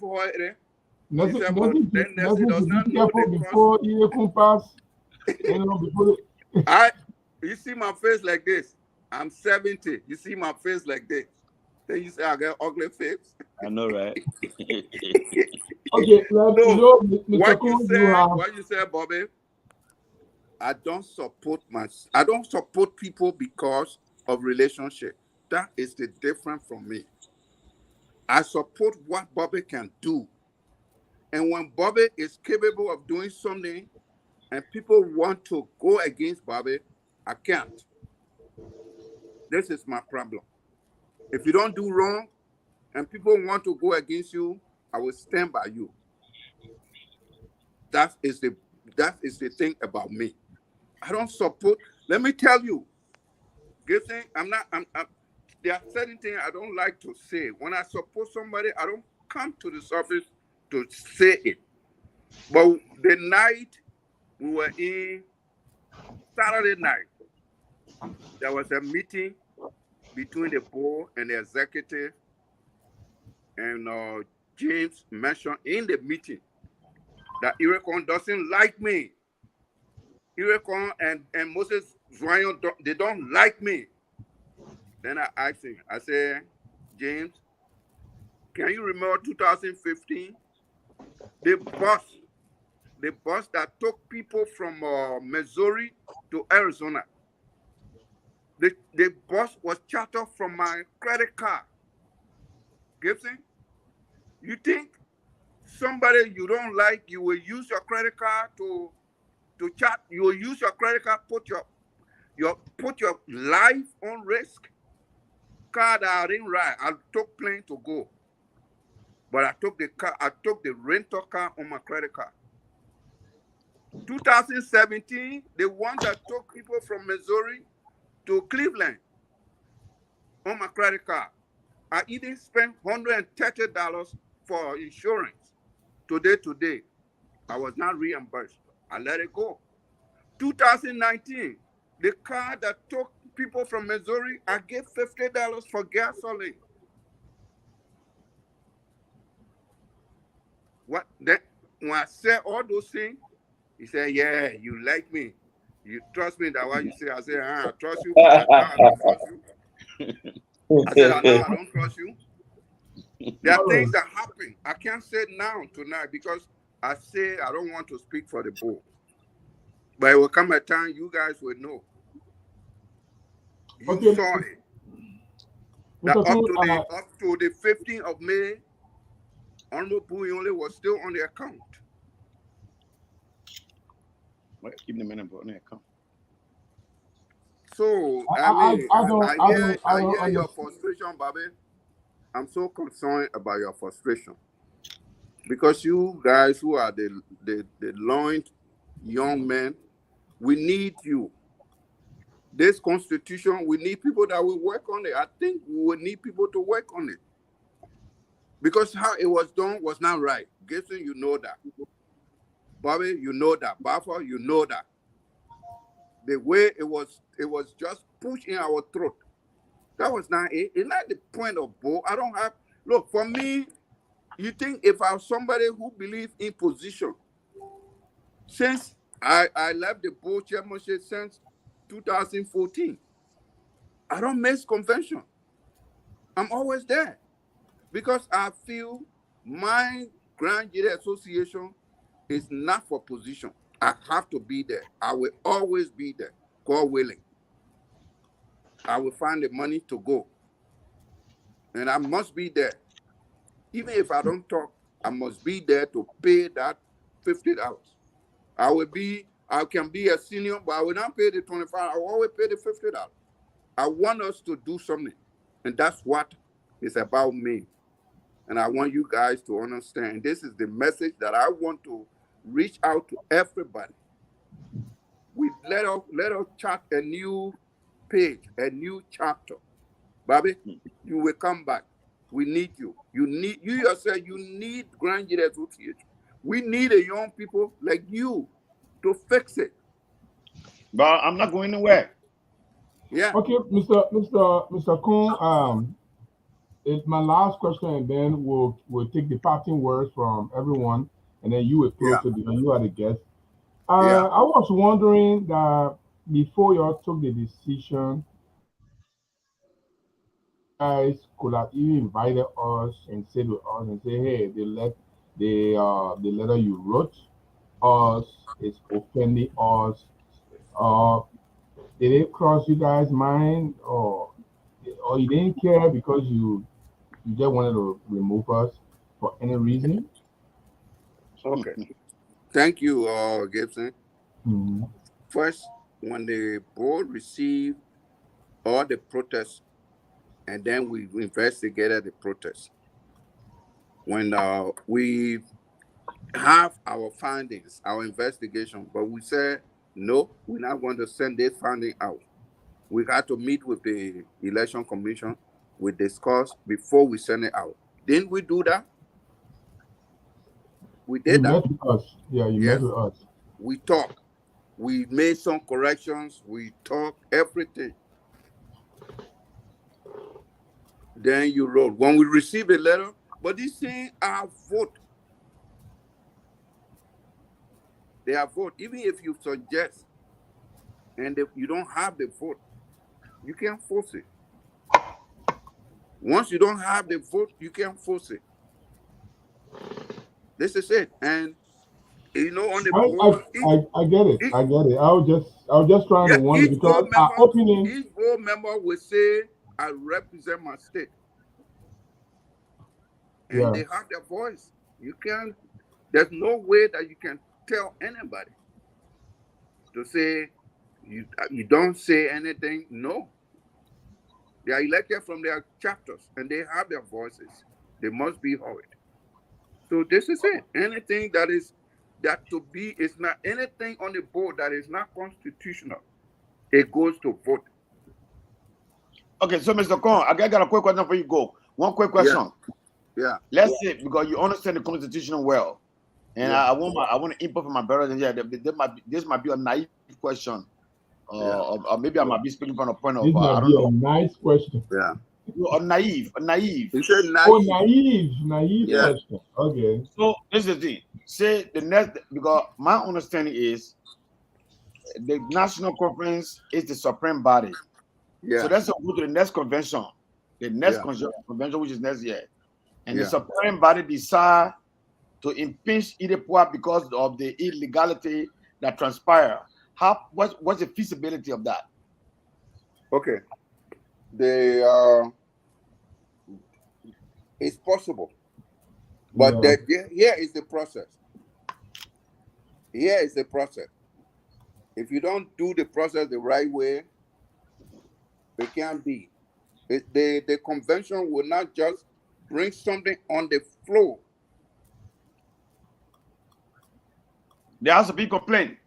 heard it, Nothing said, to be careful before you can pass. You know, before you see my face like this. I'm 70. You see my face like this. Then you say I got ugly face. I know, right? Okay, let's go. Mr. Kohn, what you said, Bobby? I don't support people because of relationship. That is the difference from me. I support what Bobby can do. And when Bobby is capable of doing something and people want to go against Bobby, I can't. This is my problem. If you don't do wrong and people want to go against you, I will stand by you. That is the thing about me. I don't support. Let me tell you, Gibson, there are certain things I don't like to say. When I support somebody, I don't come to the surface to say it. But the night we were in, Saturday night, there was a meeting between the board and the executive, and James mentioned in the meeting that Eric Kohn doesn't like me. Eric Kohn and Moses Zoyan, they don't like me. Then I asked him, I said, James, can you remember 2015? The bus that took people from Missouri to Arizona. The bus was chartered from my credit card. Gibson, you think somebody you don't like, you will use your credit card to chat? You will use your credit card, put your life on risk? Car that I didn't ride, I took plane to go, but I took the rental car on my credit card. 2017, the one that took people from Missouri to Cleveland on my credit card. I even spent $130 for insurance. Today, I was not reimbursed. I let it go. 2019, the car that took people from Missouri, I gave $50 for gasoline. What? Then when I said all those things, he said, "Yeah, you like me. You trust me." That what you say? I said, "I trust you." I don't trust you. I said, "No, I don't trust you." There are things that happen. I can't say now tonight because I say I don't want to speak for the board. But it will come a time you guys will know. You saw it. That up to the 15th of May, Honorable Buyonle was still on the account. Wait, give me a minute, bro. Come. So I I don't hear your understand. frustration, Bobby. I'm so concerned about your frustration because you guys who are the loined young men, we need you. This constitution, we need people that will work on it. I think we will need people to work on it because how it was done was not right. Gibson, you know that. Bobby, you know that. Baffa, you know that. The way it was just pushed in our throat. That was not it. It's not the point of Bo. I don't have, look, for me, you think if I was somebody who believes in position, since I left the Bo chairmanship since 2014, I don't miss convention. I'm always there because I feel my Grand Jury Association is not for position. I have to be there. I will always be there, God willing. I will find the money to go. And I must be there. Even if I don't talk, I must be there to pay that $50. I can be a senior, but I will not pay the 25. I will always pay the $50. I want us to do something. And that's what is about me. And I want you guys to understand. This is the message that I want to reach out to everybody. Let us chart a new page, a new chapter. Bobby, you will come back. We need you. You yourself, you need Grand Jury Association. We need a young people like you to fix it. But I'm not going anywhere. Yeah. Okay, Mr. Kohn, it's my last question, and then we'll take the parting words from everyone, and then you will close Yeah. it because you are the guest. Yeah. I was wondering that before you all took the decision, guys could have even invited us and said to us and say, hey, the letter you wrote us is offending us. Did it cross you guys' mind, or you didn't care because you just wanted to remove us for any reason? Okay. Thank you, Gibson. Mhm. First, when the board received all the protests, and then we investigated the protests. When we have our findings, our investigation, but we said, no, we're not going to send this finding out. We had to meet with the election commission. We discussed before we send it out. Didn't we do that? We You did that. met with us. Yeah, you met Yes. with us. We talked. We made some corrections. We talked everything. Then you wrote. When we received a letter, but this thing, our vote. They are vote. Even if you suggest and if you don't have the vote, you can't force it. Once you don't have the vote, you can't force it. This is it. And on the board, I get it. I get it. I was just trying to wonder each because our opinion. each board member will say, I represent my state. And Yeah. they have their voice. There's no way that you can tell anybody to say you don't say anything. No. They are elected from their chapters and they have their voices. They must be heard. So this is it. Anything is not anything on the board that is not constitutional, it goes to vote. Okay, so Mr. Kohn, I got a quick question for you. Go. One quick question. Yeah. Let's say, because you understand the Constitution well, and I want to input from my brothers. And yeah, this might be a naive question, or maybe I might be speaking from a point of This might I be don't know. a nice question. Yeah. Or naive. You said naive. Oh, naive Yeah. question. Okay. So this is the thing. Say the next, because my understanding is the National Conference is the supreme body. Yeah. So let's go to the next convention, convention, which is next year. And the supreme body decide to impeach Idepoa because of the illegality that transpired. What's the feasibility of that? Okay. It's possible. But here is the process. Here is the process. If you don't do the process the right way, it can't be. The convention will not just bring something on the floor. There has to be complaint.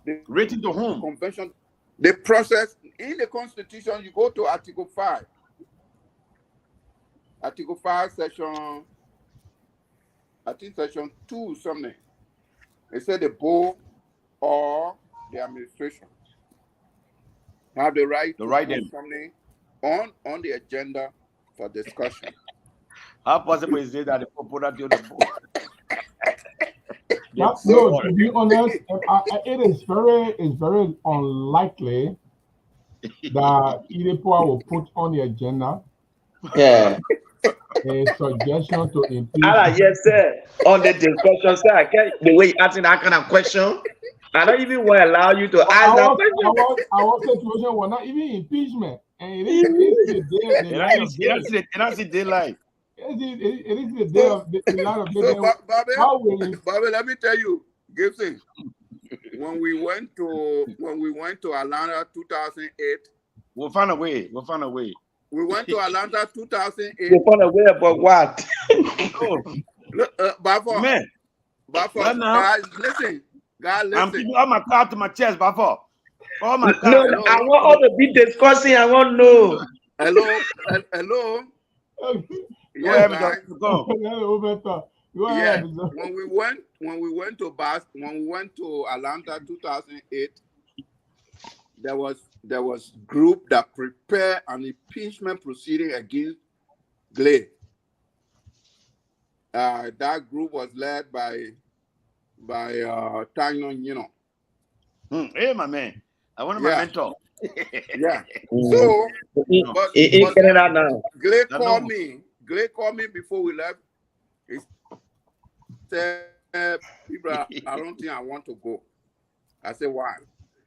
The Written to whom? convention, the process in the Constitution, you go to Article 5. Article 5, section, I think section 2 something. It said the board or the administration have the right to right put then. something on the agenda for discussion. How possible is it that the people put that to the board? No, to be honest, it is very unlikely that IDEPOA will put on the agenda Yeah. a suggestion to impeach. Yes, sir. On the discussion, sir, I can't, the way you asking that kind of question, I don't even want to allow you to ask that question. Our situation was not even impeachment, and it is the daylight. It is the day of the light of So, day. Bobby, let me tell you, Gibson, when we went to Atlanta 2008, we'll find a way. We went to Atlanta 2008. You found a way about what? Bafo, guys, listen. I'm keeping all my cards to my chest, Bafo. All my cards. No, I want all to be discussing. I want to know. Hello. Yeah, go. Go Yeah. ahead. When we went to Atlanta 2008, there was group that prepared an impeachment proceeding against Glade. That group was led by Tanyon, Hey, my man. I want my mentor. Yeah. So, but Glade called me. Glade called me before we left. He said, "People, I don't think I want to go." I said, "Why?"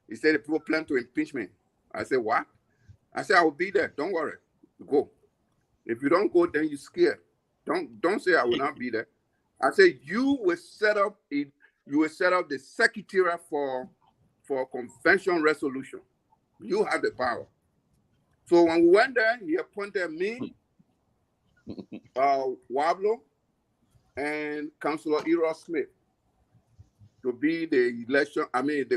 He said, "The people plan to impeach me." I said, "What?" I said, "I will be there. Don't worry. Go. If you don't go, then you're scared. Don't say I will not be there." I said, "You will set up the secretariat for convention resolution. You have the power." So when we went there, he appointed me, Wablo, and Councillor Eros Smith to be the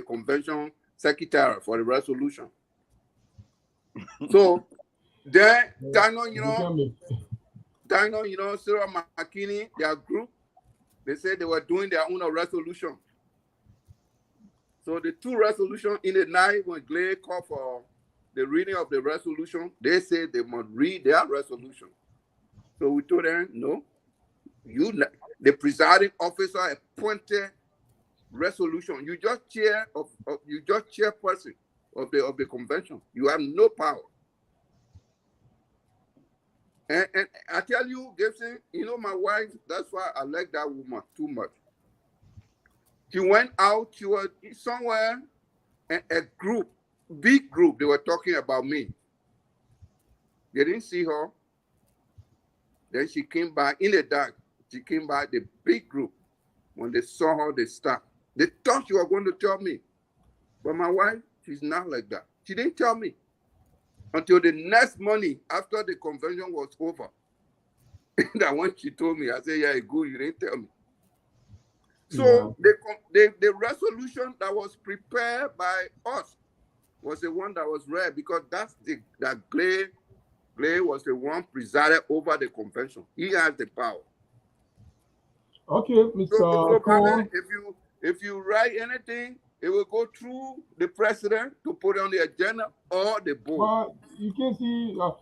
convention secretary for the resolution. So then, Dino, Sarah McKinney, their group, they said they were doing their own resolution. So the two resolutions in the night, when Glade called for the reading of the resolution, they said they must read their resolution. So we told them, no, the presiding officer appointed resolution. You just chairperson of the convention. You have no power. And I tell you, Gibson, my wife, that's why I like that woman too much. She went out, she was somewhere, and a big group, they were talking about me. They didn't see her. Then she came back in the dark. She came back, the big group. When they saw her, they stopped. They thought she was going to tell me. But my wife, she's not like that. She didn't tell me. Until the next morning, after the convention was over. That when she told me, I said, yeah, good, you didn't tell me. So the resolution that was prepared by us was the one that was read, because that Glade was the one presided over the convention. He has the power. Okay, Mr. So Kohn. if you write anything, it will go through the president to put it on the agenda or the board. Well, you can see. I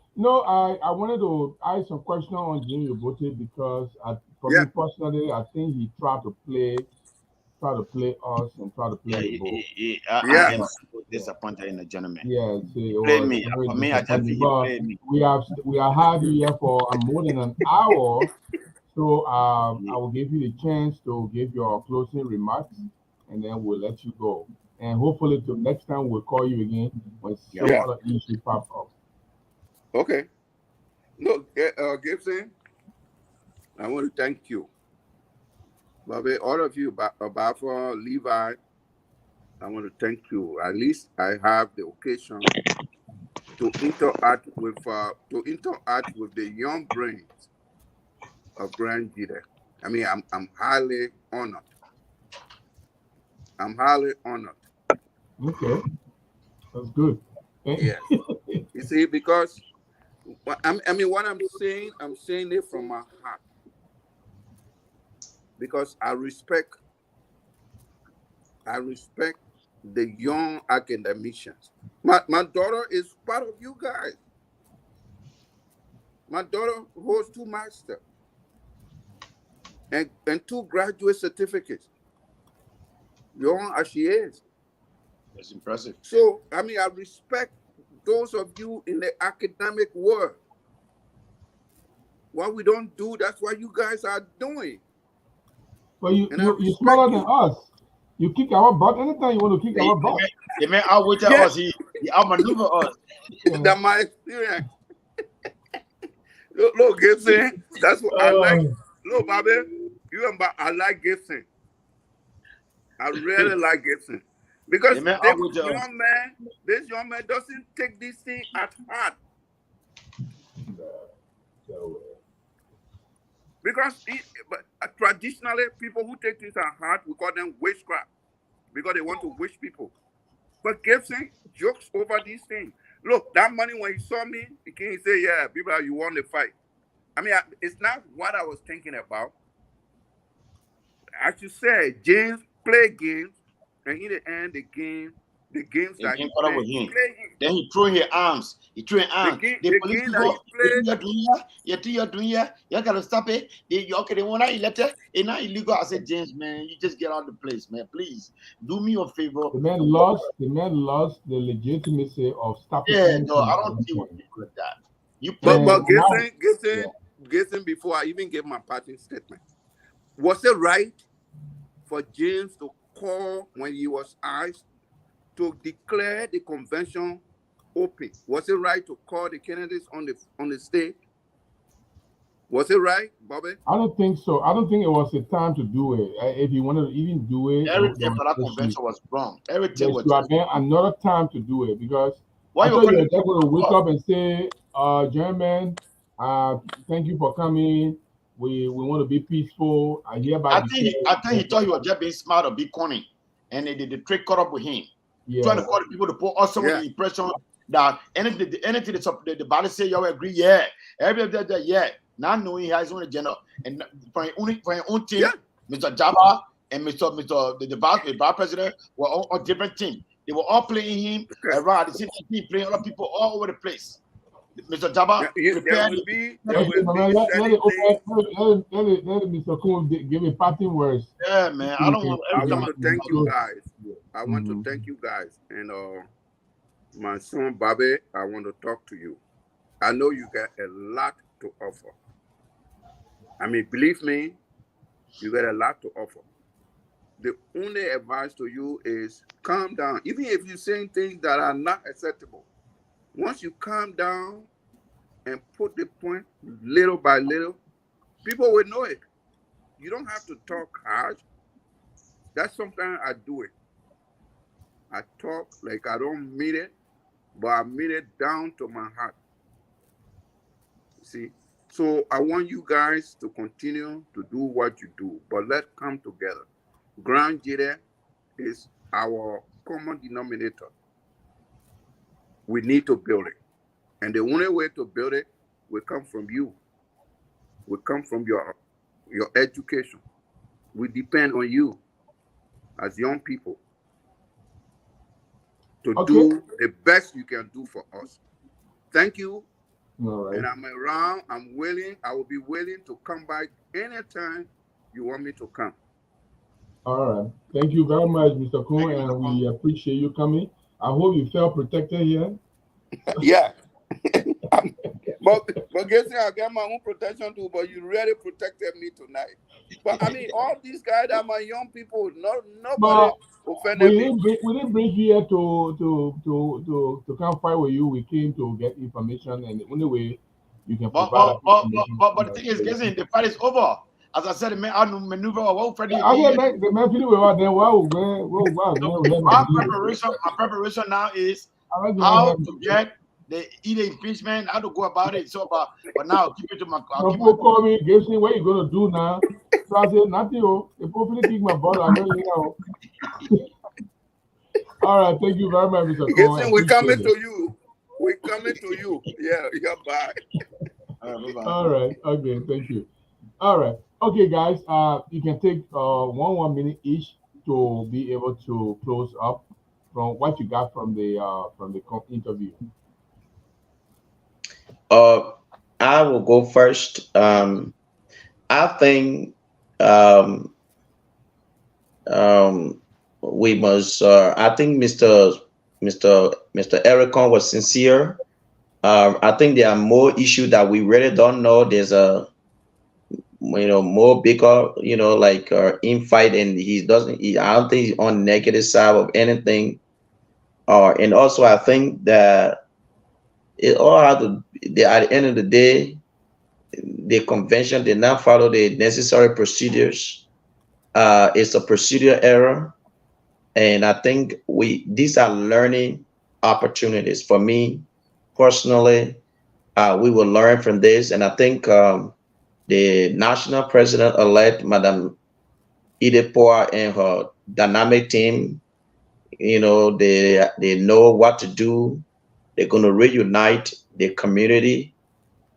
wanted to ask some question on Jimmy Obote, because for me personally, I think he tried to play us and try to play the board. I am disappointed in the gentleman. Yes, play me. For me, I just think he played me. We are had you here for more than an hour, so I will give you the chance to give your closing remarks, and then we'll let you go. And hopefully, next time we'll call you again when some other issue pop up. Okay. Look, Gibson, I want to thank you. Bobby, all of you, Abafa, Levi, I want to thank you. At least I have the occasion to interact with the young brains of Grand Jide. I mean, I'm highly honored. I'm highly honored. Okay, that's good. Yes. You see, because I mean, what I'm saying it from my heart. Because I respect the young academicians. My daughter is part of you guys. My daughter holds 2 masters and 2 graduate certificates. Young as she is. That's impressive. So, I mean, I respect those of you in the academic world. What we don't do, that's what you guys are doing. But you're smaller than us. You kick our butt anytime you want to kick our butt. The man outwitted us. He outmaneuver us. That's my experience. Look, Gibson, that's what I like. Look, Bobby, I like Gibson. I really like Gibson. Because this young man doesn't take this thing at heart. Because traditionally, people who take things at heart, we call them witchcraft. Because they want to wish people. But Gibson jokes over these things. Look, that money, when he saw me, he came and say, yeah, people, you want to fight. I mean, it's not what I was thinking about. As you said, James played games, and in the end, the games that he played, with him. Then he threw his arms. The police people, you're doing, you gotta stop it. They want to elect it. It's not illegal. I said, James, man, you just get out of the place, man. Please do me a favor. The man lost the legitimacy of stopping. Yeah, no, I don't deal with people like that. But Gibson, before I even gave my parting statement, was it right for James to call when he was asked to declare the convention open? Was it right to call the candidates on the stage? Was it right, Bobby? I don't think so. I don't think it was the time to do it. If you wanted to even do it, everything for that convention was wrong. Everything was another time to do it, because why I thought you were just going to wake up and say, gentlemen, thank you for coming. We want to be peaceful. I think he thought he was just being smart or be corny, and the trick caught up with him. Yeah. Trying to call the people to put us some of the impression that anything the body say you agree, yeah. Everybody yeah. Not knowing he has his own agenda. And for his own team, Mr. Jabba and Mr. The vice president were all on different teams. They were all playing him around the same team, playing other people all over the place. Mr. Jabba, let Mr. Kohn give me parting words. Yeah, man. I want to thank you guys. I want to thank you guys. And my son Bobby, I want to talk to you. I know you got a lot to offer. I mean, believe me, you got a lot to offer. The only advice to you is calm down. Even if you're saying things that are not acceptable, once you calm down and put the point little by little, people will know it. You don't have to talk hard. That's sometimes I do it. I talk like I don't mean it, but I mean it down to my heart. See? So I want you guys to continue to do what you do, but let's come together. Grand Jide is our common denominator. We need to build it. And the only way to build it will come from you. Will come from your education. We depend on you as young people to do the best you can do for us. Thank you. All right. And I'm around. I'm willing. I will be willing to come back anytime you want me to come. All right. Thank you very much, Mr. Kohn, and we appreciate you coming. I hope you felt protected here. Yeah. but guess what? I got my own protection too, but you really protected me tonight. But I mean, all these guys are my young people. Nobody offended me. We didn't bring you here to come fight with you. We came to get information, and the only way you can provide. But the thing is, guessing the fight is over. as I said, I maneuver what Freddie. I hear the man feeling about them. Wow, my preparation now is how to get the either impeachment, how to go about it. So, but now I'll keep it to my. People call me, Gibson, what you gonna do now? So I said, nothing. Oh, the people kick my ball. I know you know. All right, thank you very much, Mr. Kohn. We're coming to you. We're coming to you. Yeah, you're back. All right. Okay. Thank you. All right. Okay, guys. You can take 1 minute each to be able to close up from what you got from the interview. I will go first. I think we must. I think Mr. Eric Kohn was sincere. I think there are more issues that we really don't know. There's a more bigger like infight, and he doesn't. I don't think he's on negative side of anything. And also I think that it all had to. At the end of the day, the convention did not follow the necessary procedures. It's a procedural error, and I think these are learning opportunities for me personally. We will learn from this, and I think the national president-elect, Madam Edith Power, and her dynamic team, they know what to do. They're going to reunite the community,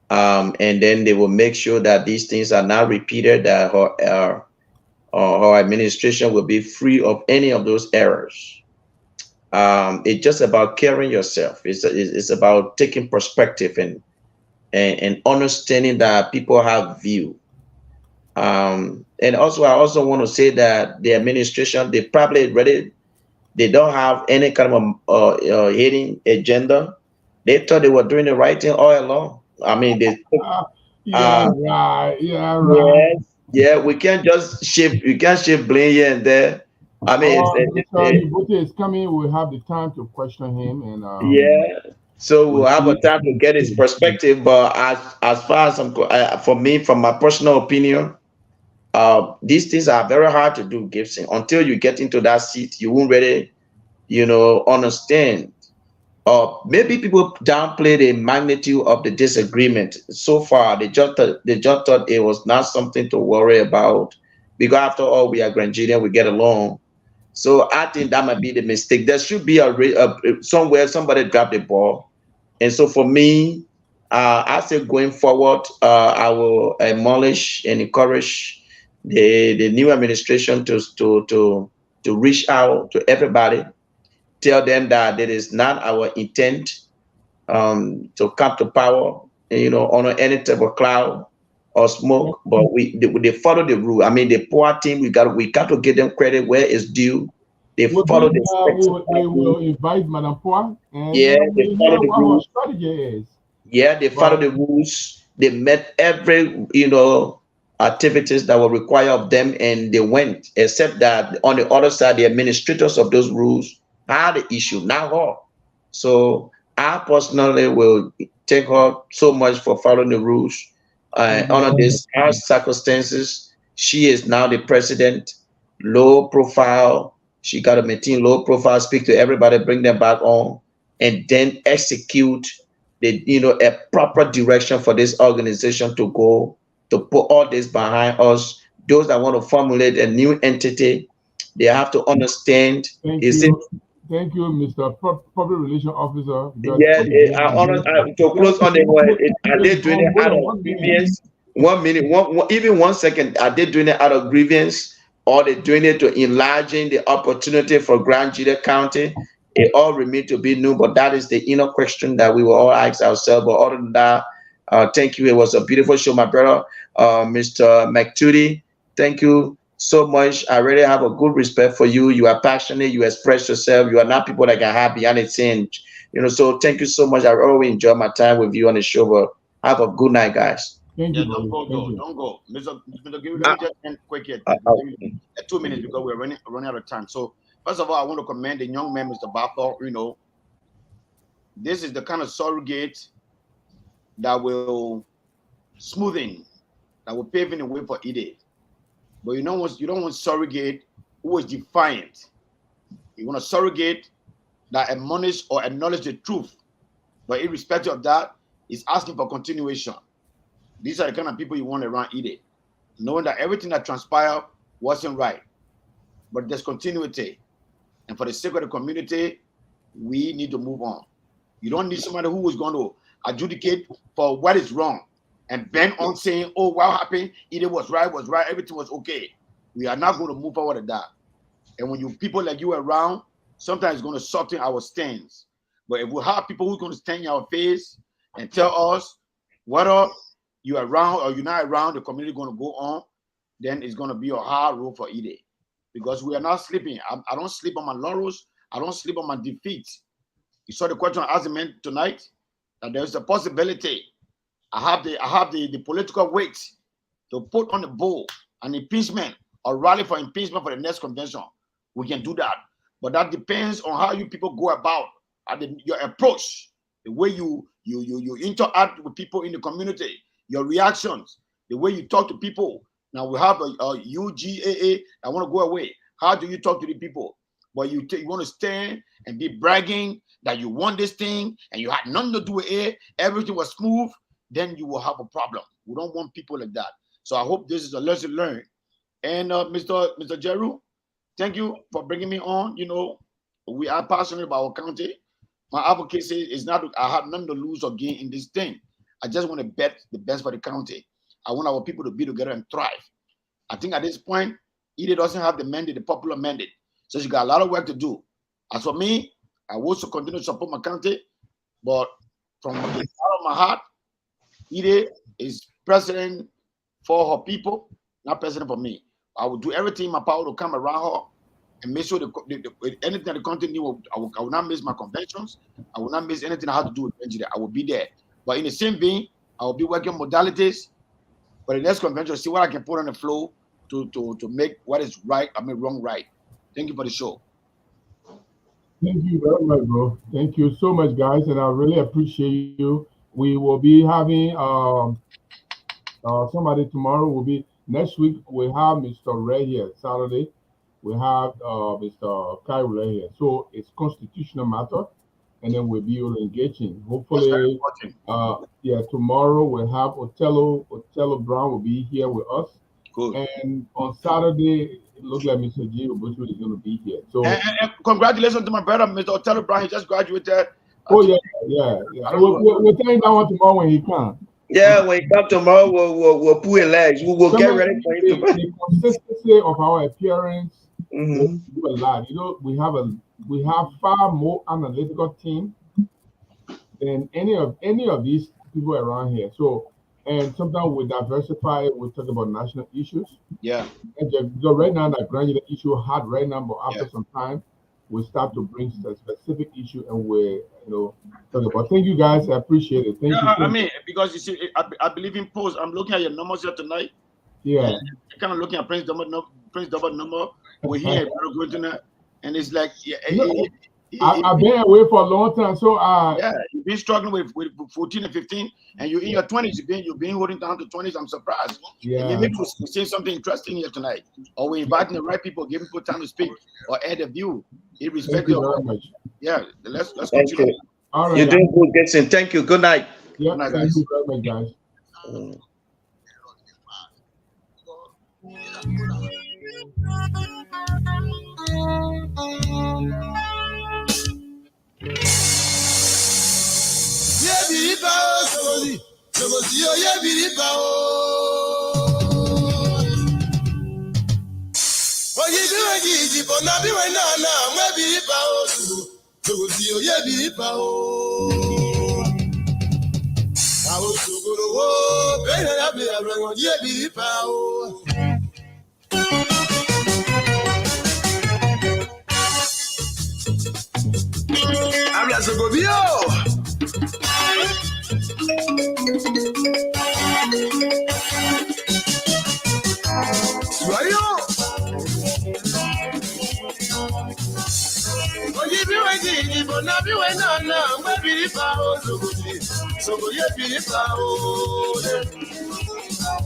and then they will make sure that these things are not repeated, that her administration will be free of any of those errors. It's just about caring yourself. It's about taking perspective and understanding that people have view. And also, I also want to say that the administration, they don't have any kind of hidden agenda. They thought they were doing the right thing all along. I mean, right. Yeah, we can't just shift. We can't shift blame here and there. I mean, Mr. is coming. We'll have the time to question him, and so we'll have a time to get his perspective. But as far as for me, from my personal opinion, these things are very hard to do, Gibson. Until you get into that seat, you won't really, understand. Maybe people downplay the magnitude of the disagreement. So far, they just thought it was not something to worry about, because after all, we are Granadian, we get along. So I think that might be the mistake. There should be somewhere somebody dropped the ball. And so for me, I say going forward, I will admonish and encourage the new administration to reach out to everybody, tell them that it is not our intent to come to power, on any type of cloud or smoke, but they follow the rule. I mean, the poor team, we got to give them credit where it's due. They follow the steps. We will invite Madam Poir. Yeah, they follow the rules. Strategy is. Yeah, they follow the rules. They met every activities that were required of them, and they went. Except that on the other side, the administrators of those rules had the issue, not her. So I personally will thank her so much for following the rules. Under these harsh circumstances, she is now the president. Low profile. She got to maintain low profile, speak to everybody, bring them back on, and then execute a proper direction for this organization to go, to put all this behind us. Those that want to formulate a new entity, they have to understand. Thank you, Mr. Public Relations Officer. To close on the word, are they doing it out of grievance? 1 minute, even 1 second, are they doing it out of grievance, or they doing it to enlarging the opportunity for Grand GGAA County? It all remain to be known, but that is the inner question that we will all ask ourselves. But other than that, thank you. It was a beautiful show, my brother, Mr. McTootie. Thank you so much. I really have a good respect for you. You are passionate. You express yourself. You are not people that can hide behind a scene. So thank you so much. I always enjoy my time with you on the show. But have a good night, guys. Thank you. Don't go. Mr. Gary, let me just end quick here. 2 minutes because we're running out of time. So first of all, I want to commend the young man, Mr. Baord. This is the kind of surrogate that will smoothen, that will pave the way for EDA. But you don't want surrogate who is defiant. You want a surrogate that admonish or acknowledge the truth. But irrespective of that, it's asking for continuation. These are the kind of people you want around Ide, knowing that everything that transpired wasn't right. But there's continuity. And for the sake of the community, we need to move on. You don't need somebody who is going to adjudicate for what is wrong and bend on saying, oh, what happened? Ide was right, everything was okay. We are not going to move forward with that. And when you people like you around, sometimes it's going to soften our stance. But if we have people who are going to stand in our face and tell us whether you're around or you're not around, the community is going to go on, then it's going to be a hard road for Ide. Because we are not sleeping. I don't sleep on my laurels. I don't sleep on my defeat. You saw the question I asked the man tonight, that there's a possibility. I have the political weight to put on the bowl an impeachment or rally for impeachment for the next convention. We can do that. But that depends on how you people go about your approach, the way you interact with people in the community, your reactions, the way you talk to people. Now we have a UGAA that want to go away. How do you talk to the people? But you want to stand and be bragging that you won this thing and you had nothing to do with it, everything was smooth, then you will have a problem. We don't want people like that. So I hope this is a lesson learned. And Mr. Jeru, thank you for bringing me on. You know, we are passionate about our county. My advocacy is not, I have nothing to lose or gain in this thing. I just want to bet the best for the county. I want our people to be together and thrive. I think at this point, Ide doesn't have the mandate, the popular mandate. So she got a lot of work to do. As for me, I will also continue to support my county, but from the heart of my heart, Ide is president for her people, not president for me. I will do everything in my power to come around her and make sure anything that the country needs, I will not miss my conventions. I will not miss anything I have to do with engineer. I will be there. But in the same vein, I will be working modalities for the next convention, see what I can put on the floor to make what is right, wrong right. Thank you for the show. Thank you very much, bro. Thank you so much, guys, and I really appreciate you. We will be having somebody tomorrow. Will be next week. We have Mr. Ray here. Saturday, we have Mr. Kai Ray here. So it's constitutional matter, and then we'll be engaging. Hopefully, tomorrow we'll have Otello Brown will be here with us. Cool. And on Saturday, it looks like Mr. G. Obuchu is going to be here. So and congratulations to my brother, Mr. Otello Brown. He just graduated. Oh yeah. We'll tell him that one tomorrow when he comes. Yeah, when he comes tomorrow, we'll pull his legs. We will get ready for him. The consistency of our appearance will do a lot. You know, we have far more analytical team than any of these people around here. So. And sometimes we diversify, we talk about national issues. Yeah. And so right now, that granular issue hard right now, but after some time, we start to bring a specific issue and we, talk about. Thank you guys, I appreciate it. Thank you. Because you see, I believe in post. I'm looking at your numbers here tonight. Yeah. I'm kind of looking at Prince Double number. We're here, and it's like, I've been away for a long time, so you've been struggling with 14 and 15, and you're in your 20s. You've been holding down to 20s. I'm surprised. Yeah, and maybe we're saying something interesting here tonight, or we're inviting the right people, giving people time to speak or add a view. Irrespective of much. Yeah, let's continue. All right, you're doing good, Gibson. Thank you. Good night. Yeah, Good night, thank guys. you very much, guys.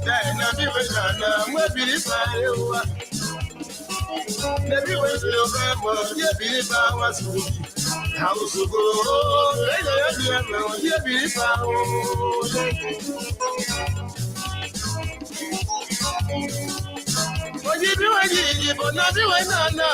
Then I be with Nana, we be fire. Maybe when your grandma, you be powers. House to go, you be powers. What you do, but not doing no.